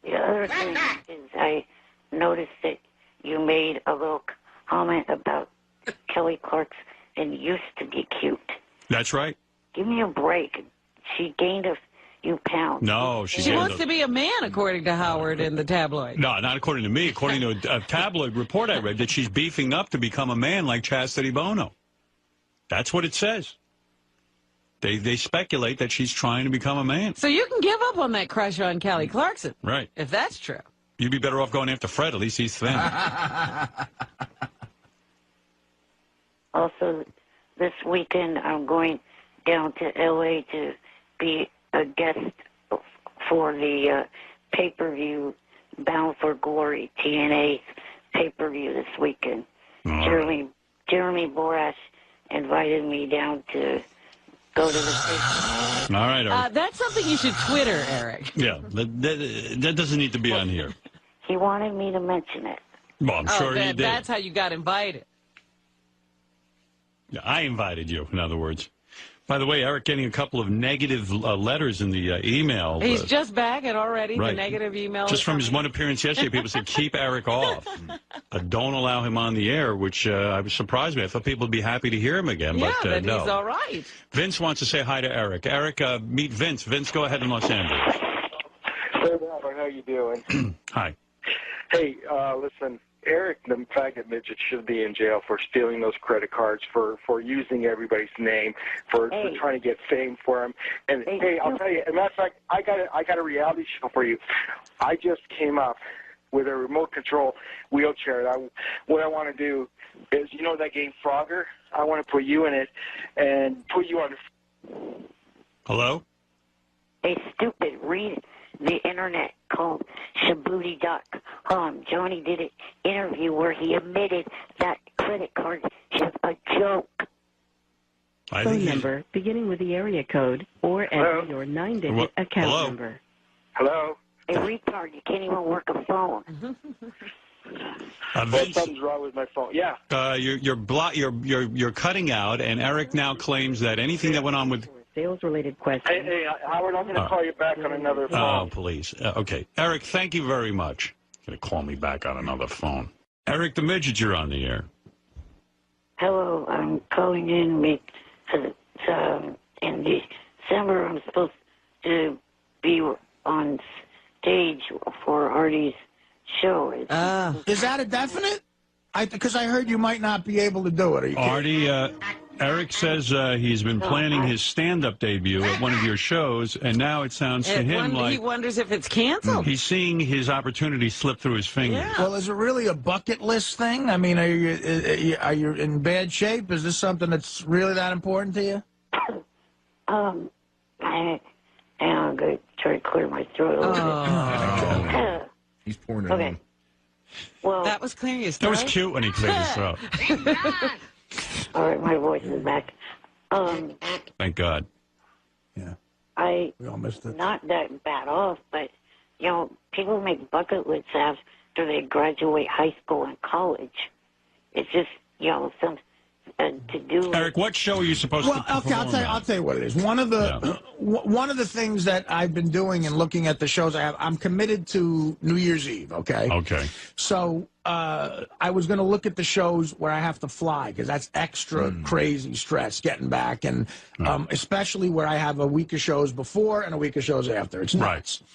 Speaker 4: The other thing is I noticed that you made a little comment about Kelly Clarkson used to be cute.
Speaker 1: That's right.
Speaker 4: Give me a break. She gained a few pounds.
Speaker 1: No,
Speaker 2: she wants to be a man, according to Howard in the tabloid.
Speaker 1: No, not according to me. According to a tabloid report I read, that she's beefing up to become a man like Chastity Bono. That's what it says. They speculate that she's trying to become a man.
Speaker 2: So you can give up on that crush on Kelly Clarkson.
Speaker 1: Right.
Speaker 2: If that's true.
Speaker 1: You'd be better off going after Fred. At least he's thin.
Speaker 4: Also, this weekend I'm going down to L.A. to be a guest for the pay-per-view Bound for Glory TNA pay-per-view this weekend. Jeremy Borash invited me down to go to the pay-per-view.
Speaker 1: All right, Eric.
Speaker 2: That's something you should Twitter, Eric.
Speaker 1: Yeah, that doesn't need to be on here.
Speaker 4: He wanted me to mention it.
Speaker 1: Well, I'm sure he did.
Speaker 2: That's how you got invited.
Speaker 1: Yeah, I invited you, in other words. By the way, Eric getting a couple of negative letters in the email.
Speaker 2: He's just back and already
Speaker 1: right.
Speaker 2: The negative email.
Speaker 1: Just from his one appearance yesterday, people said, keep Eric off. Don't allow him on the air, which I was surprised me. I thought people would be happy to hear him again,
Speaker 2: yeah,
Speaker 1: but no.
Speaker 2: He's all right.
Speaker 1: Vince wants to say hi to Eric. Eric, meet Vince. Vince, go ahead in Los Angeles.
Speaker 17: Hey, Robert, how you doing?
Speaker 1: Hi.
Speaker 17: Hey, listen,
Speaker 10: Eric, the faggot midget, should be in jail for stealing those credit cards, for using everybody's name, for trying to get fame for him. And hey, I'll tell you, as a matter of fact, I got a reality show for you. I just came up with a remote control wheelchair. What I want to do is, you know that game Frogger? I want to put you in it and put you on the...
Speaker 13: Hello?
Speaker 4: Hey, stupid, read the internet called Shaboody.com. Johnny did an interview where he admitted that credit card is a joke.
Speaker 17: Phone number beginning with the area code or enter your 9-digit account number.
Speaker 10: Hello?
Speaker 4: Hey, retard, you can't even work a phone.
Speaker 10: Well, something's wrong with my phone. Yeah.
Speaker 1: You're cutting out, and Eric now claims that anything that went on with
Speaker 17: sales-related questions.
Speaker 10: Hey, Howard, I'm going to call you back on another phone.
Speaker 1: Oh, please. Okay, Eric, thank you very much. Going to call me back on another phone. Eric the Midget, you're on the air.
Speaker 4: Hello, I'm calling in because in December I'm supposed to be on stage for Artie's show.
Speaker 3: Is that a definite? Because I heard you might not be able to do it. Are you
Speaker 1: Artie, Eric says he's been planning his stand-up debut at one of your shows, and now it sounds to him like...
Speaker 2: He wonders if it's canceled.
Speaker 1: He's seeing his opportunity slip through his fingers.
Speaker 2: Yeah.
Speaker 3: Well, is it really a bucket list thing? I mean, are you in bad shape? Is this something that's really that important to you?
Speaker 4: I'm going to try to clear my throat a little bit.
Speaker 5: He's pouring it on.
Speaker 2: Well, that was clearing his throat.
Speaker 1: That was cute when he cleared his throat.
Speaker 4: All right, my voice is back.
Speaker 1: Thank God.
Speaker 3: Yeah.
Speaker 4: We
Speaker 3: all missed it.
Speaker 4: Not that bad off, but, you know, people make bucket lists after they graduate high school and college. It's just, you know, some to do.
Speaker 1: Eric, what show are you supposed to perform?
Speaker 3: Okay, I'll tell you what it is. One of the things that I've been doing and looking at the shows I have, I'm committed to New Year's Eve. Okay.
Speaker 1: Okay.
Speaker 3: So I was going to look at the shows where I have to fly because that's extra crazy stress getting back, and especially where I have a week of shows before and a week of shows after. It's nuts. Right.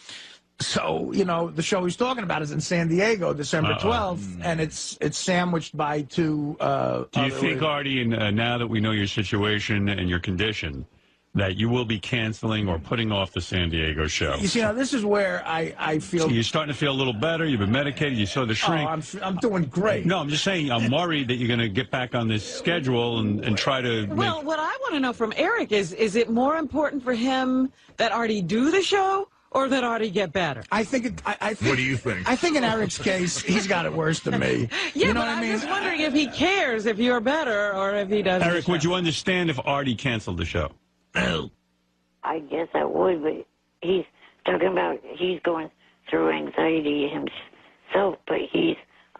Speaker 3: So, you know, the show he's talking about is in San Diego, December 12th, and it's sandwiched by two...
Speaker 1: Do you think, Artie, now that we know your situation and your condition, that you will be canceling or putting off the San Diego show?
Speaker 3: You see, now this is where I feel...
Speaker 1: So you're starting to feel a little better? You've been medicated? You saw the shrink?
Speaker 3: Oh, I'm doing great.
Speaker 1: No, I'm just saying I'm worried that you're going to get back on this schedule and try to
Speaker 2: Well, what I want to know from Eric is it more important for him that Artie do the show or that Artie get better?
Speaker 3: I think.
Speaker 5: What do you think?
Speaker 3: I think in Eric's case, he's got it worse than me.
Speaker 2: Yeah,
Speaker 3: you know
Speaker 2: but
Speaker 3: what I mean?
Speaker 2: I'm just wondering if he cares if you're better or if he doesn't.
Speaker 1: Eric, would you understand if Artie canceled the show?
Speaker 4: I guess I would, but he's talking about he's going through anxiety himself, but he's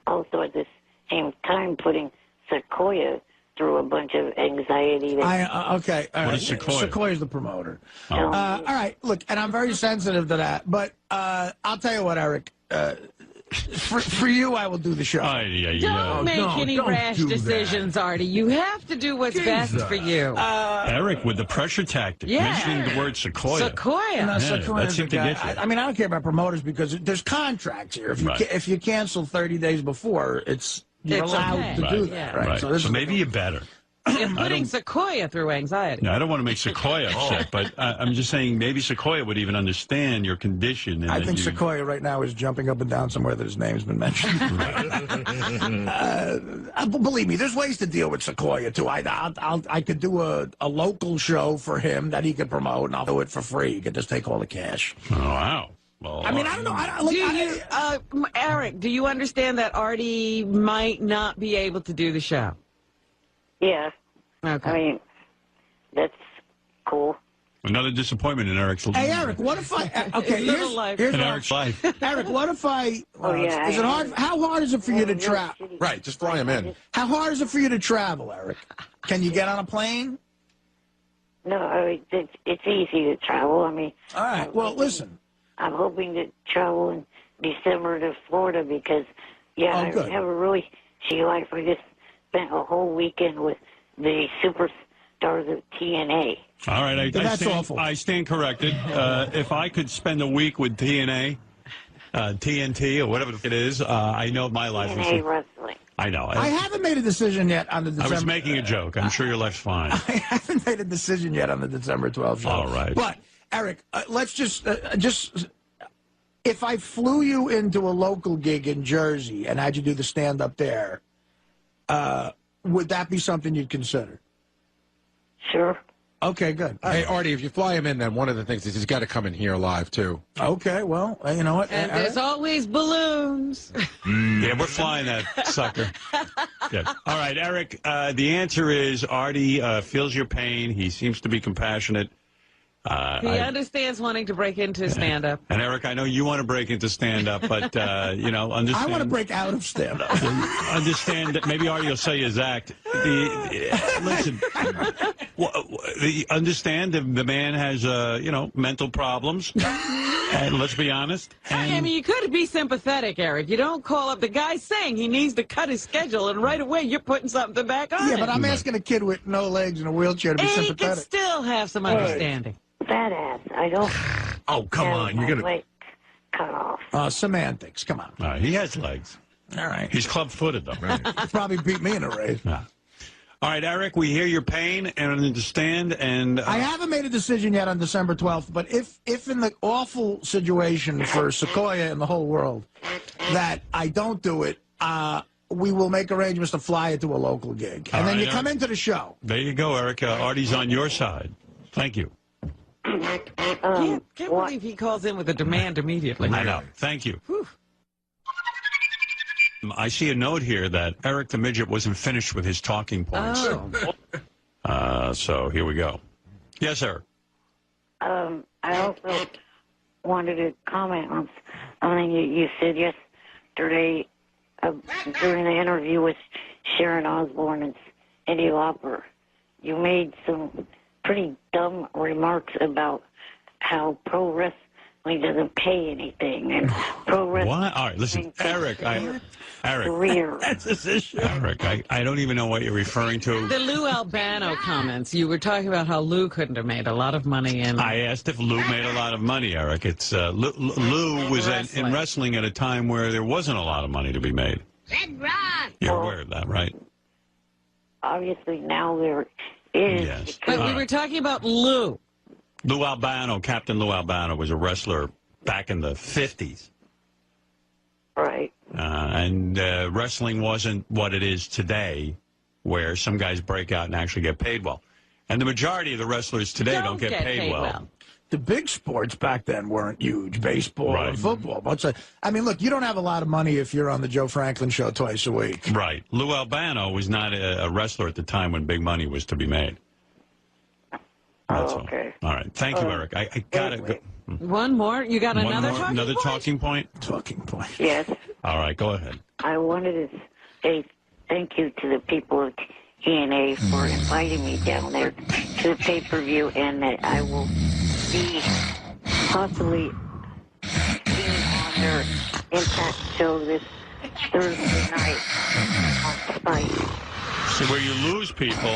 Speaker 4: also at the same time putting Sequoia through a bunch of anxiety.
Speaker 3: Okay. All right.
Speaker 1: What is Sequoia?
Speaker 3: Sequoia's the promoter.
Speaker 1: Oh.
Speaker 3: All right. Look, and I'm very sensitive to that, but I'll tell you what, Eric. For you, I will do the show.
Speaker 2: Don't make any rash decisions, Artie. You have to do what's best for you.
Speaker 1: Eric, with the pressure tactic, mentioning the word Sequoia.
Speaker 2: Sequoia.
Speaker 3: No,
Speaker 1: that seemed to get you.
Speaker 3: I mean, I don't care about promoters because there's contracts here. If you cancel 30 days before, you're allowed to do that. Right.
Speaker 1: So maybe you're better.
Speaker 2: You're putting Sequoia through anxiety.
Speaker 1: No, I don't want to make Sequoia upset, but I'm just saying maybe Sequoia would even understand your condition. And
Speaker 3: I think Sequoia right now is jumping up and down somewhere that his name's been mentioned. Believe me, there's ways to deal with Sequoia, too. I could do a local show for him that he could promote, and I'll do it for free. He could just take all the cash.
Speaker 1: Oh, wow. Well,
Speaker 3: I mean, I don't know.
Speaker 2: Eric, do you understand that Artie might not be able to do the show?
Speaker 4: Yeah.
Speaker 2: Okay.
Speaker 4: I mean, that's cool.
Speaker 1: Another disappointment in Eric's life.
Speaker 3: Hey, Eric, what if I... Okay, here's
Speaker 1: Eric's life.
Speaker 3: Eric, what if I... Is it hard? How hard is it for you to travel?
Speaker 5: Right, just fly him in.
Speaker 3: How hard is it for you to travel, Eric? Can you get on a plane?
Speaker 4: No, I mean, it's easy to travel. I mean...
Speaker 3: All right, well, listen.
Speaker 4: I'm hoping to travel in December to Florida because, I have a really shitty life. I just spent a whole weekend with the superstars of TNA.
Speaker 1: All right, I stand corrected. If I could spend a week with TNA, TNT or whatever it is. I know my life.
Speaker 4: TNA wrestling.
Speaker 1: I know.
Speaker 3: I haven't made a decision yet on the December.
Speaker 1: I was making a joke. I'm sure your life's fine.
Speaker 3: I haven't made a decision yet on the December 12th show.
Speaker 1: All right.
Speaker 3: But, Eric, let's just if I flew you into a local gig in Jersey and had you do the stand-up there, would that be something you'd consider?
Speaker 4: Sure.
Speaker 3: Okay, good.
Speaker 8: Hey, Artie, if you fly him in, then one of the things is he's got to come in here live, too.
Speaker 3: Okay, well, you know what?
Speaker 2: And there's always balloons.
Speaker 1: Yeah, we're flying that sucker. Good. All right, Eric, the answer is Artie feels your pain. He seems to be compassionate.
Speaker 2: He understands wanting to break into stand-up.
Speaker 1: And, Eric, I know you want to break into stand-up, but, understand.
Speaker 3: I want to break out of stand-up.
Speaker 1: Understand that maybe Artie will say his act. Listen, understand the man has, mental problems. And let's be honest.
Speaker 2: I mean, you could be sympathetic, Eric. You don't call up the guy saying he needs to cut his schedule, and right away you're putting something back on.
Speaker 3: Yeah, but I'm asking a kid with no legs and a wheelchair to be sympathetic.
Speaker 2: He can still have some understanding.
Speaker 4: Fat ass. I don't.
Speaker 1: Oh, come on. You're gonna
Speaker 4: wait. Cut off.
Speaker 3: Semantics. Come on.
Speaker 1: He has legs.
Speaker 3: All right.
Speaker 1: He's club-footed, though. Right.
Speaker 3: He probably beat me in a race.
Speaker 1: Yeah. All right, Eric, we hear your pain and understand. And
Speaker 3: I haven't made a decision yet on December 12th, but if in the awful situation for Sequoia and the whole world that I don't do it, we will make arrangements to fly it to a local gig. And then you come into the show.
Speaker 1: There you go, Eric. Artie's on your side. Thank you.
Speaker 2: Can't believe he calls in with a demand immediately.
Speaker 1: I know. Thank you. Whew. I see a note here that Eric the Midget wasn't finished with his talking points.
Speaker 2: Oh.
Speaker 1: So here we go. Yes, sir.
Speaker 4: I also wanted to comment on something you said yesterday during the interview with Sharon Osbourne and Cyndi Lauper. You made some pretty dumb remarks about how pro wrestling doesn't pay anything, and pro wrestling.
Speaker 1: What? All right, listen, Eric. Eric,
Speaker 4: career.
Speaker 1: That's his issue. Eric, I don't even know what you're referring to.
Speaker 2: The Lou Albano comments. You were talking about how Lou couldn't have made a lot of money in.
Speaker 1: I asked if Lou made a lot of money, Eric. It's Lou was in wrestling at a time where there wasn't a lot of money to be made. You're aware of that, right?
Speaker 4: Obviously, now there is.
Speaker 1: Yes.
Speaker 2: But we were talking about Lou.
Speaker 1: Lou Albano, Captain Lou Albano, was a wrestler back in the 50s.
Speaker 4: Right.
Speaker 1: And wrestling wasn't what it is today, where some guys break out and actually get paid well. And the majority of the wrestlers today don't get paid well.
Speaker 3: The big sports back then weren't huge, baseball and football. But I mean, look, you don't have a lot of money if you're on the Joe Franklin show twice a week.
Speaker 1: Right. Lou Albano was not a wrestler at the time when big money was to be made. That's
Speaker 4: okay.
Speaker 1: All right. Thank you, Eric. I got to go.
Speaker 2: One more? You got another
Speaker 1: talking point?
Speaker 3: Talking point.
Speaker 4: Yes.
Speaker 1: All right, go ahead.
Speaker 4: I wanted to say thank you to the people of TNA for inviting me down there to the pay-per-view, and that I will be possibly being on their Impact show this Thursday night on Spike.
Speaker 1: See, where you lose people,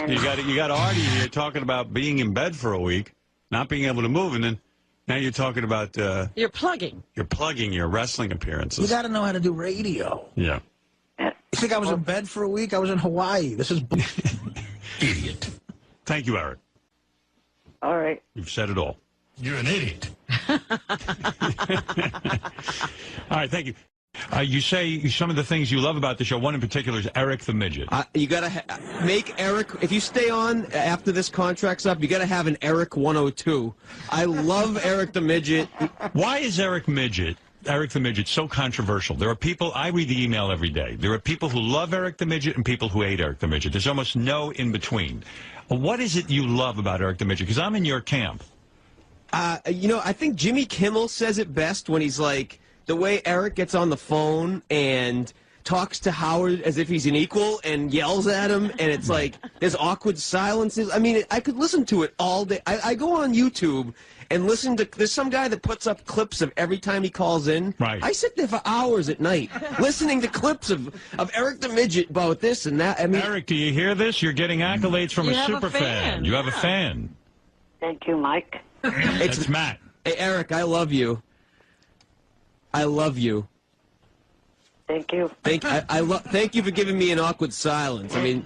Speaker 1: you got Artie here talking about being in bed for a week, not being able to move, and then now you're talking about...
Speaker 2: You're plugging.
Speaker 1: You're plugging your wrestling appearances.
Speaker 3: You got to know how to do radio.
Speaker 1: Yeah.
Speaker 3: You think I was in bed for a week? I was in Hawaii. This is...
Speaker 1: Idiot. Thank you, Eric.
Speaker 4: All right.
Speaker 1: You've said it all.
Speaker 13: You're an idiot.
Speaker 1: All right, thank you. You say some of the things you love about the show. One in particular is Eric the Midget.
Speaker 18: You got to make Eric, if you stay on after this contract's up, you got to have an Eric 102. I love Eric the Midget.
Speaker 1: Why is Eric the Midget, so controversial? There are people, I read the email every day. There are people who love Eric the Midget and people who hate Eric the Midget. There's almost no in between. What is it you love about Eric the Midget? Because I'm in your camp.
Speaker 18: I think Jimmy Kimmel says it best when he's like, the way Eric gets on the phone and talks to Howard as if he's an equal and yells at him, and it's like there's awkward silences. I mean, I could listen to it all day. I go on YouTube and listen to, there's some guy that puts up clips of every time he calls in.
Speaker 1: Right.
Speaker 18: I sit there for hours at night listening to clips of Eric the Midget about this and that. I mean,
Speaker 1: Eric, do you hear this? You're getting accolades from a super fan. You have a fan.
Speaker 4: Thank you, Mike.
Speaker 1: It's Matt.
Speaker 18: Hey, Eric, I love you. I love you.
Speaker 4: Thank you.
Speaker 18: Thank you for giving me an awkward silence. I mean,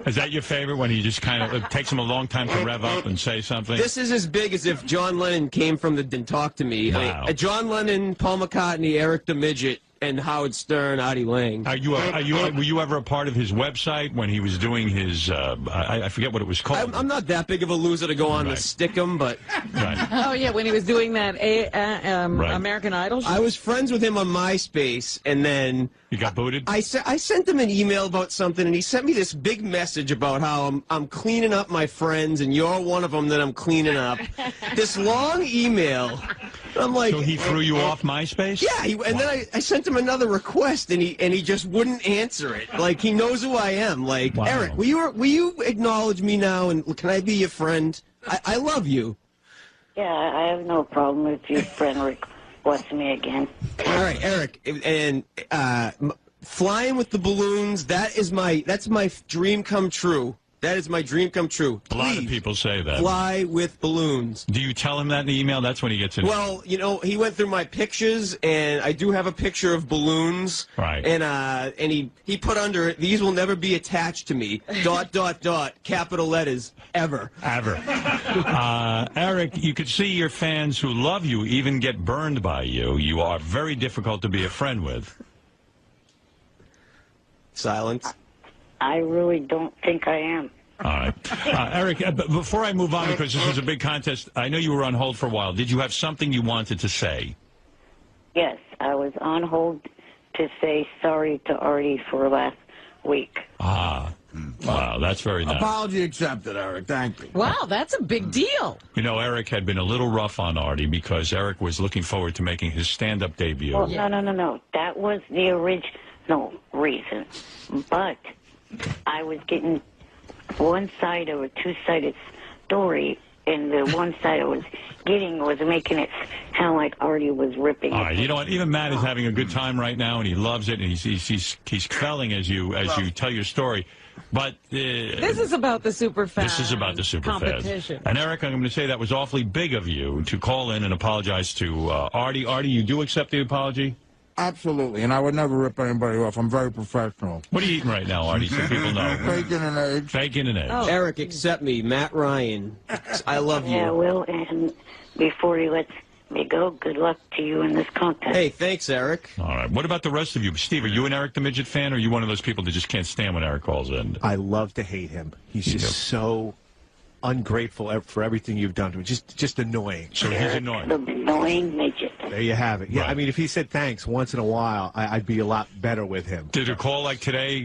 Speaker 13: is that your favorite when he just kind of it takes him a long time to rev up and say something?
Speaker 18: This is as big as if John Lennon came from and talked to me.
Speaker 13: Wow.
Speaker 18: John Lennon, Paul McCartney, Eric the Midget, and Howard Stern, Artie Lang.
Speaker 13: Were you ever a part of his website when he was doing his? I forget what it was called.
Speaker 18: I'm not that big of a loser to go on to stick him, but.
Speaker 13: Right.
Speaker 2: Oh yeah, when he was doing that American Idol show.
Speaker 18: I was friends with him on MySpace, and then
Speaker 13: you got booted.
Speaker 18: I sent him an email about something, and he sent me this big message about how I'm cleaning up my friends, and you're one of them that I'm cleaning up. This long email. I'm like,
Speaker 13: so he threw you off MySpace?
Speaker 18: Yeah, then I sent him another request, and he just wouldn't answer it. Like, he knows who I am. Like, wow. Eric, will you acknowledge me now, and can I be your friend? I love you.
Speaker 4: Yeah, I have no problem if your friend requests me again.
Speaker 18: All right, Eric, and flying with the balloons, that's my dream come true. That is my dream come true.
Speaker 13: Please, a lot of people say that.
Speaker 18: Fly with balloons.
Speaker 13: Do you tell him that in the email? That's when he gets in.
Speaker 18: Well, he went through my pictures, and I do have a picture of balloons.
Speaker 13: Right.
Speaker 18: And he put under it, these will never be attached to me. ... capital letters, ever.
Speaker 13: Ever. Eric, you could see your fans who love you even get burned by you. You are very difficult to be a friend with.
Speaker 18: Silence.
Speaker 4: I really don't think I am.
Speaker 13: All right. Eric, before I move on, because this was a big contest, I know you were on hold for a while. Did you have something you wanted to say?
Speaker 4: Yes, I was on hold to say sorry to Artie for last week.
Speaker 13: Wow, that's very nice.
Speaker 3: Apology accepted, Eric. Thank you.
Speaker 2: Wow, that's a big deal.
Speaker 13: Eric had been a little rough on Artie because Eric was looking forward to making his stand-up debut.
Speaker 4: Well, no. That was the original reason. But I was getting one side of a two-sided story, and the one side I was getting was making it sound like Artie was ripping.
Speaker 13: All right, you know what? Even Matt is having a good time right now, and he loves it, and he's felling as you tell your story. But
Speaker 2: this is about the superfan.
Speaker 13: This is about the superfan
Speaker 2: competition.
Speaker 13: And Eric, I'm going to say that was awfully big of you to call in and apologize to Artie. Artie, you do accept the apology?
Speaker 3: Absolutely, and I would never rip anybody off. I'm very professional.
Speaker 13: What are you eating right now, Artie, so people know?
Speaker 3: Bacon and eggs.
Speaker 13: Bacon and eggs.
Speaker 18: Oh. Eric, accept me. Matt Ryan. I love you.
Speaker 4: Yeah, Will, and before he lets me go, good luck to you in this contest.
Speaker 18: Hey, thanks, Eric.
Speaker 13: All right. What about the rest of you? Steve, are you an Eric the Midget fan, or are you one of those people that just can't stand when Eric calls in?
Speaker 19: I love to hate him. He's just so ungrateful for everything you've done to him. Just annoying.
Speaker 13: So he's annoying.
Speaker 4: The annoying midget.
Speaker 19: There you have it. Yeah,
Speaker 13: Right.
Speaker 19: I mean, if he said thanks once in a while, I'd be a lot better with him.
Speaker 13: Did a call like today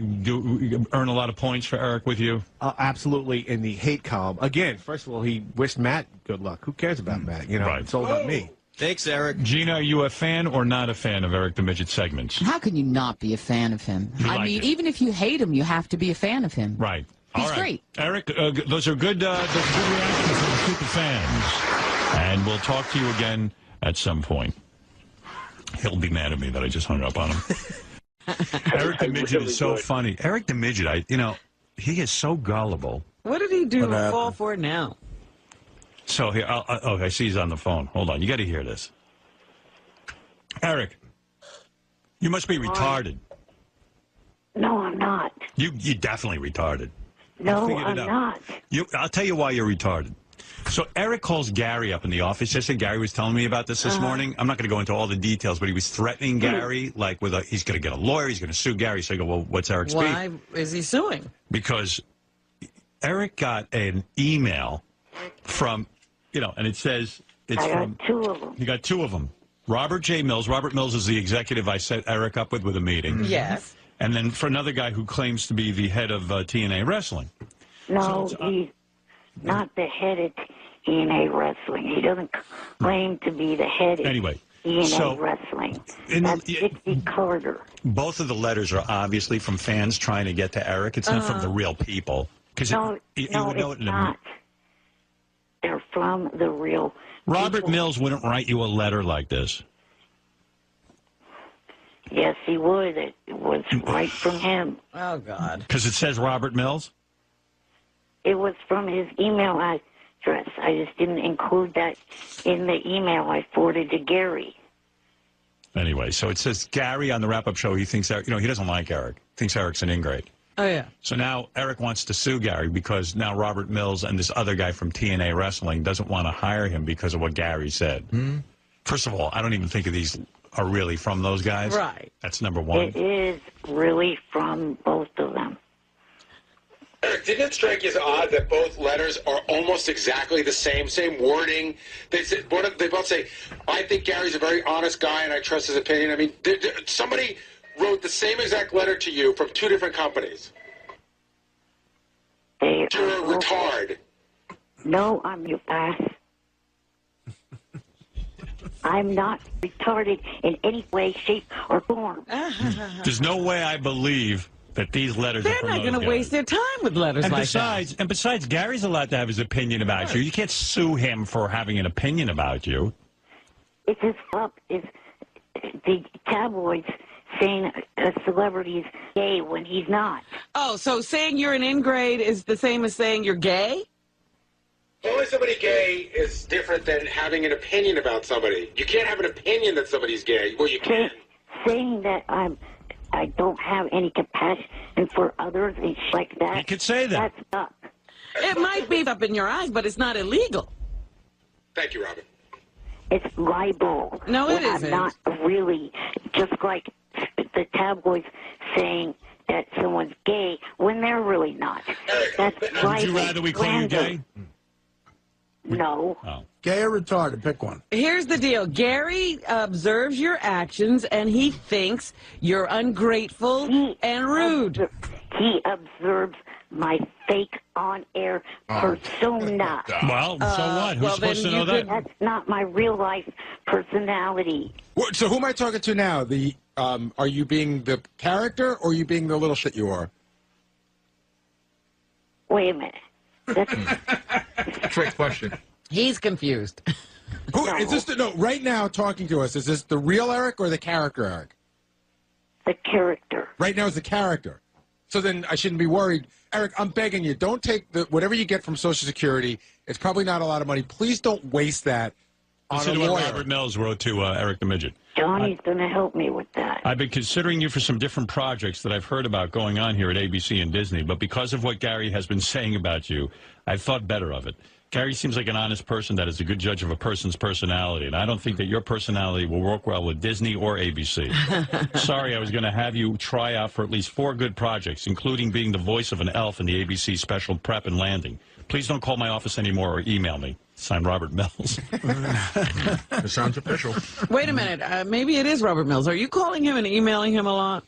Speaker 13: earn a lot of points for Eric with you?
Speaker 19: Absolutely, in the hate column. Again, first of all, he wished Matt good luck. Who cares about Matt?
Speaker 13: Right.
Speaker 19: It's all about me.
Speaker 18: Thanks, Eric.
Speaker 13: Gina, are you a fan or not a fan of Eric the Midget segments?
Speaker 20: How can you not be a fan of him?
Speaker 13: I mean,
Speaker 20: even if you hate him, you have to be a fan of him.
Speaker 13: Right.
Speaker 20: He's
Speaker 13: All right.
Speaker 20: great.
Speaker 13: Eric, those are good reactions from the super fans. And we'll talk to you again at some point. He'll be mad at me that I just hung up on him. Eric the Midget is so funny. Eric the Midget, he is so gullible.
Speaker 2: What did he do to fall for now?
Speaker 13: So here, I see he's on the phone. Hold on, you got to hear this. Eric, you must be retarded.
Speaker 4: No, I'm not.
Speaker 13: You definitely retarded.
Speaker 4: No, I'm not.
Speaker 13: I'll tell you why you're retarded. So Eric calls Gary up in the office. Yesterday, Gary was telling me about this morning. I'm not going to go into all the details, but he was threatening Gary, like he's going to get a lawyer, he's going to sue Gary. So I go, well, what's Eric's beef?
Speaker 2: Why is he suing?
Speaker 13: Because Eric got an email from, and it says it's from.
Speaker 4: I got two of them.
Speaker 13: You got two of them. Robert J. Mills. Robert Mills is the executive I set Eric up with a meeting.
Speaker 2: Yes.
Speaker 13: And then for another guy who claims to be the head of TNA Wrestling.
Speaker 4: No, he's not the head of TNA Wrestling. He doesn't claim to be the head of TNA Wrestling. That's Dixie Carter.
Speaker 13: Both of the letters are obviously from fans trying to get to Eric. It's not from the real people.
Speaker 4: No, it's not. They're from the real
Speaker 13: Robert
Speaker 4: people.
Speaker 13: Mills wouldn't write you a letter like this.
Speaker 4: Yes, he would. It was right from him.
Speaker 2: Oh, God.
Speaker 13: Because it says Robert Mills?
Speaker 4: It was from his email address. I just didn't include that in the email I forwarded to Gary.
Speaker 13: Anyway, so it says Gary on the wrap-up show, he thinks, he doesn't like Eric. Thinks Eric's an ingrate.
Speaker 2: Oh, yeah.
Speaker 13: So now Eric wants to sue Gary because now Robert Mills and this other guy from TNA Wrestling doesn't want to hire him because of what Gary said. First of all, I don't even think of these are really from those guys.
Speaker 2: Right.
Speaker 13: That's number one.
Speaker 4: It is really from both of them.
Speaker 15: Eric, didn't it strike you as odd that both letters are almost exactly the same wording? They both say, I think Gary's a very honest guy and I trust his opinion. I mean, somebody wrote the same exact letter to you from two different companies. You're a retard.
Speaker 4: No, I'm your ass. I'm not retarded in any way, shape, or form.
Speaker 13: There's no way I believe that these letters
Speaker 2: They're
Speaker 13: are from
Speaker 2: not going to waste their time with letters
Speaker 13: and
Speaker 2: like
Speaker 13: besides,
Speaker 2: that.
Speaker 13: And besides, Gary's allowed to have his opinion about you. You can't sue him for having an opinion about you.
Speaker 4: It's his fault if the tabloids saying a celebrity's gay when he's not.
Speaker 2: Oh, so saying you're an ingrate is the same as saying you're gay?
Speaker 15: Calling somebody gay is different than having an opinion about somebody. You can't have an opinion that somebody's gay. Well, you can.
Speaker 4: Saying that I don't have any compassion for others and shit like that.
Speaker 13: You could say that.
Speaker 4: That's up.
Speaker 2: It might be up in your eyes, but it's not illegal.
Speaker 15: Thank you, Robin.
Speaker 4: It's libel.
Speaker 2: No, it isn't.
Speaker 4: Not really. Just like the tabloids saying that someone's gay when they're really not. That's libel.
Speaker 13: Would you rather we call you gay?
Speaker 4: No.
Speaker 13: Oh.
Speaker 3: Gay or retarded? Pick one.
Speaker 2: Here's the deal. Gary observes your actions, and he thinks you're ungrateful and rude.
Speaker 4: He observes my fake on-air persona.
Speaker 13: Well, so what? Who's supposed to know that?
Speaker 4: That's not my real-life personality.
Speaker 8: So who am I talking to now? Are you being the character or are you being the little shit you are?
Speaker 4: Wait a minute. That's
Speaker 5: Trick question.
Speaker 2: He's confused.
Speaker 8: Who is this? Right now talking to us, is this the real Eric or the character Eric?
Speaker 4: The character.
Speaker 8: Right now is the character. So then I shouldn't be worried. Eric, I'm begging you, don't take whatever you get from Social Security. It's probably not a lot of money. Please don't waste that on
Speaker 13: Listen
Speaker 8: a
Speaker 13: to
Speaker 8: lawyer.
Speaker 13: what Robert Mills wrote to Eric the Midget.
Speaker 4: Johnny's going to help me with that.
Speaker 13: I've been considering you for some different projects that I've heard about going on here at ABC and Disney, but because of what Gary has been saying about you, I've thought better of it. Gary seems like an honest person that is a good judge of a person's personality, and I don't think that your personality will work well with Disney or ABC. Sorry, I was going to have you try out for at least 4 good projects, including being the voice of an elf in the ABC special Prep and Landing. Please don't call my office anymore or email me. Signed, Robert Mills.
Speaker 5: It sounds official.
Speaker 2: Wait a minute. Maybe it is Robert Mills. Are you calling him and emailing him a lot?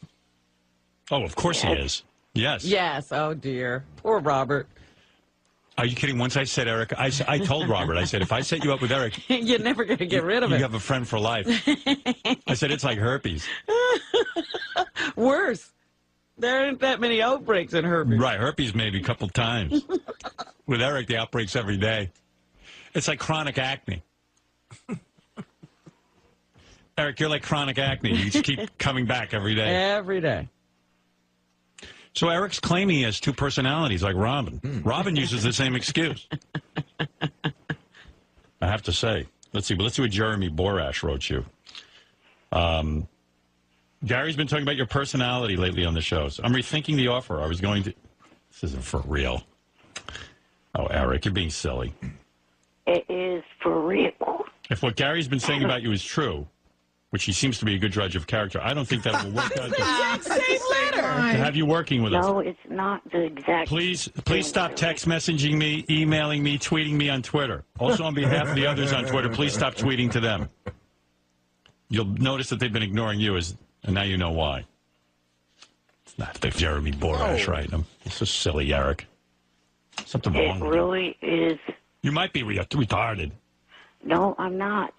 Speaker 13: Oh, of course he is. Yes.
Speaker 2: Yes. Oh, dear. Poor Robert.
Speaker 13: Are you kidding? Once I said Eric, I told Robert, I said, if I set you up with Eric,
Speaker 2: you're never going to get rid of
Speaker 13: it.
Speaker 2: it.
Speaker 13: You have a friend for life. I said, it's like herpes.
Speaker 2: Worse. There aren't that many outbreaks in herpes.
Speaker 13: Right, herpes maybe a couple times. With Eric, the outbreaks every day. It's like chronic acne. Eric, you're like chronic acne. You just keep coming back every day.
Speaker 2: Every day.
Speaker 13: So Eric's claiming he has 2 personalities like Robin. Robin uses the same excuse. I have to say. Let's see what Jeremy Borash wrote you. Gary's been talking about your personality lately on the shows. I'm rethinking the offer. I was going to... This isn't for real. Oh, Eric, you're being silly.
Speaker 4: It is for real.
Speaker 13: If what Gary's been saying about you is true, which he seems to be a good judge of character, I don't think that will work out.
Speaker 2: That's the exact same letter.
Speaker 13: To have you working with us.
Speaker 4: No, it's not the exact.
Speaker 13: Please stop text messaging me, emailing me, tweeting me on Twitter. Also, on behalf of the others on Twitter, please stop tweeting to them. You'll notice that they've been ignoring you, and now you know why. It's not the Jeremy Borash, right? It's so silly, Eric. Something wrong
Speaker 4: It
Speaker 13: with you.
Speaker 4: really is.
Speaker 13: You might be retarded.
Speaker 4: No, I'm not.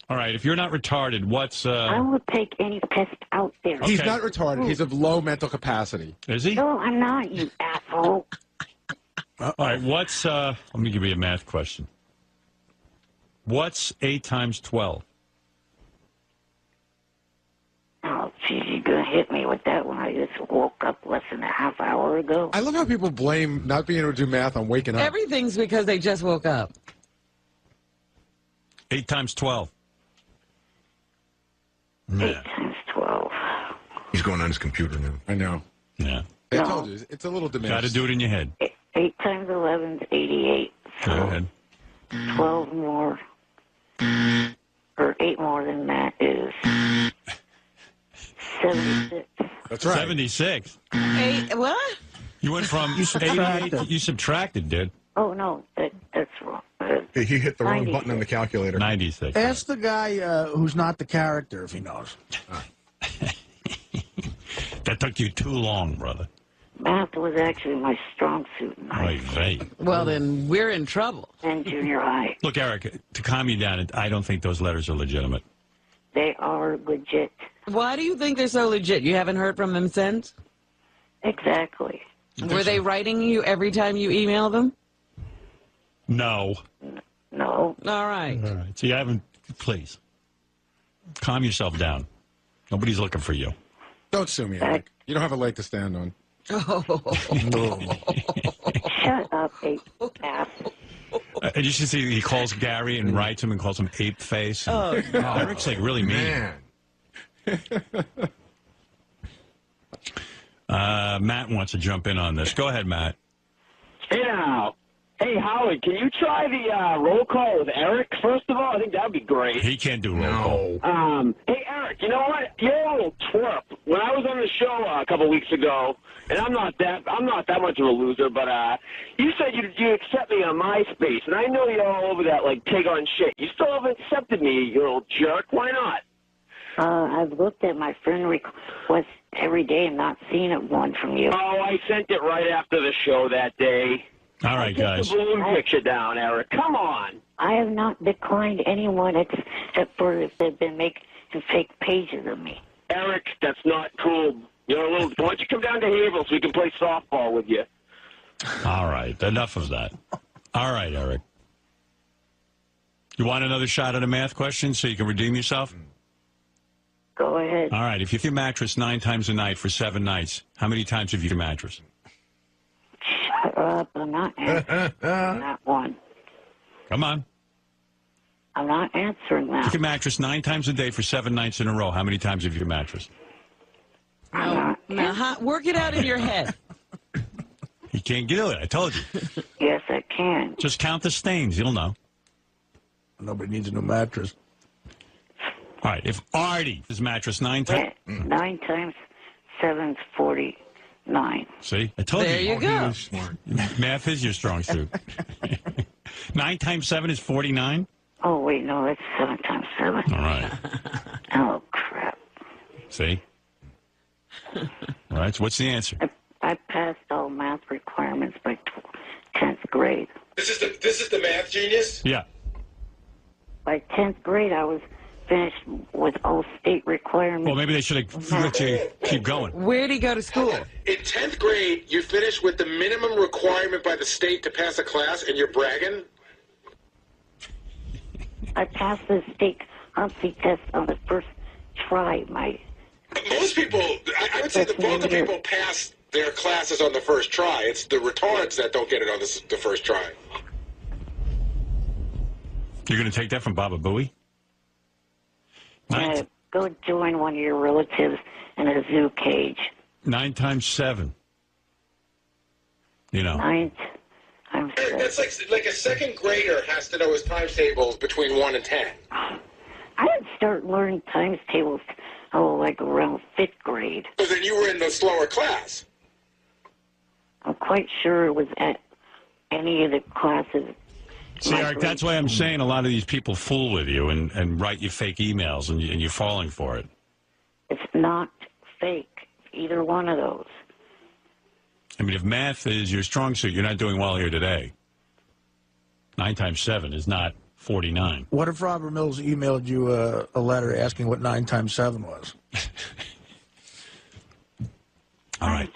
Speaker 13: All right, if you're not retarded, what's...
Speaker 4: I will take any test out there.
Speaker 8: He's not retarded. He's of low mental capacity.
Speaker 13: Is he?
Speaker 4: No, I'm not, you asshole.
Speaker 13: All right, what's... let me give you a math question. What's 8 times 12?
Speaker 4: Oh, geez, you're going to hit me with that when I just woke up less than a half hour ago.
Speaker 8: I love how people blame not being able to do math on waking up.
Speaker 2: Everything's because they just woke up.
Speaker 13: 8 times 12.
Speaker 10: 8 times 12.
Speaker 5: He's going on his computer now.
Speaker 8: I know.
Speaker 1: Yeah.
Speaker 8: I told you, it's a little diminished.
Speaker 1: Got to do it in your head.
Speaker 4: 8 times 11 is 88.
Speaker 1: Go ahead.
Speaker 4: 12 more, or 8 more than that is 76.
Speaker 8: That's right.
Speaker 1: 76.
Speaker 2: 8, what?
Speaker 1: You went from
Speaker 3: You subtracted.
Speaker 1: 88. You subtracted, dude.
Speaker 4: Oh, no, that's wrong.
Speaker 5: He hit the wrong
Speaker 4: 96.
Speaker 5: button on the calculator.
Speaker 1: 96.
Speaker 3: Ask the guy who's not the character if he knows.
Speaker 1: That took you too long, brother.
Speaker 4: Math was actually my strong suit in high
Speaker 1: Right.
Speaker 2: Well, then we're in trouble.
Speaker 4: and junior high.
Speaker 1: Look, Eric, to calm you down, I don't think those letters are legitimate.
Speaker 4: They are legit.
Speaker 2: Why do you think they're so legit? You haven't heard from them since?
Speaker 4: Exactly.
Speaker 2: Were they writing you every time you email them?
Speaker 1: No.
Speaker 4: No.
Speaker 2: All right.
Speaker 1: All right. See, I haven't. Please. Calm yourself down. Nobody's looking for you.
Speaker 8: Don't sue me, Eric. You don't have a leg to stand on.
Speaker 4: Shut up, ass.
Speaker 1: And you should see he calls Gary and writes him and calls him ape face.
Speaker 2: Oh, no.
Speaker 1: Eric's like really mean. Matt wants to jump in on this. Go ahead, Matt.
Speaker 21: Hey now. Hey, Howard, can you try the roll call with Eric, first of all? I think that would be great.
Speaker 1: He can't do roll call.
Speaker 21: Hey, Eric, you know what? You're a little twerp. When I was on the show a couple weeks ago, and I'm not that much of a loser, but you said you accept me on MySpace, and I know you're all over that like pig on shit. You still haven't accepted me, you little jerk. Why not?
Speaker 4: I've looked at my friend request every day and not seen one from you.
Speaker 21: Oh, I sent it right after the show that day.
Speaker 1: All right, guys.
Speaker 21: Get the balloon picture down, Eric. Come on.
Speaker 4: I have not declined anyone except for if they've been making fake pages of me.
Speaker 21: Eric, that's not cool. You're a little. Why don't you come down to Haverhill so we can play softball with you?
Speaker 1: All right. Enough of that. All right, Eric. You want another shot at a math question so you can redeem yourself?
Speaker 4: Go ahead.
Speaker 1: All right. If you your mattress 9 times a night for 7 nights, how many times have you your mattress?
Speaker 4: Shut up. I'm not answering that one.
Speaker 1: Come on.
Speaker 4: I'm not answering that.
Speaker 1: You can mattress 9 times a day for 7 nights in a row. How many times have you your mattress?
Speaker 2: Now, work it out in your head.
Speaker 1: You can't do it. I told you.
Speaker 4: Yes, I can.
Speaker 1: Just count the stains. You'll know.
Speaker 3: Nobody needs a new mattress.
Speaker 1: All right. If Artie his mattress 9 times.
Speaker 4: 9 times 7 is 49.
Speaker 1: See? I told
Speaker 2: There you go.
Speaker 1: Math is your strong suit. 9 times 7 is 49?
Speaker 4: Oh, wait, no, that's 7 times 7.
Speaker 1: All right.
Speaker 4: Oh, crap.
Speaker 1: See? All right. So what's the answer?
Speaker 4: I passed all math requirements by 10th grade.
Speaker 15: This is the math genius?
Speaker 1: Yeah.
Speaker 4: By 10th grade, I was finished with all state requirements.
Speaker 1: Well, maybe they should have let you keep going.
Speaker 2: Where'd he go to school?
Speaker 15: In 10th grade, you finished with the minimum requirement by the state to pass a class, and you're bragging?
Speaker 4: I passed the state competency test on the first try.
Speaker 15: Most people, I would say the bulk of people pass their classes on the first try. It's the retards that don't get it on the first try.
Speaker 1: You're going to take that from Baba Booey?
Speaker 4: Go join one of your relatives in a zoo cage.
Speaker 1: 9 times 7. You know.
Speaker 4: 9 times 7.
Speaker 15: That's like a second grader has to know his times tables between 1 and 10.
Speaker 4: I didn't start learning times tables, like around 5th grade.
Speaker 15: So then you were in the slower class.
Speaker 4: I'm quite sure it was at any of the classes.
Speaker 1: See, Eric, that's why I'm saying a lot of these people fool with you and write you fake emails, and you're falling for it.
Speaker 4: It's not fake, either one of those.
Speaker 1: I mean, if math is your strong suit, you're not doing well here today. 9 times 7 is not 49.
Speaker 3: What if Robert Mills emailed you a letter asking what 9 times 7 was?
Speaker 1: All right.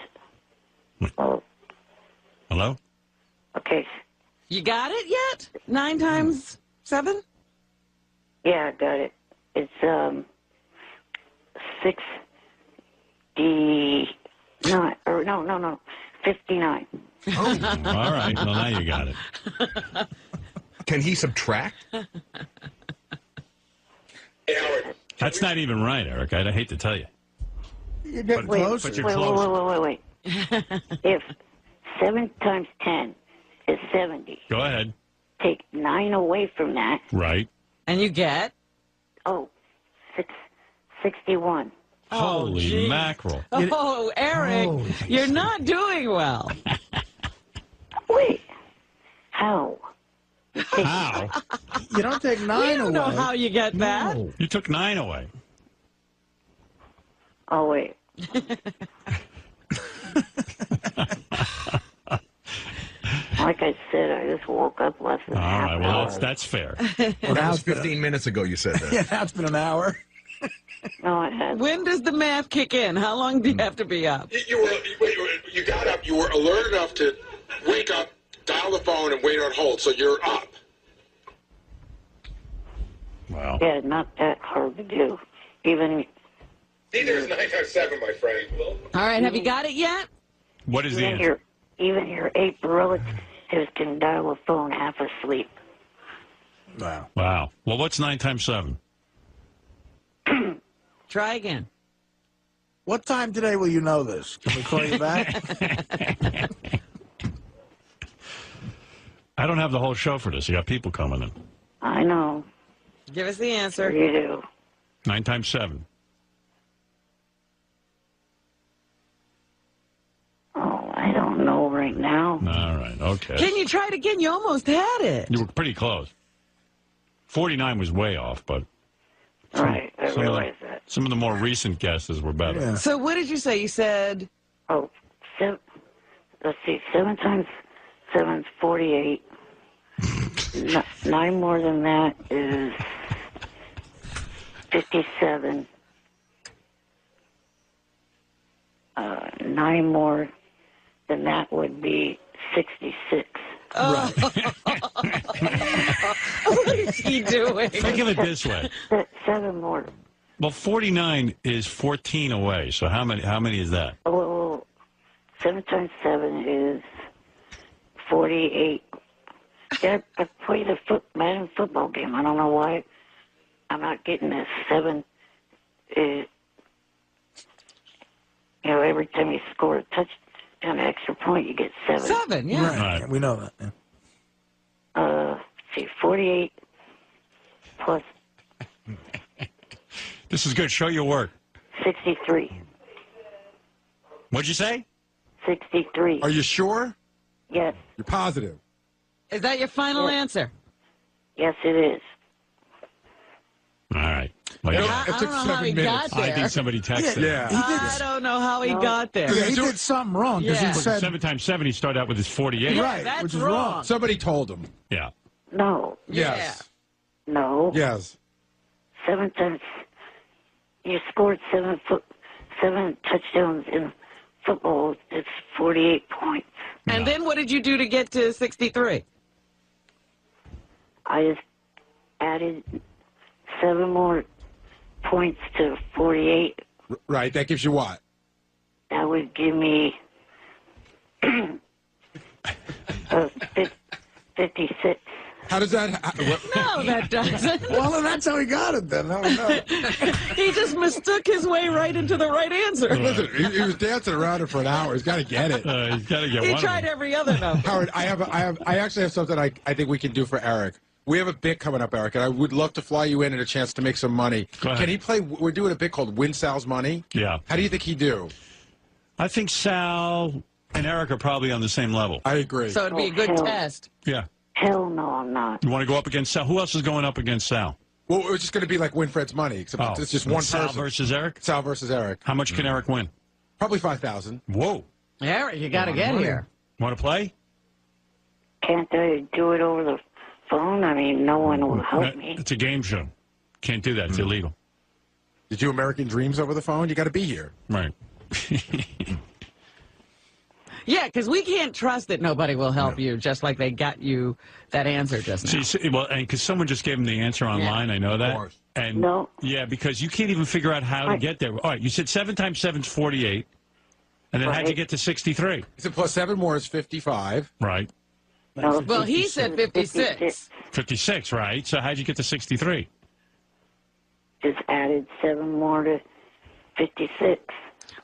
Speaker 4: Oh.
Speaker 1: Hello?
Speaker 4: Okay.
Speaker 2: You got it yet? 9 times 7?
Speaker 4: Yeah, I got it. It's 69. Or no, 59.
Speaker 1: Oh, all right. Well, now you got it.
Speaker 5: Can he subtract?
Speaker 15: Hey, Howard.
Speaker 13: That's not even right, Eric. I hate to tell you.
Speaker 3: You're getting
Speaker 13: But
Speaker 3: closer.
Speaker 13: you're close.
Speaker 4: Wait. If 7 times 10 is 70,
Speaker 13: Go ahead.
Speaker 4: take 9 away from that.
Speaker 13: Right.
Speaker 2: And you get?
Speaker 4: 61.
Speaker 13: Holy
Speaker 2: geez.
Speaker 13: mackerel.
Speaker 2: Oh, Eric, you're not doing well.
Speaker 4: Wait. How?
Speaker 13: How?
Speaker 3: You don't take 9 away.
Speaker 2: You don't know how you get that.
Speaker 13: No. You took 9 away.
Speaker 4: Oh, wait. Like I said, I just woke up less than
Speaker 13: All
Speaker 4: half
Speaker 13: right,
Speaker 4: an
Speaker 13: well,
Speaker 4: hour.
Speaker 13: that's fair.
Speaker 5: Well, that was 15 minutes ago you said that.
Speaker 3: Yeah, that's been an hour.
Speaker 4: No, it hasn't.
Speaker 2: When does the math kick in? How long do you have to be up?
Speaker 15: You got up. You were alert enough to wake up, dial the phone, and wait on hold. So you're up.
Speaker 13: Wow.
Speaker 4: Yeah, not that hard to do. Even
Speaker 15: Neither is 9 times 7, my friend.
Speaker 2: All right, have you got it yet?
Speaker 13: What is the answer?
Speaker 4: even your 8 relatives can dial a phone half asleep.
Speaker 3: Wow.
Speaker 13: Wow. Well, what's 9 times 7?
Speaker 2: Try again.
Speaker 3: What time today will you know this? Can we call you back?
Speaker 13: I don't have the whole show for this. You got people coming in.
Speaker 4: I know.
Speaker 2: Give us the answer.
Speaker 4: You do.
Speaker 13: 9 times 7.
Speaker 4: Oh, I don't know right now.
Speaker 13: All right. Okay.
Speaker 2: Can you try it again? You almost had it.
Speaker 13: You were pretty close. 49 was way off, but
Speaker 4: Right, I realize that.
Speaker 13: some of the more recent guesses were better.
Speaker 3: Yeah.
Speaker 2: So what did you say? You said...
Speaker 4: Oh, let's see, 7 times 7 is 48. 9 more than that is 57. 9 more than that would be 66.
Speaker 2: Oh. What is he doing?
Speaker 13: Think of it this way.
Speaker 4: 7 more.
Speaker 13: Well, 49 is 14 away. So how many is that?
Speaker 4: Oh, 7 times 7 is 48. Yeah, I played a Madden football game. I don't know why I'm not getting this. 7 is, every time you score a touchdown, an extra point, you get 7.
Speaker 2: 7, yeah.
Speaker 3: Right. We know that. Yeah.
Speaker 4: See, 48 plus
Speaker 13: This is good. Show your work.
Speaker 4: 63.
Speaker 13: What'd you say?
Speaker 4: 63.
Speaker 8: Are you sure?
Speaker 4: Yes.
Speaker 8: You're positive?
Speaker 2: Is that your final answer?
Speaker 4: Yes, it is.
Speaker 13: All right. Well,
Speaker 2: I
Speaker 13: yeah.
Speaker 2: don't know how he got there.
Speaker 13: I think somebody texted.
Speaker 3: Yeah.
Speaker 2: I don't know how he got there.
Speaker 3: Yeah, he did something wrong because
Speaker 2: Yeah.
Speaker 3: he said
Speaker 13: 7 times 7, he started out with his 48.
Speaker 2: Yeah,
Speaker 3: right,
Speaker 2: that's
Speaker 3: which is
Speaker 2: wrong.
Speaker 8: Somebody told him.
Speaker 13: Yeah.
Speaker 4: No.
Speaker 8: Yes.
Speaker 4: No.
Speaker 8: Yes.
Speaker 4: 7 times. You scored 7 touchdowns in football. It's 48 points.
Speaker 2: And then what did you do to get to 63?
Speaker 4: I just added 7 more points to 48.
Speaker 8: Right. That gives you what?
Speaker 4: That would give me 56.
Speaker 8: How does that?
Speaker 2: No, that doesn't.
Speaker 3: well, then that's how he got it then. No.
Speaker 2: He just mistook his way right into the right answer.
Speaker 8: Listen, he was dancing around it for an hour. He's got to get it.
Speaker 13: He's got to get
Speaker 2: He
Speaker 13: one.
Speaker 2: tried every other number.
Speaker 8: Howard, I actually have something I think we can do for Eric. We have a bit coming up, Eric, and I would love to fly you in and a chance to make some money.
Speaker 13: Go ahead.
Speaker 8: Can he play? We're doing a bit called Win Sal's Money.
Speaker 13: Yeah.
Speaker 8: How do you think he'd do?
Speaker 13: I think Sal and Eric are probably on the same level.
Speaker 8: I agree.
Speaker 2: So it'd be a good test.
Speaker 13: Yeah.
Speaker 4: Hell no, I'm not.
Speaker 13: You want to go up against Sal? Who else is going up against Sal?
Speaker 8: Well, it's just going to be like Winfred's Money, except it's just one
Speaker 13: Sal
Speaker 8: person.
Speaker 13: versus Eric?
Speaker 8: Sal versus Eric.
Speaker 13: How much can Eric win?
Speaker 8: Probably 5,000.
Speaker 13: Whoa.
Speaker 2: Eric, you got to get here.
Speaker 13: Want to play?
Speaker 4: Can't I do it over the phone? I mean, no one will help me.
Speaker 13: It's a game show. Can't do that. It's illegal.
Speaker 8: You do American Dreams over the phone? You got to be here.
Speaker 13: Right.
Speaker 2: Yeah, because we can't trust that nobody will help you, just like they got you that answer just now.
Speaker 13: See, well, and because someone just gave him the answer online, I know that. And
Speaker 4: no.
Speaker 13: Yeah, because you can't even figure out how to get there. All right, you said 7 times 7 is 48, and then how'd you get to 63?
Speaker 8: He said plus 7 more is 55.
Speaker 13: Right.
Speaker 4: No,
Speaker 2: well, he said 56.
Speaker 13: 56, right? So how'd you get to 63?
Speaker 4: just added 7 more to 56.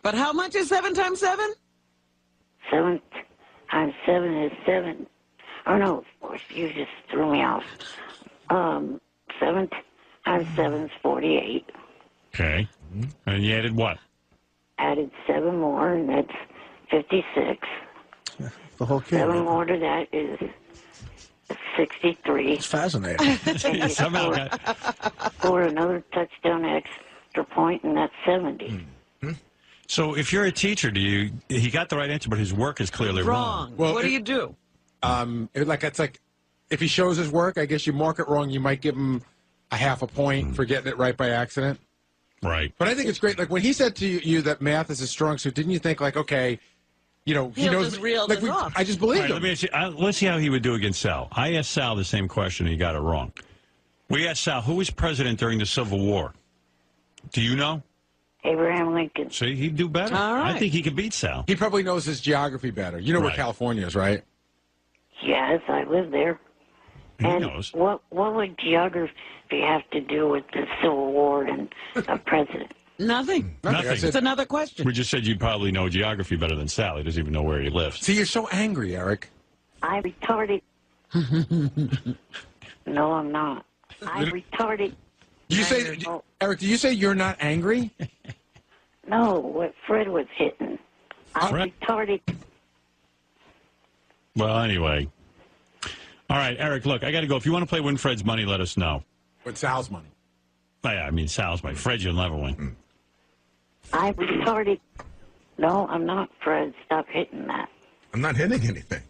Speaker 2: But how much is 7 times 7?
Speaker 4: 7 times 7 is 7. Oh, no, you just threw me off. 7 times 7 is 48.
Speaker 1: Okay. And you added what?
Speaker 4: Added 7 more, and that's 56.
Speaker 3: The whole kid.
Speaker 4: 7 more to that is 63.
Speaker 3: It's fascinating.
Speaker 1: Somehow
Speaker 4: scored another touchdown extra point, and that's 70.
Speaker 1: So if you're a teacher, he got the right answer, but his work is clearly wrong.
Speaker 2: Well, what do you do?
Speaker 8: It's like if he shows his work, I guess you mark it wrong. You might give him a half a point for getting it right by accident.
Speaker 1: Right.
Speaker 8: But I think it's great. Like when he said to you that math is his strong suit, didn't you think like, okay, he knows.
Speaker 2: Just reeled
Speaker 8: like
Speaker 2: us off.
Speaker 8: I just believe
Speaker 1: All right,
Speaker 8: him.
Speaker 1: let me ask you, let's see how he would do against Sal. I asked Sal the same question, and he got it wrong. We asked Sal, who was president during the Civil War? Do you know?
Speaker 4: Abraham Lincoln.
Speaker 1: See, he'd do better.
Speaker 2: All right.
Speaker 1: I think he could beat Sal.
Speaker 8: He probably knows his geography better. You know where
Speaker 1: Right.
Speaker 8: California is, right?
Speaker 4: Yes, I live there.
Speaker 1: He
Speaker 4: And
Speaker 1: knows.
Speaker 4: what would geography have to do with the Civil War and a president?
Speaker 2: Nothing.
Speaker 1: Nothing.
Speaker 8: I said-
Speaker 2: It's another question.
Speaker 1: We just said you'd probably know geography better than Sal. He doesn't even know where he lives.
Speaker 8: See, you're so angry, Eric.
Speaker 4: I'm retarded. No, I'm not. I'm retarded.
Speaker 8: Do you say, Eric? Do you say you're not angry?
Speaker 4: No, what Fred was hitting. I'm
Speaker 1: Fred?
Speaker 4: retarded.
Speaker 1: Well, anyway. All right, Eric, look, I got to go. If you want to play Win Fred's Money, let us know.
Speaker 8: With Sal's money.
Speaker 1: Oh, yeah, I mean, Sal's money. Fred, you'll never win.
Speaker 4: I'm retarded. No, I'm not, Fred. Stop hitting that.
Speaker 5: I'm not hitting anything.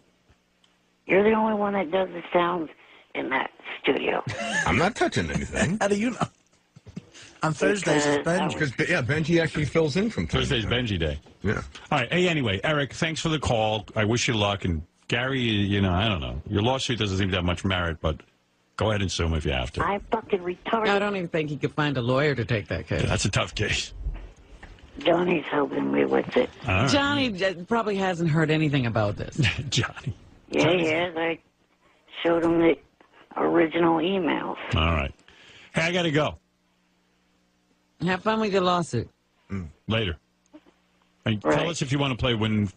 Speaker 4: You're the only one that does the sounds in that studio.
Speaker 5: I'm not touching anything.
Speaker 3: How do you know? On Thursdays, it's Benji.
Speaker 5: Because, yeah, Benji actually fills in from time to
Speaker 1: Thursday's
Speaker 5: time.
Speaker 1: Benji Day.
Speaker 5: Yeah.
Speaker 1: All right. Hey, anyway, Eric, thanks for the call. I wish you luck. And Gary, you know, I don't know. Your lawsuit doesn't seem to have much merit, but go ahead and sue him if you have to.
Speaker 4: I'm fucking retarded.
Speaker 2: I don't even think he could find a lawyer to take that case.
Speaker 1: That's a tough case.
Speaker 4: Johnny's helping me with it.
Speaker 1: All right.
Speaker 2: Johnny probably hasn't heard anything about this.
Speaker 1: Johnny.
Speaker 4: Yeah, yes. I showed him the original emails.
Speaker 1: All right. Hey, I got to go.
Speaker 2: Have fun with your lawsuit.
Speaker 1: Later. Hey, tell us if you want to play Win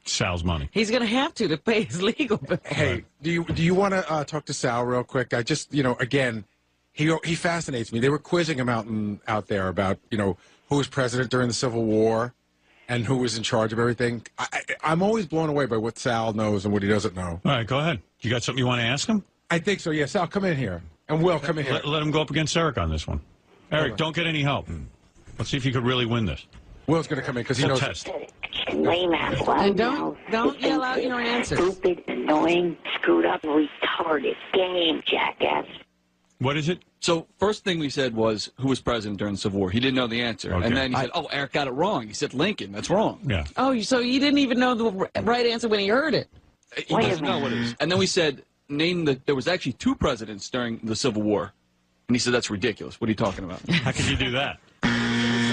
Speaker 1: Sal's Money.
Speaker 2: He's going to have to pay his legal bill.
Speaker 8: Hey, do you want to talk to Sal real quick? I just, again, he fascinates me. They were quizzing him out there about, who was president during the Civil War and who was in charge of everything. I'm always blown away by what Sal knows and what he doesn't know.
Speaker 1: All right, go ahead. You got something you want to ask him?
Speaker 8: I think so, yeah. Sal, come in here. And Will, come in here.
Speaker 1: Let him go up against Eric on this one. Eric, don't get any help. Let's see if you could really win this.
Speaker 8: Will's going to come in because he knows.
Speaker 1: Test.
Speaker 4: Lame ass loud
Speaker 2: And don't yell out your answers.
Speaker 4: Stupid, annoying, screwed up, retarded game, jackass.
Speaker 1: What is it?
Speaker 9: So first thing we said was, who was president during the Civil War? He didn't know the answer.
Speaker 1: Okay.
Speaker 9: And then he said, Eric got it wrong. He said Lincoln. That's wrong.
Speaker 1: Yeah.
Speaker 2: Oh, so you didn't even know the right answer when he heard it.
Speaker 9: He doesn't know what it is. And then we said, there was actually 2 presidents during the Civil War. And he said, that's ridiculous. What are you talking about?
Speaker 1: How could you do that?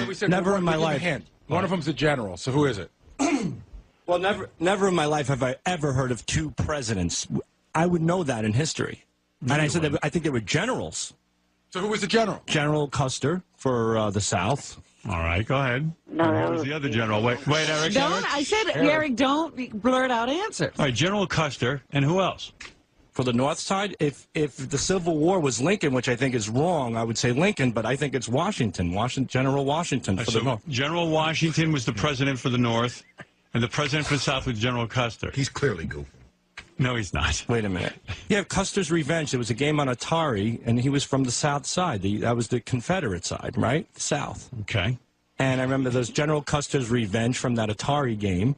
Speaker 8: We said,
Speaker 19: Never in my life.
Speaker 8: One of them's a general, so who is it?
Speaker 19: Well, never in my life have I ever heard of 2 presidents. I would know that in history. And I said that I think they were generals.
Speaker 8: So who was the general?
Speaker 19: General Custer for the South.
Speaker 1: All right, go ahead.
Speaker 4: No,
Speaker 1: Who was the other general? Wait, Eric.
Speaker 2: I said, Eric, don't blurt out answers.
Speaker 1: All right, General Custer, and who else?
Speaker 19: For the North side, if the Civil War was Lincoln, which I think is wrong, I would say Lincoln, but I think it's Washington, General Washington for the North.
Speaker 1: General Washington was the president for the North, and the president for the South was General Custer.
Speaker 5: He's clearly goofing.
Speaker 1: No, he's not.
Speaker 19: Wait a minute. Yeah, Custer's Revenge. It was a game on Atari, and he was from the South side. That was the Confederate side, right? The South.
Speaker 1: Okay.
Speaker 19: And I remember there's General Custer's Revenge from that Atari game.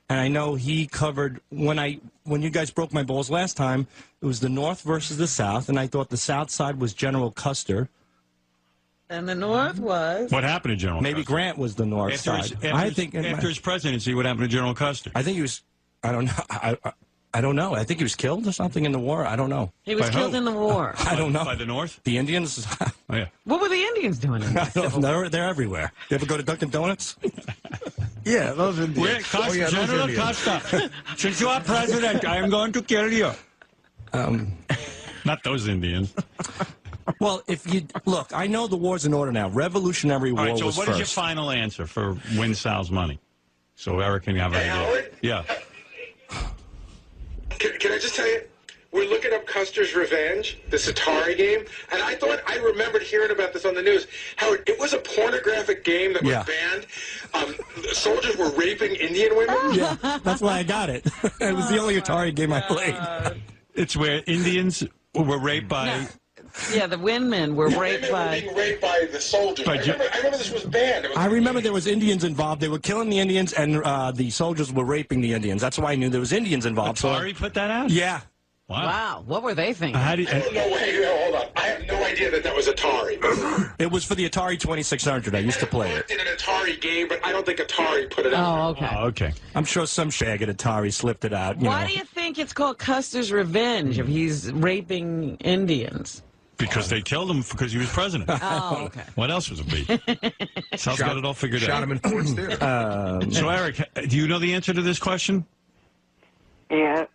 Speaker 19: And I know he covered, when you guys broke my balls last time, it was the North versus the South, and I thought the South side was General Custer.
Speaker 2: And the North was?
Speaker 1: What happened to General
Speaker 19: Maybe
Speaker 1: Custer?
Speaker 19: Grant was the North side.
Speaker 1: After his presidency, what happened to General Custer?
Speaker 19: I think he was, I don't know. I don't know. I think he was killed or something in the war. I don't know.
Speaker 2: He was killed in the war.
Speaker 19: I don't know.
Speaker 1: By the North?
Speaker 19: The Indians?
Speaker 1: Oh, yeah.
Speaker 2: What were the Indians doing in this?
Speaker 19: They're everywhere. You ever go to Dunkin' Donuts?
Speaker 3: Yeah, those Indians.
Speaker 1: General Custer, since you are president, I am going to kill you. Not those Indians.
Speaker 19: Well, if you look, I know the war's in order now. Revolutionary War
Speaker 1: All right, so
Speaker 19: was
Speaker 1: what
Speaker 19: first.
Speaker 1: is your final answer for win Sal's money? So Eric can have an idea.
Speaker 15: Howard?
Speaker 1: Yeah.
Speaker 15: Can I just tell you? We're looking up Custer's Revenge, this Atari game, and I remembered hearing about this on the news. Howard, it was a pornographic game that was banned. Soldiers were raping Indian women.
Speaker 19: Yeah, that's why I got it. It was the only Atari game I played.
Speaker 1: It's where Indians were raped by...
Speaker 2: Yeah, the women were raped by...
Speaker 15: being raped by the soldiers. I remember this was banned.
Speaker 19: I remember there was Indians involved. They were killing the Indians, and the soldiers were raping the Indians. That's why I knew there was Indians involved.
Speaker 1: Atari put that out?
Speaker 19: Yeah.
Speaker 2: Wow. What were they thinking?
Speaker 1: How do you,
Speaker 15: I don't know. Hold on. I have no idea that was Atari.
Speaker 19: It was for the Atari 2600. I used to play it.
Speaker 15: In an Atari game, but I don't think Atari put it out.
Speaker 2: Oh, okay.
Speaker 1: Okay.
Speaker 19: I'm sure some shag at Atari slipped it out.
Speaker 2: Why do you think it's called Custer's Revenge if he's raping Indians?
Speaker 1: Because they killed him because he was president.
Speaker 2: Oh, okay.
Speaker 1: What else was it be? Sal's got it all figured out.
Speaker 5: Shot him in Ford's Theater.
Speaker 1: So, Eric, do you know the answer to this question?
Speaker 4: Yeah,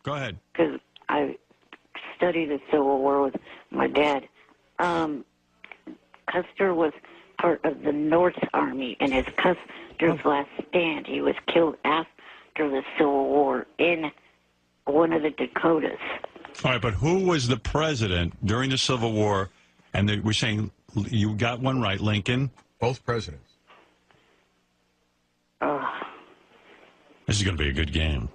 Speaker 1: Go ahead.
Speaker 4: because I studied the Civil War with my dad. Custer was part of the North Army, and as Custer's last stand, he was killed after the Civil War in one of the Dakotas.
Speaker 1: All right, but who was the president during the Civil War? And we're saying you got one right, Lincoln.
Speaker 5: Both presidents.
Speaker 1: This is going to be a good game.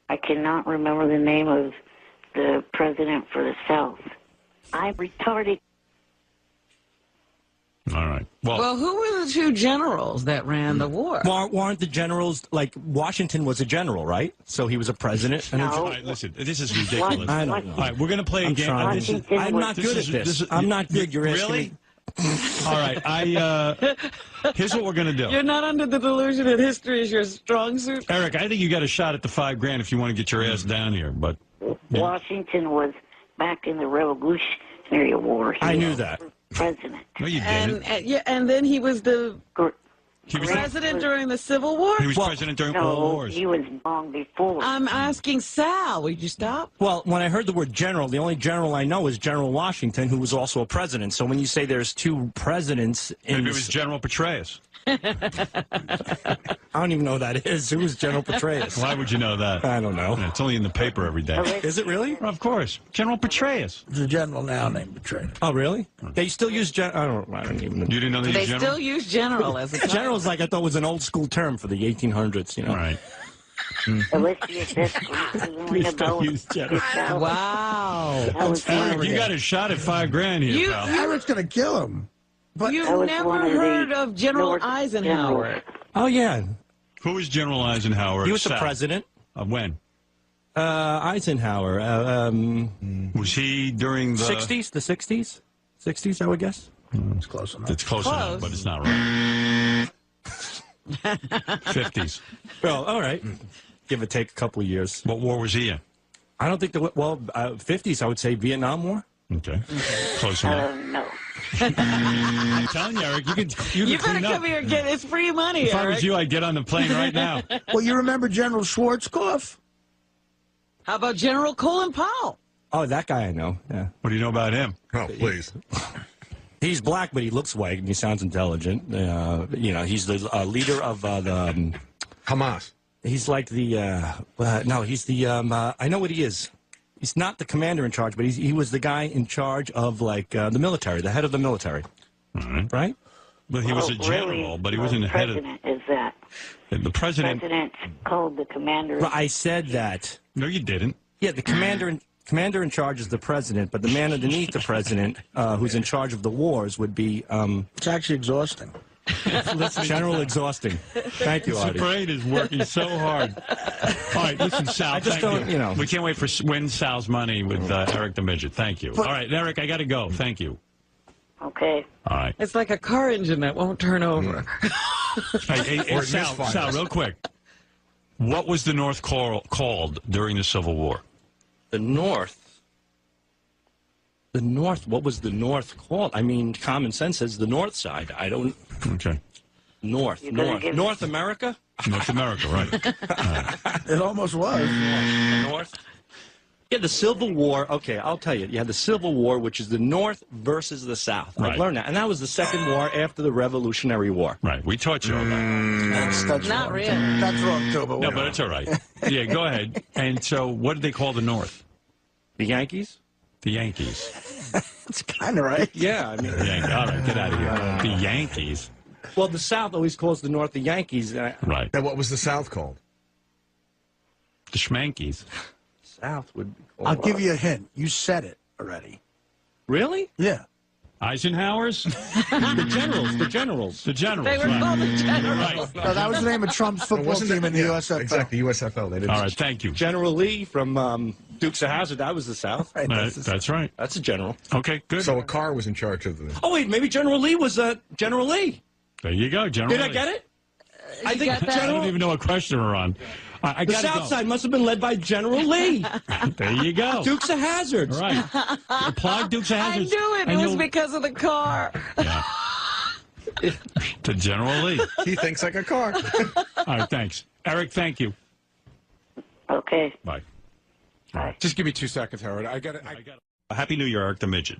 Speaker 4: I cannot remember the name of the president for the South. I'm retarded.
Speaker 1: All right.
Speaker 2: Well, who were the two generals that ran the war?
Speaker 19: Weren't the generals, like, Washington was a general, right? So he was a president? And
Speaker 1: All right, listen, this is ridiculous.
Speaker 19: I don't know.
Speaker 1: All right, we're going to play a game.
Speaker 19: I'm not good at this. I'm not good. You're asking
Speaker 1: really?
Speaker 19: me.
Speaker 1: All right, here's what we're going to do.
Speaker 2: You're not under the delusion that history is your strong suit?
Speaker 1: Eric, I think you got a shot at the $5,000 if you want to get your ass down here, but...
Speaker 4: Washington was back in the Revolutionary War.
Speaker 19: I knew that.
Speaker 4: President.
Speaker 1: No, you didn't.
Speaker 2: And then he was the president during the Civil War?
Speaker 1: He was president during all wars.
Speaker 4: He was long before.
Speaker 2: I'm asking Sal. Would you stop?
Speaker 19: Well, when I heard the word general, the only general I know is General Washington, who was also a president. So when you say there's two presidents...
Speaker 1: Maybe it was General Petraeus.
Speaker 19: I don't even know who that is. Who is General Petraeus?
Speaker 1: Why would you know that?
Speaker 19: I don't know.
Speaker 1: Yeah, it's only in the paper every day.
Speaker 19: Is it really?
Speaker 1: Of course. General Petraeus.
Speaker 3: There's a general now named Petraeus.
Speaker 19: Oh, really? They still use I don't even know.
Speaker 1: You didn't know they
Speaker 2: They
Speaker 1: used
Speaker 2: still use general as a title.
Speaker 19: General's like I thought was an old school term for the 1800s, you know.
Speaker 1: Right.
Speaker 2: Wow.
Speaker 1: Eric, you got a shot at $5,000 here, pal.
Speaker 3: Eric's going to kill him. But
Speaker 2: You've never heard of General Eisenhower.
Speaker 19: Oh, yeah.
Speaker 1: Who was General Eisenhower?
Speaker 19: He was the
Speaker 1: Sal?
Speaker 19: president.
Speaker 1: When?
Speaker 19: Eisenhower.
Speaker 1: Was he during the...
Speaker 19: 60s? The 60s? 60s, I would guess.
Speaker 3: It's close enough.
Speaker 1: It's close enough, but it's not right. 50s.
Speaker 19: Well, all right. Give or take a couple of years.
Speaker 1: What war was he in?
Speaker 19: I don't think 50s, I would say Vietnam War.
Speaker 1: Okay. Close enough.
Speaker 4: No.
Speaker 1: I'm telling you, Eric, you
Speaker 2: You better
Speaker 1: clean up.
Speaker 2: come here and get it's free money,
Speaker 1: If I
Speaker 2: Eric.
Speaker 1: was you, I'd get on the plane right now.
Speaker 3: Well, you remember General Schwarzkopf?
Speaker 2: How about General Colin Powell?
Speaker 19: Oh, that guy I know. Yeah.
Speaker 1: What do you know about him?
Speaker 5: Oh, please.
Speaker 19: He's black, but he looks white, and he sounds intelligent. You know, he's the leader of the...
Speaker 5: Hamas.
Speaker 19: He's like the... no, he's the... I know what he is. He's not the commander in charge, but he was the guy in charge of, like, the military, the head of the military. Right?
Speaker 1: But he was a general,
Speaker 4: really?
Speaker 1: but he wasn't the head of...
Speaker 4: President is that?
Speaker 1: The president...
Speaker 4: President's called the commander.
Speaker 19: Well, I said that.
Speaker 1: No, you didn't.
Speaker 19: Yeah, the commander in charge is the president, but the man underneath the president, who's in charge of the wars, would be...
Speaker 3: It's actually exhausting.
Speaker 19: General exhausting. Thank you, Artie.
Speaker 1: His brain is working so hard. All right, listen, Sal,
Speaker 19: I just
Speaker 1: thank
Speaker 19: don't, you know.
Speaker 1: We can't wait for Win Sal's money with Eric the Midget. Thank you. All right, Eric, I got to go. Thank you.
Speaker 4: Okay.
Speaker 1: All right.
Speaker 2: It's like a car engine that won't turn over.
Speaker 1: Hey, Sal, real quick. What was the North called during the Civil War?
Speaker 19: The North? The North? What was the North called? I mean, common sense says the North side. I don't...
Speaker 1: Okay.
Speaker 19: North. North America?
Speaker 1: North America, right.
Speaker 3: It almost was.
Speaker 19: North? You had the Civil War. Okay, I'll tell you. You had the Civil War, which is the North versus the South.
Speaker 13: Right.
Speaker 19: I've learned that. And that was the second war after the Revolutionary War.
Speaker 13: Right. We taught you all that.
Speaker 3: That's
Speaker 2: Not
Speaker 3: wrong.
Speaker 2: really.
Speaker 3: That's wrong, too. But
Speaker 13: No, but it's all right. Yeah, go ahead. And so what did they call the North?
Speaker 19: The Yankees?
Speaker 13: The Yankees.
Speaker 3: That's kind of right.
Speaker 19: Yeah, I mean.
Speaker 13: All right, get out of here. The Yankees.
Speaker 19: Well, the South always calls the North the Yankees.
Speaker 13: Right.
Speaker 5: And what was the South called?
Speaker 13: The Schmankies.
Speaker 19: South would be called.
Speaker 3: I'll give you a hint. You said it already.
Speaker 19: Really?
Speaker 3: Yeah.
Speaker 13: Eisenhower's?
Speaker 19: The Generals. The Generals.
Speaker 13: The Generals.
Speaker 2: They were
Speaker 13: right.
Speaker 2: called the Generals.
Speaker 3: No, that was the name of Trump's football team in the USFL.
Speaker 5: Exactly, USFL. They didn't.
Speaker 13: All right, thank you.
Speaker 19: General Lee from Dukes of Hazzard. That was the South.
Speaker 3: Right,
Speaker 13: That's right.
Speaker 19: That's a general.
Speaker 13: Okay, good.
Speaker 5: So a car was in charge of the.
Speaker 19: Oh, wait, maybe General Lee was General Lee.
Speaker 13: There you go, General.
Speaker 19: Did I get it? I think
Speaker 2: got that?
Speaker 13: I
Speaker 19: General.
Speaker 13: don't even know what question we're on. I
Speaker 19: The
Speaker 13: gotta
Speaker 19: South
Speaker 13: go.
Speaker 19: Side must have been led by General Lee.
Speaker 13: There you go.
Speaker 19: Dukes of Hazzard.
Speaker 13: All right. Applied Dukes of
Speaker 2: I
Speaker 13: Hazzard.
Speaker 2: knew it. It was because of the car.
Speaker 13: To General Lee.
Speaker 5: He thinks like a car.
Speaker 13: All right, thanks. Eric, thank you.
Speaker 4: Okay.
Speaker 13: Bye.
Speaker 8: Just give me 2 seconds, Howard. I got it.
Speaker 13: Happy New Year, Eric the Midget.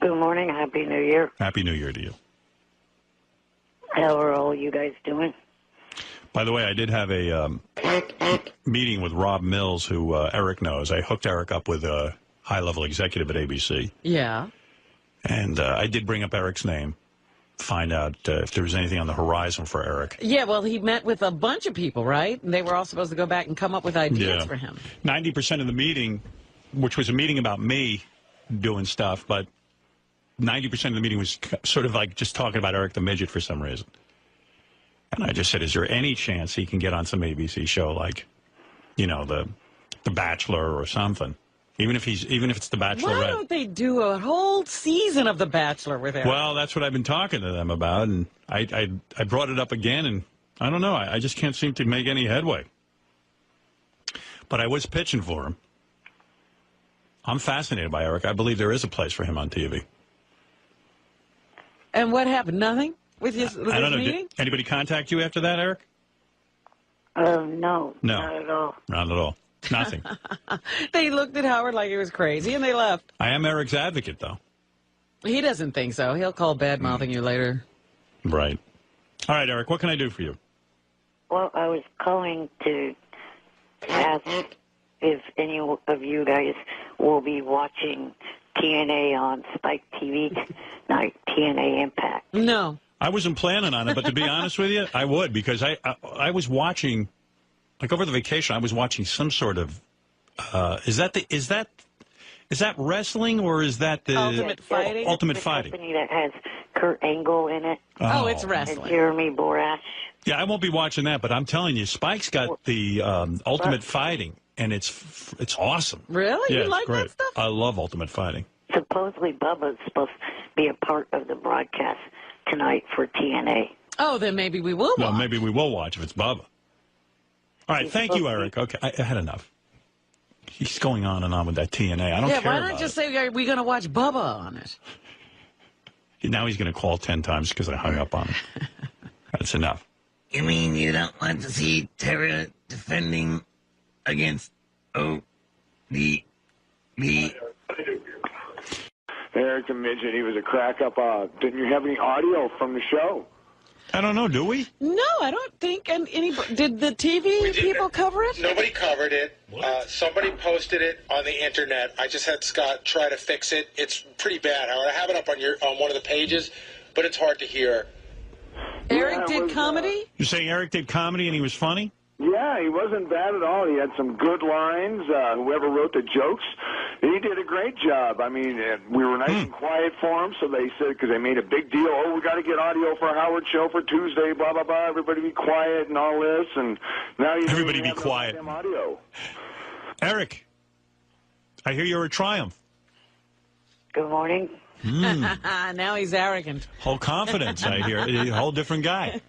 Speaker 4: Good morning. Happy New Year.
Speaker 13: Happy New Year to you.
Speaker 4: How are all you guys doing?
Speaker 13: By the way, I did have a meeting with Rob Mills, who Eric knows. I hooked Eric up with a high-level executive at ABC.
Speaker 2: Yeah.
Speaker 13: And I did bring up Eric's name, find out if there was anything on the horizon for Eric.
Speaker 2: Yeah, well, he met with a bunch of people, right? And they were all supposed to go back and come up with ideas for him.
Speaker 13: 90% of the meeting, which was a meeting about me doing stuff, but 90% of the meeting was sort of like just talking about Eric the Midget for some reason. And I just said, is there any chance he can get on some ABC show like, you know, the Bachelor or something? Even if it's the Bachelorette.
Speaker 2: Why don't they do a whole season of The Bachelor with him?
Speaker 13: Well, that's what I've been talking to them about, and I brought it up again, and I don't know. I just can't seem to make any headway. But I was pitching for him. I'm fascinated by Eric. I believe there is a place for him on TV.
Speaker 2: And what happened? Nothing with his
Speaker 13: I don't know.
Speaker 2: meeting?
Speaker 13: Did anybody contact you after that, Eric?
Speaker 4: No.
Speaker 13: No.
Speaker 4: Not at all.
Speaker 13: Not at all. Nothing.
Speaker 2: They looked at Howard like he was crazy, and they left.
Speaker 13: I am Eric's advocate, though.
Speaker 2: He doesn't think so. He'll call bad-mouthing you later.
Speaker 13: Right. All right, Eric, what can I do for you?
Speaker 4: Well, I was calling to ask if any of you guys will be watching TNA on Spike TV tonight, TNA Impact.
Speaker 2: No.
Speaker 13: I wasn't planning on it, but to be honest with you, I would, because I was watching, like over the vacation, I was watching some sort of, is that wrestling or is that the
Speaker 2: Ultimate Fighting?
Speaker 13: Ultimate
Speaker 4: the
Speaker 13: Fighting.
Speaker 4: company that has Kurt Angle in it.
Speaker 2: Oh, it's
Speaker 4: And
Speaker 2: wrestling.
Speaker 4: Jeremy Borash.
Speaker 13: Yeah, I won't be watching that, but I'm telling you, Spike's got the Ultimate Fighting, and it's awesome.
Speaker 2: Really?
Speaker 13: Yeah,
Speaker 2: You like
Speaker 13: it's great.
Speaker 2: that stuff?
Speaker 13: I love Ultimate Fighting.
Speaker 4: Supposedly Bubba's supposed to be a part of the broadcast tonight for TNA.
Speaker 2: Oh, then maybe we will
Speaker 13: Well,
Speaker 2: watch.
Speaker 13: maybe we will watch if it's Bubba. All right, thank you, Eric. Okay, I had enough. He's going on and on with that TNA. I don't care
Speaker 2: why
Speaker 13: about
Speaker 2: not just
Speaker 13: it.
Speaker 2: say, are we going to watch Bubba on it?
Speaker 13: Now he's going to call 10 times because I hung up on him. That's enough.
Speaker 11: You mean you don't want to see Terra defending against ODB?
Speaker 21: Eric the Midget, he was a crack up. Didn't you have any audio from the show?
Speaker 13: I don't know, do we?
Speaker 2: No, I don't think. And did the TV people cover it?
Speaker 15: Nobody covered it. Somebody posted it on the internet. I just had Scott try to fix it. It's pretty bad, Howard. I have it up on one of the pages, but it's hard to hear.
Speaker 2: Eric did comedy?
Speaker 13: You're saying Eric did comedy and he was funny?
Speaker 21: Yeah, he wasn't bad at all. He had some good lines. Whoever wrote the jokes, he did a great job. I mean, we were nice and quiet for him, so they said, because they made a big deal, we got to get audio for Howard show for Tuesday, blah, blah, blah, everybody be quiet and all this, and now you
Speaker 13: Everybody be quiet.
Speaker 21: Audio.
Speaker 13: Eric, I hear you're a Triumph.
Speaker 4: Good morning.
Speaker 2: Now he's arrogant.
Speaker 13: Whole confidence, I hear. A whole different guy.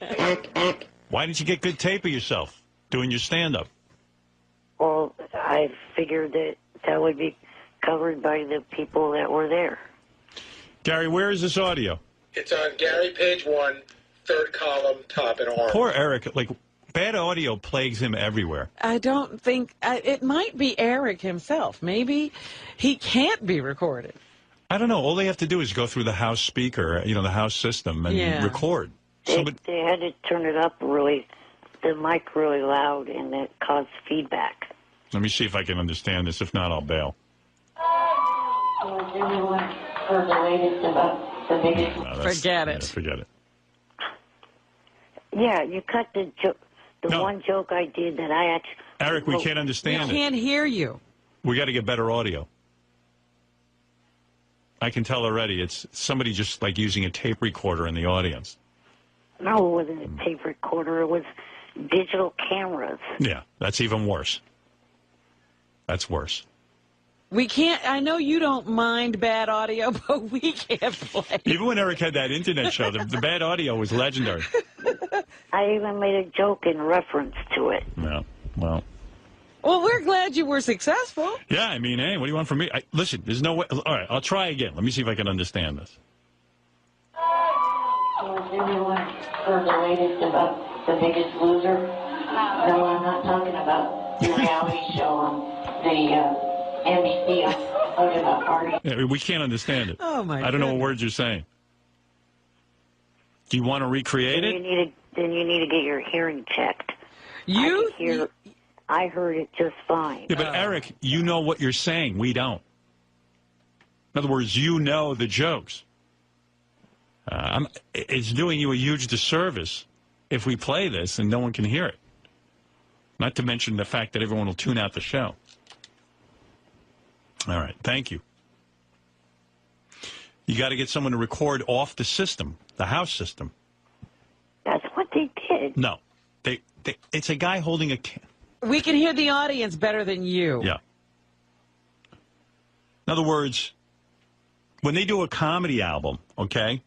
Speaker 13: Why didn't you get good tape of yourself doing your stand-up?
Speaker 4: Well, I figured that would be covered by the people that were there.
Speaker 13: Gary, where is this audio?
Speaker 15: It's on Gary, page 1, third column, top in orange.
Speaker 13: Poor Eric. Like, Bad audio plagues him everywhere.
Speaker 2: I don't think it might be Eric himself. Maybe he can't be recorded.
Speaker 13: I don't know. All they have to do is go through the house speaker, the house system, and record.
Speaker 4: They had to turn it up the mic really loud, and it caused feedback.
Speaker 13: Let me see if I can understand this. If not, I'll bail.
Speaker 2: Forget it.
Speaker 13: Forget it.
Speaker 4: Yeah, you cut the one joke I did that I actually...
Speaker 13: Eric, we can't understand
Speaker 2: We can't hear you.
Speaker 13: We got to get better audio. I can tell already. It's somebody just like using a tape recorder in the audience.
Speaker 4: No, it wasn't a tape recorder. It was digital cameras.
Speaker 13: Yeah, that's even worse. That's worse.
Speaker 2: We can't. I know you don't mind bad audio, but we can't play.
Speaker 13: Even when Eric had that internet show, the bad audio was legendary.
Speaker 4: I even made a joke in reference to it.
Speaker 13: Yeah, well.
Speaker 2: Well, we're glad you were successful.
Speaker 13: Yeah, I mean, hey, what do you want from me? Listen, there's no way. All right, I'll try again. Let me see if I can understand this.
Speaker 12: Everyone heard the latest about The Biggest Loser? No, I'm not talking about the reality show on the NBC. I'm talking about Party.
Speaker 13: Yeah, we can't understand it.
Speaker 2: Oh, my
Speaker 13: I don't know what words you're saying. Do you want to recreate it?
Speaker 4: Then you need to get your hearing checked. I heard it just fine.
Speaker 13: Yeah, but Eric, you know what you're saying. We don't. In other words, you know the jokes. It's doing you a huge disservice if we play this and no one can hear it. Not to mention the fact that everyone will tune out the show. All right, thank you. You got to get someone to record off the system, the house system.
Speaker 4: That's what they did.
Speaker 13: No, it's a guy holding a.
Speaker 2: We can hear the audience better than you.
Speaker 13: Yeah. In other words, when they do a comedy album, okay,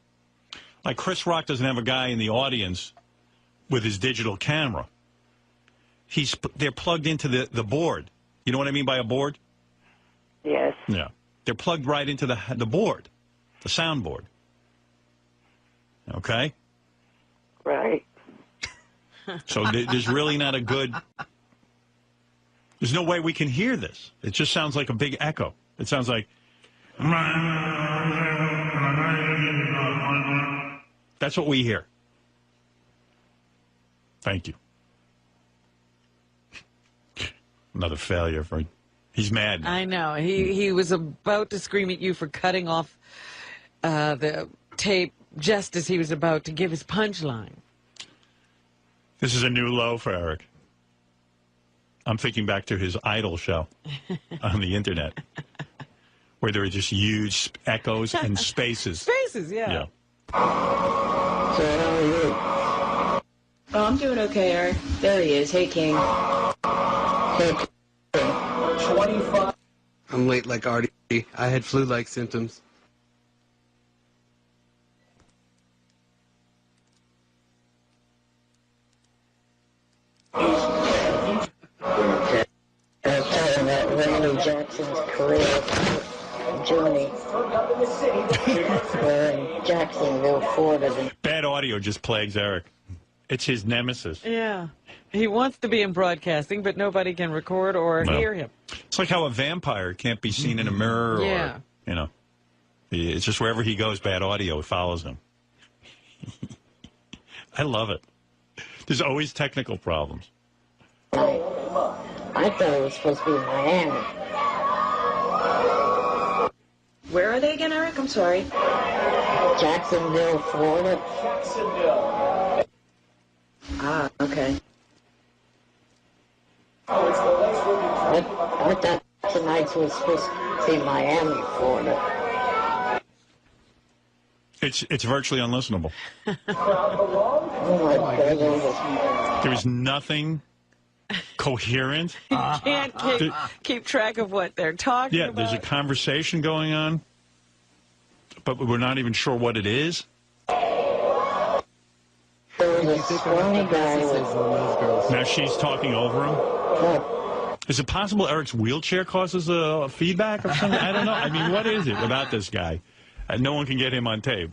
Speaker 13: like Chris Rock doesn't have a guy in the audience with his digital camera. They're plugged into the board. You know what I mean by a board?
Speaker 4: Yes.
Speaker 13: Yeah. They're plugged right into the board, the soundboard. Okay?
Speaker 4: Right.
Speaker 13: So there's really not a good... There's no way we can hear this. It just sounds like a big echo. It sounds like... That's what we hear. Thank you. Another failure for... He's mad now.
Speaker 2: I know. He was about to scream at you for cutting off the tape just as he was about to give his punchline.
Speaker 13: This is a new low for Eric. I'm thinking back to his Idol show on the internet, where there were just huge echoes and spaces.
Speaker 2: Spaces, yeah.
Speaker 12: So how are you? Oh, I'm doing okay, Eric. There he is. Hey, King. Hey,
Speaker 22: 25. I'm late like Artie. I had flu-like symptoms.
Speaker 12: Jackson's career, Johnny. We're in Jacksonville, Florida.
Speaker 13: Bad audio just plagues Eric. It's his nemesis.
Speaker 2: Yeah. He wants to be in broadcasting, but nobody can record or hear him.
Speaker 13: It's like how a vampire can't be seen in a mirror or, it's just wherever he goes, bad audio follows him. I love it. There's always technical problems.
Speaker 12: I thought it was supposed to be in Miami. Where are they again, Eric? I'm sorry. Jacksonville, Florida. Ah, okay. I thought tonight's was supposed to be Miami, Florida.
Speaker 13: It's virtually unlistenable.
Speaker 12: Oh my goodness.
Speaker 13: There is nothing coherent.
Speaker 2: You can't keep track of what they're talking about.
Speaker 13: Yeah, there's a conversation going on, but we're not even sure what it is.
Speaker 12: There was a scrawny guy with...
Speaker 13: Now she's talking over him. Is it possible Eric's wheelchair causes a feedback or something? I don't know. I mean, what is it about this guy? No one can get him on tape.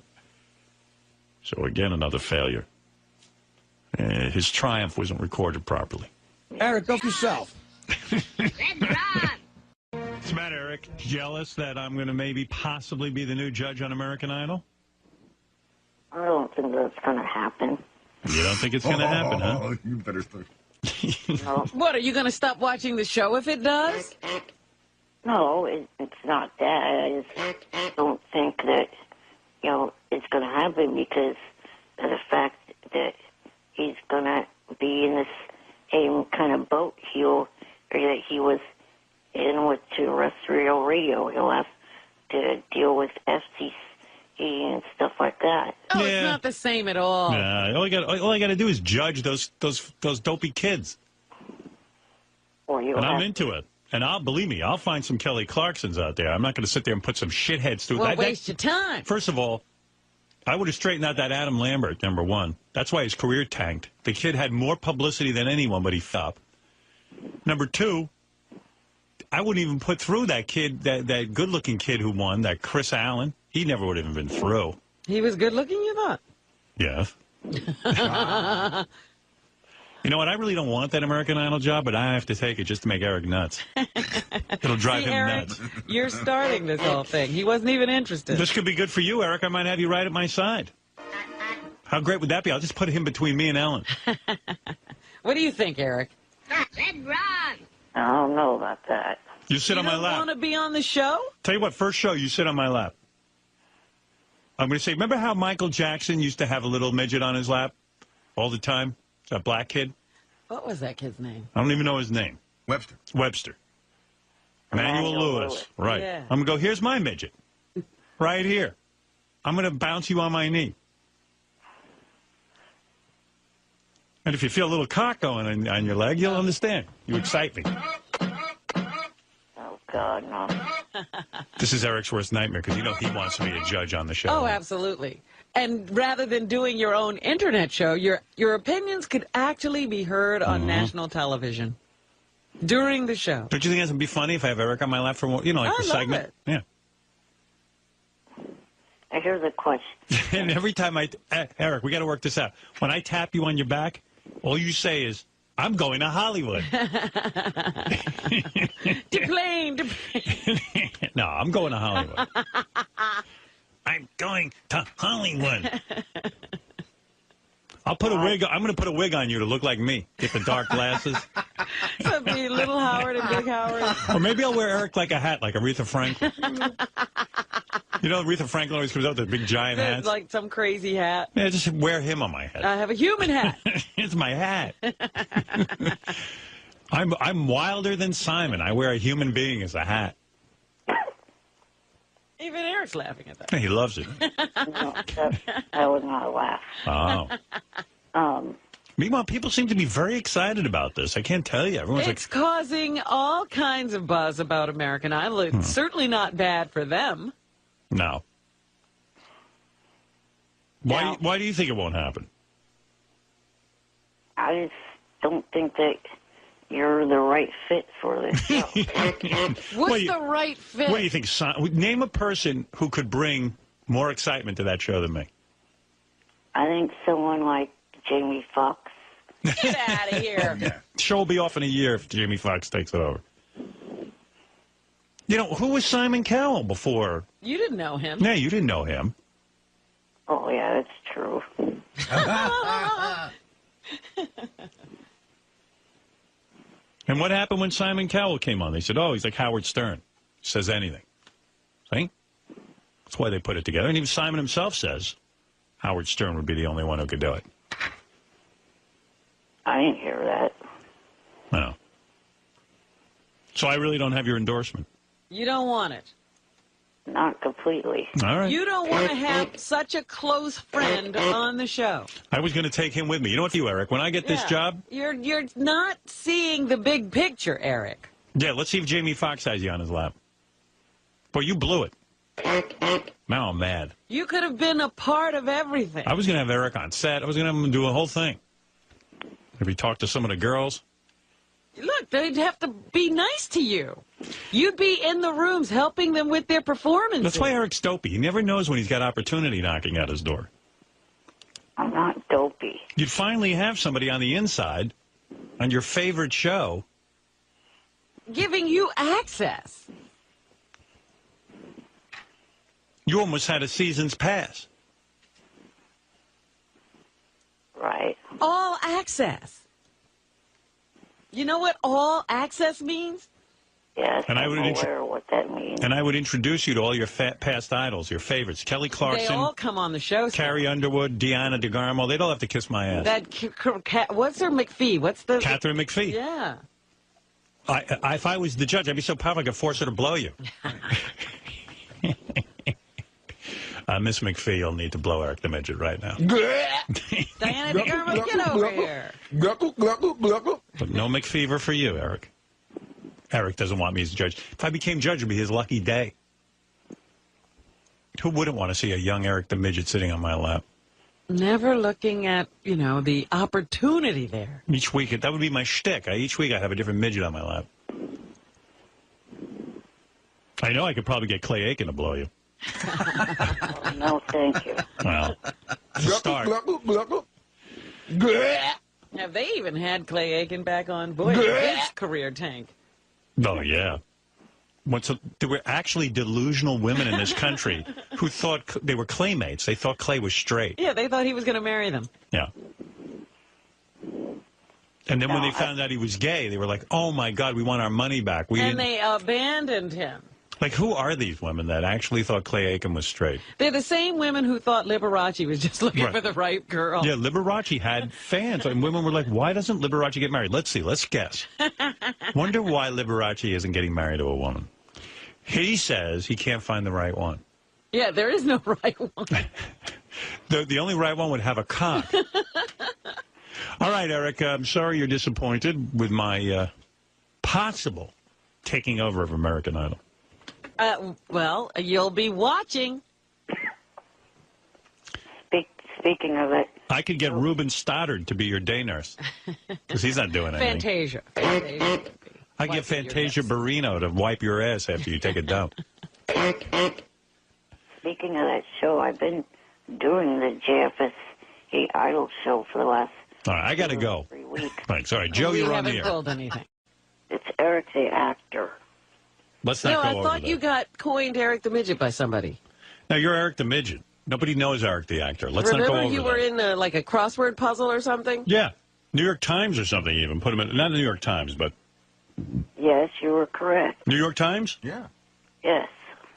Speaker 13: So again, another failure. his triumph wasn't recorded properly.
Speaker 3: Eric, go for yourself.
Speaker 13: What's the matter, Eric? Jealous that I'm going to maybe possibly be the new judge on American Idol?
Speaker 4: I don't think that's going to happen.
Speaker 13: You don't think it's going to happen, huh?
Speaker 5: You better start.
Speaker 4: No.
Speaker 2: What, are you going to stop watching the show if it does?
Speaker 4: No, it's not that. I just don't think that, it's going to happen because of the fact that he's going to be in the same kind of boat that he was in with terrestrial radio. He'll have to deal with FCC and stuff like that.
Speaker 2: Oh, yeah. It's not the same at all.
Speaker 13: Nah, all I got to do is judge those dopey kids. And I'm into it. And believe me, I'll find some Kelly Clarksons out there. I'm not going to sit there and put some shitheads through that.
Speaker 2: Waste your time.
Speaker 13: First of all, I would have straightened out that Adam Lambert, number one. That's why his career tanked. The kid had more publicity than anyone, but he fell. Number two, I wouldn't even put through that kid, that good-looking kid who won, that Chris Allen. He never would have even been through.
Speaker 2: He was good-looking, you thought?
Speaker 13: Yes. You know what? I really don't want that American Idol job, but I have to take it just to make Eric nuts. It'll drive him
Speaker 2: Eric,
Speaker 13: nuts.
Speaker 2: You're starting this whole thing. He wasn't even interested.
Speaker 13: This could be good for you, Eric. I might have you right at my side. How great would that be? I'll just put him between me and Ellen.
Speaker 2: What do you think, Eric?
Speaker 4: I don't know about that.
Speaker 13: You sit on my lap.
Speaker 2: You don't want to be on the show?
Speaker 13: Tell you what, first show, you sit on my lap. I'm going to say, remember how Michael Jackson used to have a little midget on his lap all the time? That black kid?
Speaker 2: What was that kid's name?
Speaker 13: I don't even know his name. Webster. Emmanuel Lewis. Right.
Speaker 2: Yeah.
Speaker 13: I'm going to go, here's my midget. Right here. I'm going to bounce you on my knee. And if you feel a little cock going on your leg, you'll understand. You excite me.
Speaker 4: Oh, God, no.
Speaker 13: This is Eric's worst nightmare because he wants me to judge on the show.
Speaker 2: Oh, absolutely. And rather than doing your own internet show, your opinions could actually be heard on national television during the show.
Speaker 13: Don't you think it would be funny if I have Eric on my lap for more, like the segment?
Speaker 2: It.
Speaker 13: Yeah.
Speaker 4: Here's a question.
Speaker 13: And every time Eric, we got to work this out. When I tap you on your back, all you say is, I'm going to Hollywood.
Speaker 2: Deplane.
Speaker 13: No, I'm going to Hollywood. I'm going to Hollywood. I'll put a wig. I'm going to put a wig on you to look like me. Get the dark glasses.
Speaker 2: So it'd be Little Howard and Big Howard.
Speaker 13: Or maybe I'll wear Eric like a hat, like Aretha Franklin. You know, Aretha Franklin always comes out with a big giant hat.
Speaker 2: Like some crazy hat.
Speaker 13: Yeah, just wear him on my head.
Speaker 2: I have a human hat.
Speaker 13: It's my hat. I'm wilder than Simon. I wear a human being as a hat.
Speaker 2: Even Eric's laughing at that.
Speaker 13: He loves it.
Speaker 4: No, that was not a laugh.
Speaker 13: Oh. Meanwhile, people seem to be very excited about this. I can't tell you. Everyone's
Speaker 2: it's causing all kinds of buzz about American Idol. It's certainly not bad for them.
Speaker 13: No. Why do you think it won't happen?
Speaker 4: I just don't think that you're the right fit for this show.
Speaker 2: What's the right fit?
Speaker 13: What do you think? Name a person who could bring more excitement to that show than me.
Speaker 4: I think someone like Jamie Foxx.
Speaker 2: Get out of here.
Speaker 13: Yeah. Show will be off in a year if Jamie Foxx takes it over. You know, who was Simon Cowell before?
Speaker 2: You didn't know him.
Speaker 13: Yeah, you didn't know him.
Speaker 4: Oh, yeah, that's true.
Speaker 13: And what happened when Simon Cowell came on? They said, oh, he's like Howard Stern. Says anything. See? That's why they put it together. And even Simon himself says Howard Stern would be the only one who could do it.
Speaker 4: I didn't hear that.
Speaker 13: No. So I really don't have your endorsement.
Speaker 2: You don't want it.
Speaker 4: Not completely.
Speaker 13: All right.
Speaker 2: You don't want to have such a close friend on the show.
Speaker 13: I was going to take him with me. You know what, Eric? When I get this job...
Speaker 2: You're not seeing the big picture, Eric.
Speaker 13: Yeah, let's see if Jamie Foxx has you on his lap. Boy, you blew it. Now I'm mad.
Speaker 2: You could have been a part of everything.
Speaker 13: I was going to have Eric on set. I was going to have him do a whole thing. Maybe talk to some of the girls.
Speaker 2: Look, they'd have to be nice to you. You'd be in the rooms helping them with their performances.
Speaker 13: That's why Eric's dopey. He never knows when he's got opportunity knocking at his door.
Speaker 4: I'm not dopey.
Speaker 13: You'd finally have somebody on the inside on your favorite show
Speaker 2: giving you access.
Speaker 13: You almost had a season's pass.
Speaker 4: Right.
Speaker 2: All access. You know what all access means?
Speaker 4: Yes,
Speaker 13: and
Speaker 4: I'm aware of what that means.
Speaker 13: And I would introduce you to all your past idols, your favorites. Kelly Clarkson.
Speaker 2: They all come on the show.
Speaker 13: Carrie Underwood, Deanna DeGarmo. They'd all have to kiss my ass.
Speaker 2: What's her McPhee? What's the...
Speaker 13: Catherine McPhee.
Speaker 2: Yeah.
Speaker 13: If I was the judge, I'd be so powerful I could force her to blow you. Miss McPhee, you'll need to blow Eric the Midget right now.
Speaker 2: Diana DeGarmo, get over here.
Speaker 13: But no McFever for you, Eric. Eric doesn't want me as judge. If I became judge, it would be his lucky day. Who wouldn't want to see a young Eric the Midget sitting on my lap?
Speaker 2: Never looking at, the opportunity there.
Speaker 13: Each week, that would be my shtick. Each week I'd have a different midget on my lap. I know I could probably get Clay Aiken to blow you.
Speaker 4: No, thank you.
Speaker 13: Well, start.
Speaker 2: Have they even had Clay Aiken back on? Boy, his career tank.
Speaker 13: Oh, yeah. There were actually delusional women in this country who thought they were Claymates. They thought Clay was straight.
Speaker 2: Yeah, they thought he was going to marry them.
Speaker 13: Yeah. And then when they found out he was gay, they were like, oh, my God, we want our money back.
Speaker 2: And they abandoned him.
Speaker 13: Like, who are these women that actually thought Clay Aiken was straight?
Speaker 2: They're the same women who thought Liberace was just looking for the right girl.
Speaker 13: Yeah, Liberace had fans. And women were like, why doesn't Liberace get married? Let's see. Let's guess. Wonder why Liberace isn't getting married to a woman. He says he can't find the right one.
Speaker 2: Yeah, there is no right one.
Speaker 13: The only right one would have a cock. All right, Eric, I'm sorry you're disappointed with my possible taking over of American Idol.
Speaker 2: Well, you'll be watching.
Speaker 4: Speaking of it,
Speaker 13: I could get Ruben Stoddard to be your day nurse because he's not doing anything.
Speaker 2: Fantasia.
Speaker 13: I get Fantasia Barrino to wipe your ass after you take a dump.
Speaker 4: Speaking of that show, I've been doing the JFS Idol show for the last
Speaker 13: all right, I got to go.
Speaker 4: 3 weeks.
Speaker 13: Thanks. All right, Joe, you're on the air.
Speaker 2: We haven't told anything.
Speaker 4: It's Eric the actor.
Speaker 13: Let's not go over
Speaker 2: I thought you got coined Eric the Midget by somebody.
Speaker 13: No, you're Eric the Midget. Nobody knows Eric the actor. Let's not go over
Speaker 2: Remember you were in like a crossword puzzle or something?
Speaker 13: Yeah. New York Times or something even. Put him in, not the New York Times, but...
Speaker 4: Yes, you were correct.
Speaker 13: New York Times?
Speaker 8: Yeah.
Speaker 4: Yes.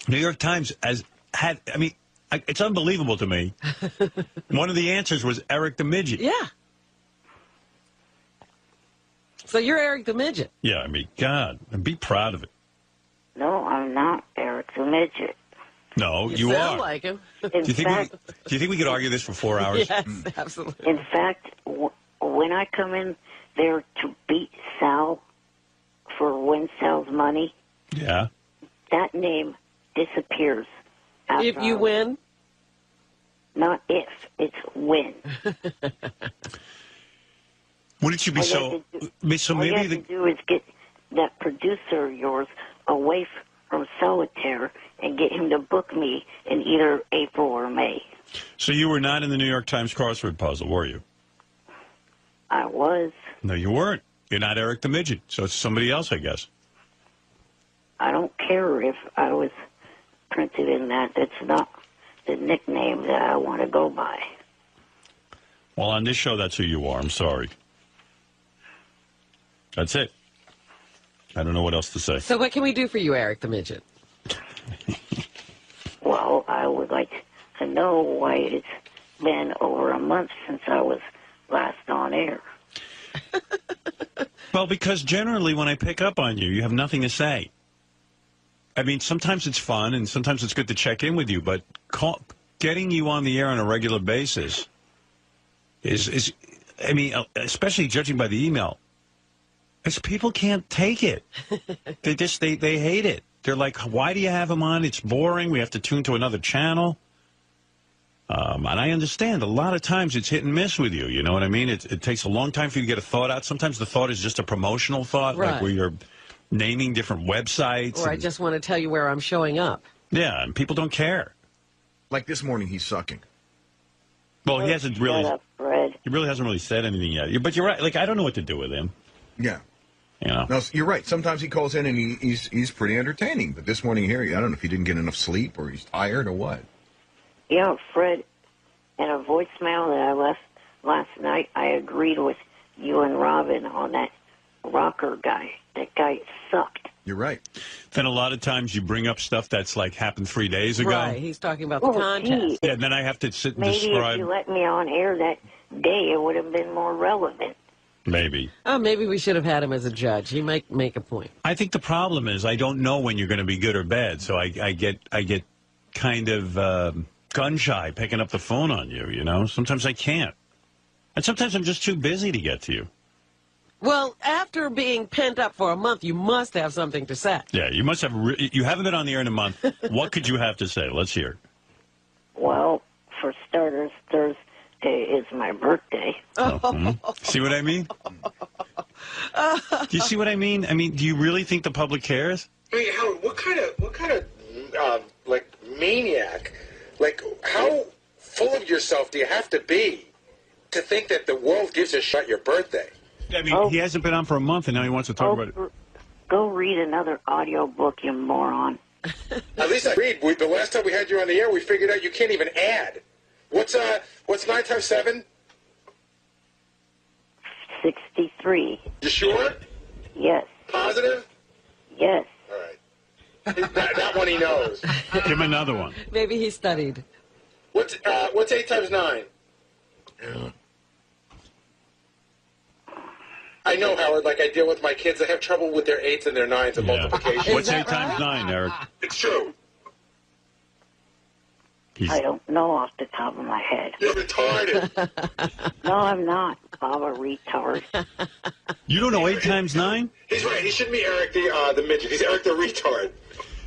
Speaker 13: New York Times it's unbelievable to me. One of the answers was Eric the Midget.
Speaker 2: Yeah. So you're Eric the Midget.
Speaker 13: Yeah, God, and be proud of it.
Speaker 4: No, I'm not Eric the Midget.
Speaker 13: No, you
Speaker 2: sound
Speaker 13: are.
Speaker 2: like him.
Speaker 13: Do you think we could argue this for 4 hours?
Speaker 2: Yes, absolutely.
Speaker 4: In fact, when I come in there to beat Sal for win Sal's money,
Speaker 13: yeah,
Speaker 4: that name disappears.
Speaker 2: If you win?
Speaker 4: Not if, it's when.
Speaker 13: Wouldn't you be so maybe
Speaker 4: all you have to do is get that producer of yours away from Solitaire and get him to book me in either April or May.
Speaker 13: So you were not in the New York Times crossword puzzle, were you?
Speaker 4: I was.
Speaker 13: No, you weren't. You're not Eric the Midget, so it's somebody else, I guess.
Speaker 4: I don't care if I was printed in that. That's not the nickname that I want to go by.
Speaker 13: Well, on this show, that's who you are. I'm sorry. That's it. I don't know what else to say.
Speaker 2: So what can we do for you, Eric the Midget?
Speaker 4: Well, I would like to know why it's been over a month since I was last on air.
Speaker 13: Well, because generally when I pick up on you, you have nothing to say. I mean, sometimes it's fun and sometimes it's good to check in with you, but getting you on the air on a regular basis is I mean, especially judging by the email, people can't take it. They hate it. They're like, why do you have him on? It's boring. We have to tune to another channel. And I understand a lot of times it's hit and miss with you. You know what I mean? It takes a long time for you to get a thought out. Sometimes the thought is just a promotional thought,
Speaker 2: right,
Speaker 13: like where you're naming different websites.
Speaker 2: Or I just want to tell you where I'm showing up.
Speaker 13: Yeah, and people don't care.
Speaker 5: Like this morning, he's sucking.
Speaker 1: Well, he hasn't really.
Speaker 4: Shut up, Fred.
Speaker 1: He really hasn't really said anything yet. But you're right. Like, I don't know what to do with him.
Speaker 5: Yeah.
Speaker 1: You know?
Speaker 5: No, you're right. Sometimes he calls in and he's pretty entertaining. But this morning here, I don't know if he didn't get enough sleep or he's tired or what.
Speaker 4: Yeah, Fred, in a voicemail that I left last night, I agreed with you and Robin on that rocker guy. That guy sucked.
Speaker 5: You're right.
Speaker 1: Then a lot of times you bring up stuff that's like happened 3 days ago.
Speaker 2: Right, he's talking about the contest.
Speaker 1: Yeah, and then I have to sit and
Speaker 4: Maybe
Speaker 1: describe.
Speaker 4: if you let me on air that day, it would have been more relevant.
Speaker 1: Maybe.
Speaker 2: Oh, maybe we should have had him as a judge. He might make a point.
Speaker 1: I think the problem is I don't know when you're going to be good or bad, so I get kind of gun shy picking up the phone on you. You know, sometimes I can't, and sometimes I'm just too busy to get to you.
Speaker 2: Well, after being pent up for a month, you must have something to say.
Speaker 1: Yeah, you must have. You haven't been on the air in a month. What could you have to say? Let's hear.
Speaker 4: Well, for starters, Thursday is my birthday.
Speaker 1: See what I mean? Do you see what I mean? I mean, do you really think the public cares?
Speaker 15: I mean, Howard, what kind of like maniac, like how full of yourself do you have to be to think that the world gives a shit your birthday?
Speaker 1: I mean, he hasn't been on for a month, and now he wants to talk about it.
Speaker 4: Go read another audio book, you moron.
Speaker 15: At least I read. The last time we had you on the air, we figured out you can't even add. What's 9 times 7?
Speaker 4: 63.
Speaker 15: You sure?
Speaker 4: Yes.
Speaker 15: Positive?
Speaker 4: Yes.
Speaker 15: All right. that one he knows.
Speaker 1: Give him another one.
Speaker 2: Maybe he studied.
Speaker 15: What's 8 times 9? I know, Howard, like I deal with my kids. They have trouble with their 8s and their 9s and multiplication.
Speaker 1: What's 8 times 9, Eric?
Speaker 15: It's true.
Speaker 4: I don't know off the top of my head.
Speaker 15: You're retarded.
Speaker 4: No, I'm not. I'm a retard.
Speaker 1: You don't know 8 times 9?
Speaker 15: He's right. He shouldn't be Eric the midget. He's Eric the retard.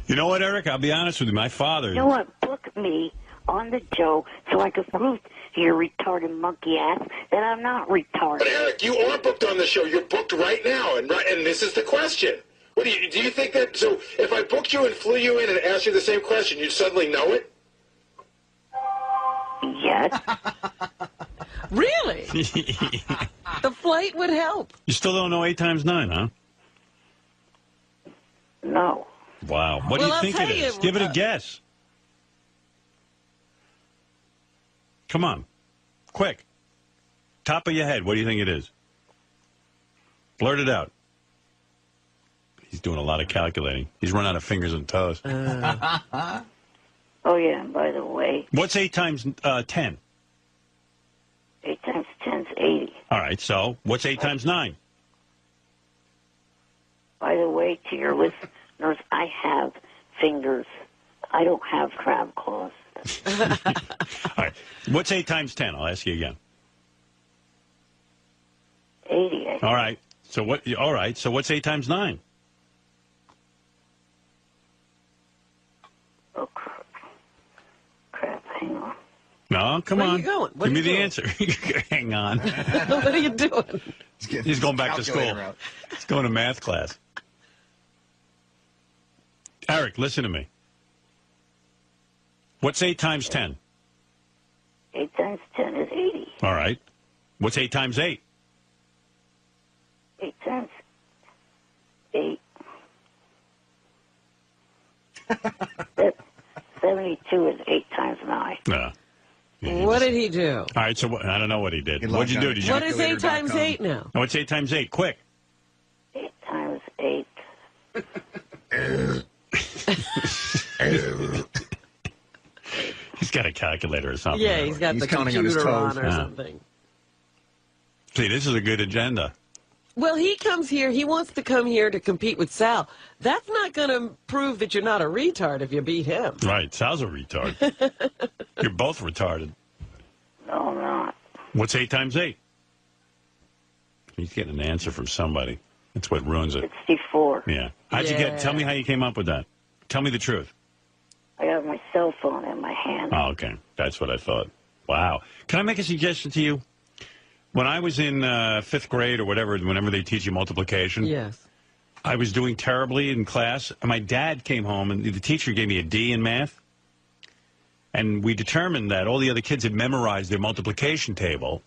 Speaker 1: You know what, Eric? I'll be honest with you. My father...
Speaker 4: You know what? Book me on the Joe so I can prove to your retarded monkey ass that I'm not retarded.
Speaker 15: But Eric, you are booked on the show. You're booked right now, and this is the question. What do you think that? So if I booked you and flew you in and asked you the same question, you'd suddenly know it?
Speaker 4: Yes.
Speaker 2: Really? The flight would help.
Speaker 1: You still don't know 8 times 9, huh?
Speaker 4: No.
Speaker 1: Wow. What do you think it is? Give it a guess. Come on. Quick. Top of your head, what do you think it is? Blurt it out. He's doing a lot of calculating. He's run out of fingers and toes.
Speaker 4: Oh, yeah, and by the way...
Speaker 1: What's 8 times 10?
Speaker 4: 8 times 10 is 80.
Speaker 1: All right, so what's 8 times 9?
Speaker 4: By the way, to your listeners, I have fingers. I don't have crab claws.
Speaker 1: All right. What's 8 times 10? I'll ask you again.
Speaker 4: 80.
Speaker 1: All right. So what? All right. So what's 8 times 9?
Speaker 4: Oh, crap. Hang on.
Speaker 1: No, come
Speaker 2: Where
Speaker 1: on.
Speaker 2: are you going? What
Speaker 1: Give
Speaker 2: are
Speaker 1: me
Speaker 2: you
Speaker 1: the
Speaker 2: doing?
Speaker 1: answer. Hang on.
Speaker 2: What are you doing?
Speaker 1: He's going back to school. He's going to math class. Eric, listen to me. What's 8 times 10?
Speaker 4: 8 times 10 is 80.
Speaker 1: All right. What's 8 times 8?
Speaker 4: 8 times 8. 72 is 8 times 9.
Speaker 1: No.
Speaker 2: What did he do?
Speaker 1: All right, so I don't know what he did. What'd you do? Did you
Speaker 2: What is 8 times 8 now?
Speaker 1: No, what's 8 times 8? Quick.
Speaker 4: 8 times 8.
Speaker 1: He's got a calculator or something.
Speaker 2: Yeah, he's got the computer on or something.
Speaker 1: See, this is a good agenda.
Speaker 2: Well, he comes here. He wants to come here to compete with Sal. That's not going to prove that you're not a retard if you beat him.
Speaker 1: Right. Sal's a retard. You're both retarded.
Speaker 4: No, I'm not.
Speaker 1: What's 8 times 8? He's getting an answer from somebody. That's what ruins it.
Speaker 4: 64.
Speaker 1: Yeah. How'd you get? Tell me how you came up with that. Tell me the truth.
Speaker 4: I have my cell phone in my hand.
Speaker 1: Oh, okay. That's what I thought. Wow. Can I make a suggestion to you? When I was in 5th grade or whatever, whenever they teach you multiplication,
Speaker 2: yes,
Speaker 1: I was doing terribly in class. And my dad came home, and the teacher gave me a D in math. And we determined that all the other kids had memorized their multiplication table.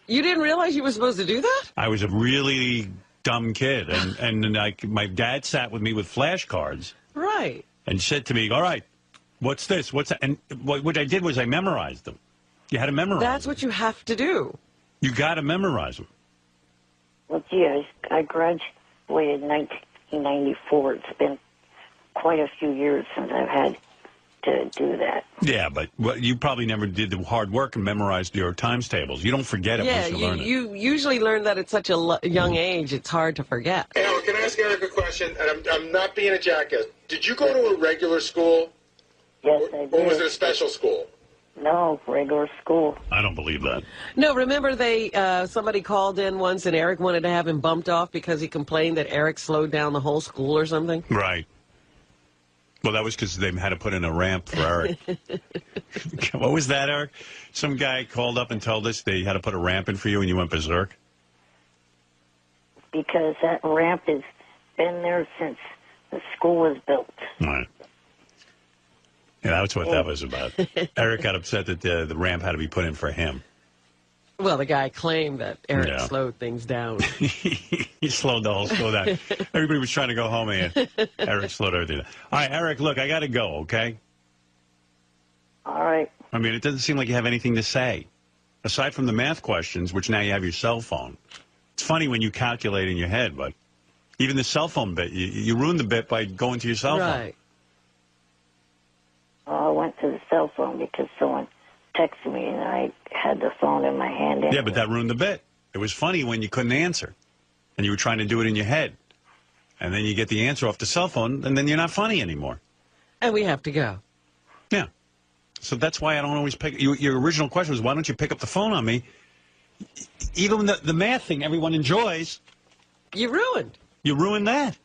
Speaker 2: You didn't realize you were supposed to do that?
Speaker 1: I was a really dumb kid. And my dad sat with me with flashcards.
Speaker 2: Right.
Speaker 1: And said to me, all right, what's this? What's that? And what I did was I memorized them. You had to memorize
Speaker 2: That's what you have to do.
Speaker 1: You got to memorize them.
Speaker 4: Well, gee, I graduated in 1994. It's been quite a few years since I've had to do that.
Speaker 1: Yeah, but you probably never did the hard work and memorized your times tables. You don't forget it once you learn it.
Speaker 2: You usually learn that at such a young age. It's hard to forget.
Speaker 15: Hey, Howard, can I ask Eric a question? And I'm not being a jackass. Did you go to a regular school?
Speaker 4: Yes, I did.
Speaker 15: Or was it a special school?
Speaker 4: No, regular school.
Speaker 1: I don't believe that.
Speaker 2: No, remember somebody called in once and Eric wanted to have him bumped off because he complained that Eric slowed down the whole school or something?
Speaker 1: Right. Well, that was because they had to put in a ramp for Eric. What was that, Eric? Some guy called up and told us they had to put a ramp in for you and you went berserk?
Speaker 4: Because that ramp has been there since the school was built.
Speaker 1: Right. Yeah, that's what that was about. Eric got upset that the ramp had to be put in for him.
Speaker 2: Well, the guy claimed that Eric slowed things down.
Speaker 1: He slowed the whole school down. Everybody was trying to go home, and Eric slowed everything down. All right, Eric, look, I got to go, okay?
Speaker 4: All right.
Speaker 1: I mean, it doesn't seem like you have anything to say. Aside from the math questions, which now you have your cell phone. It's funny when you calculate in your head, but even the cell phone bit, you ruined the bit by going to your cell phone.
Speaker 2: Right.
Speaker 4: I went to the cell phone because someone texted me and I had the phone in my hand.
Speaker 1: Yeah, but that ruined the bit. It was funny when you couldn't answer and you were trying to do it in your head. And then you get the answer off the cell phone and then you're not funny anymore.
Speaker 2: And we have to go.
Speaker 1: Yeah. So that's why I don't always pick. Your original question was, why don't you pick up the phone on me? Even the math thing everyone enjoys.
Speaker 2: You ruined.
Speaker 1: You ruined that.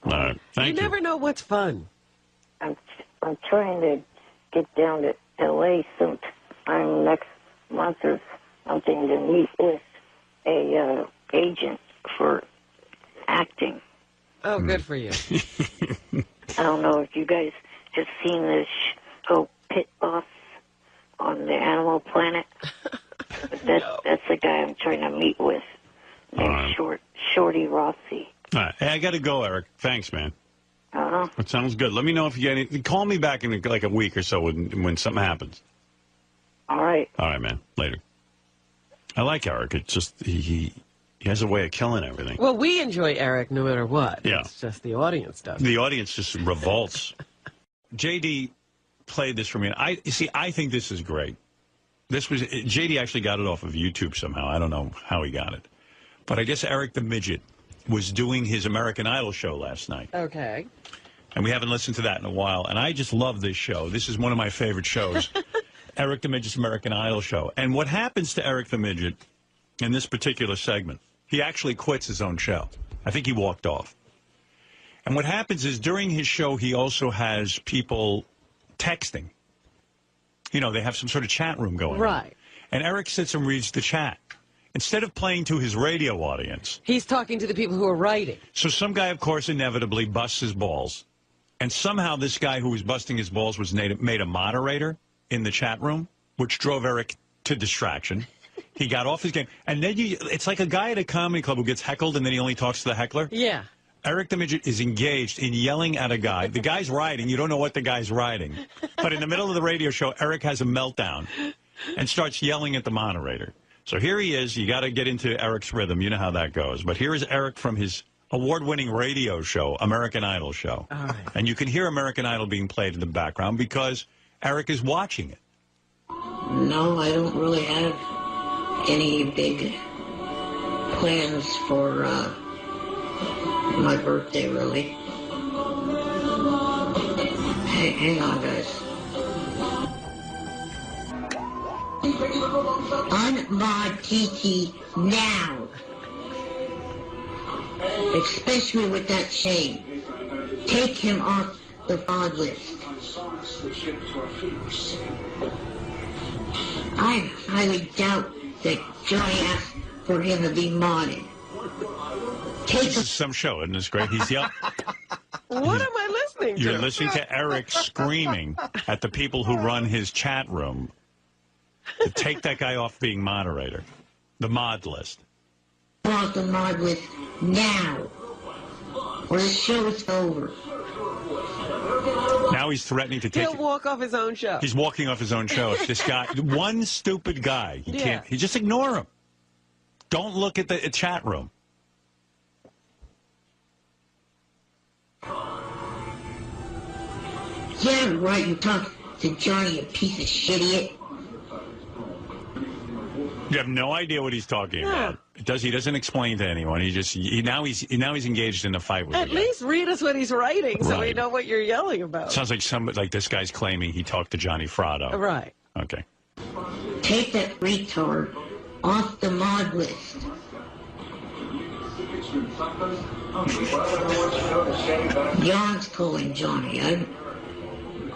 Speaker 1: All right. Thank you.
Speaker 4: You
Speaker 2: never know what's fun.
Speaker 4: I'm trying to get down to L.A. sometime next month or something to meet with a agent for acting.
Speaker 2: Oh, good for you.
Speaker 4: I don't know if you guys have seen this show Pit Boss on the Animal Planet. That's the guy I'm trying to meet with, named Shorty Rossi.
Speaker 1: All right. Hey, I got to go, Eric. Thanks, man.
Speaker 4: Uh-huh.
Speaker 1: That sounds good. Let me know if you get anything. Call me back in like a week or so when something happens.
Speaker 4: All right.
Speaker 1: All right, man. Later. I like Eric. It's just he has a way of killing everything.
Speaker 2: Well, we enjoy Eric no matter what.
Speaker 1: Yeah.
Speaker 2: It's just the audience does.
Speaker 1: The audience just revolts. JD played this for me. I think this is great. JD actually got it off of YouTube somehow. I don't know how he got it. But I guess Eric the Midget was doing his American Idol show last night.
Speaker 2: Okay.
Speaker 1: And we haven't listened to that in a while. And I just love this show. This is one of my favorite shows. Eric the Midget's American Idol show. And what happens to Eric the Midget in this particular segment, he actually quits his own show. I think he walked off. And what happens is during his show, he also has people texting. You know, they have some sort of chat room going on.
Speaker 2: Right.
Speaker 1: And Eric sits and reads the chat. Instead of playing to his radio audience.
Speaker 2: He's talking to the people who are writing.
Speaker 1: So some guy, of course, inevitably busts his balls. And somehow this guy who was busting his balls was made a moderator in the chat room, which drove Eric to distraction. He got off his game. And then it's like a guy at a comedy club who gets heckled and then he only talks to the heckler.
Speaker 2: Yeah.
Speaker 1: Eric the Midget is engaged in yelling at a guy. The guy's writing. You don't know what the guy's writing. But in the middle of the radio show, Eric has a meltdown and starts yelling at the moderator. So here he is. You got to get into Eric's rhythm. You know how that goes. But here is Eric from his award-winning radio show, American Idol show.
Speaker 2: All right.
Speaker 1: And you can hear American Idol being played in the background because Eric is watching it.
Speaker 12: No, I don't really have any big plans for my birthday, really. Hey, hang on, guys. Unmod TT now. Especially with that shade. Take him off the fraud list. I highly doubt that Joy asked for him to be modded.
Speaker 1: This is some show, isn't this great? He's yelling.
Speaker 2: What am I listening listening to?
Speaker 13: You're listening to Eric screaming at the people who run his chat room to take that guy off being moderator. The mod list.
Speaker 12: Off the mod list now, or the show is over.
Speaker 13: Now he's threatening to take.
Speaker 2: He'll walk off his own show.
Speaker 13: He's walking off his own show. If this guy, one stupid guy, he can't. He just ignore him. Don't look at the chat room.
Speaker 12: Yeah, right. You talk to Johnny, a piece of shit idiot.
Speaker 13: You have no idea what he's talking about. He doesn't explain to anyone. Now he's engaged in a fight with.
Speaker 2: At least read us what he's writing, so we
Speaker 13: Right.
Speaker 2: know what you're yelling about.
Speaker 13: Sounds like this guy's claiming he talked to Johnny Fratto.
Speaker 2: Right.
Speaker 13: Okay.
Speaker 12: Take that retard off the mod list. Jan's calling Johnny. I'm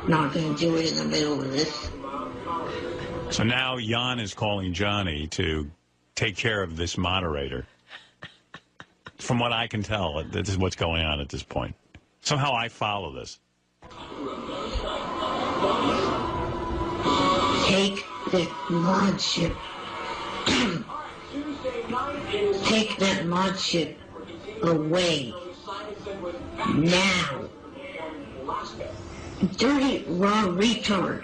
Speaker 12: not going to do it in the middle of this.
Speaker 13: So now Jan is calling Johnny to take care of this moderator. From what I can tell, this is what's going on at this point. Somehow I follow this.
Speaker 12: Take that mod ship. Take that mod ship away. Now. Dirty, raw retard.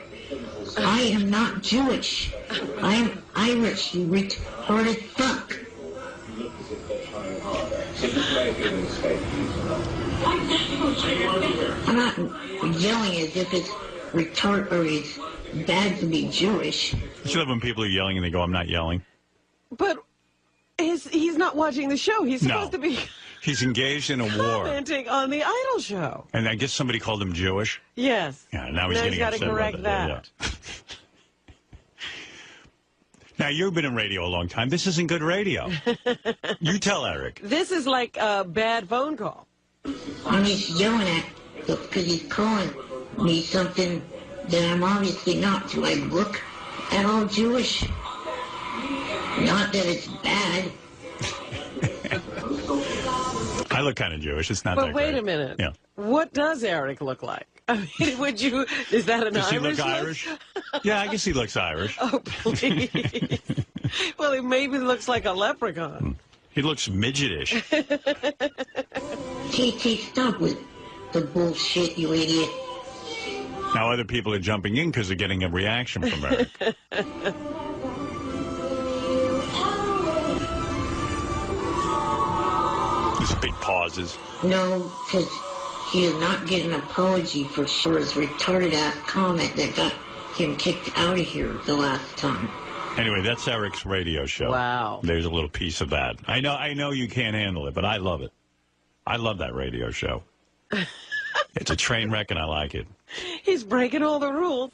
Speaker 12: I am not Jewish. I am Irish, you retarded fuck. I'm not yelling as if it's retard or it's bad to be Jewish.
Speaker 13: You love when people are yelling and they go, "I'm not yelling."
Speaker 2: But he's not watching the show. He's supposed to be
Speaker 13: He's engaged in a war.
Speaker 2: commenting on the Idol show.
Speaker 13: And I guess somebody called him Jewish.
Speaker 2: Yes.
Speaker 13: Yeah, now he's getting
Speaker 2: got to
Speaker 13: upset
Speaker 2: correct
Speaker 13: about
Speaker 2: that.
Speaker 13: Yeah. Now, you've been in radio a long time. This isn't good radio. You tell Eric.
Speaker 2: This is like a bad phone call.
Speaker 12: I'm just yelling at because he's calling me something that I'm obviously not. Do I look at all Jewish? Not that it's bad.
Speaker 13: I look kind of Jewish. It's not
Speaker 2: But
Speaker 13: that
Speaker 2: wait
Speaker 13: great.
Speaker 2: a minute.
Speaker 13: Yeah.
Speaker 2: What does Eric look like? I mean, is that an
Speaker 13: Does he
Speaker 2: Irish
Speaker 13: look
Speaker 2: look?
Speaker 13: Irish? Yeah, I guess he looks Irish.
Speaker 2: Oh, please. Well, he maybe looks like a leprechaun.
Speaker 13: He looks midgetish.
Speaker 12: TT, stop with the bullshit, you idiot.
Speaker 13: Now other people are jumping in because they're getting a reaction from Eric. There's big pauses.
Speaker 12: No, because he did not get an apology for his retarded-ass comment that got him kicked out of here the last time.
Speaker 13: Anyway, that's Eric's radio show.
Speaker 2: Wow.
Speaker 13: There's a little piece of that. I know you can't handle it, but I love it. I love that radio show. It's a train wreck, and I like it.
Speaker 2: He's breaking all the rules.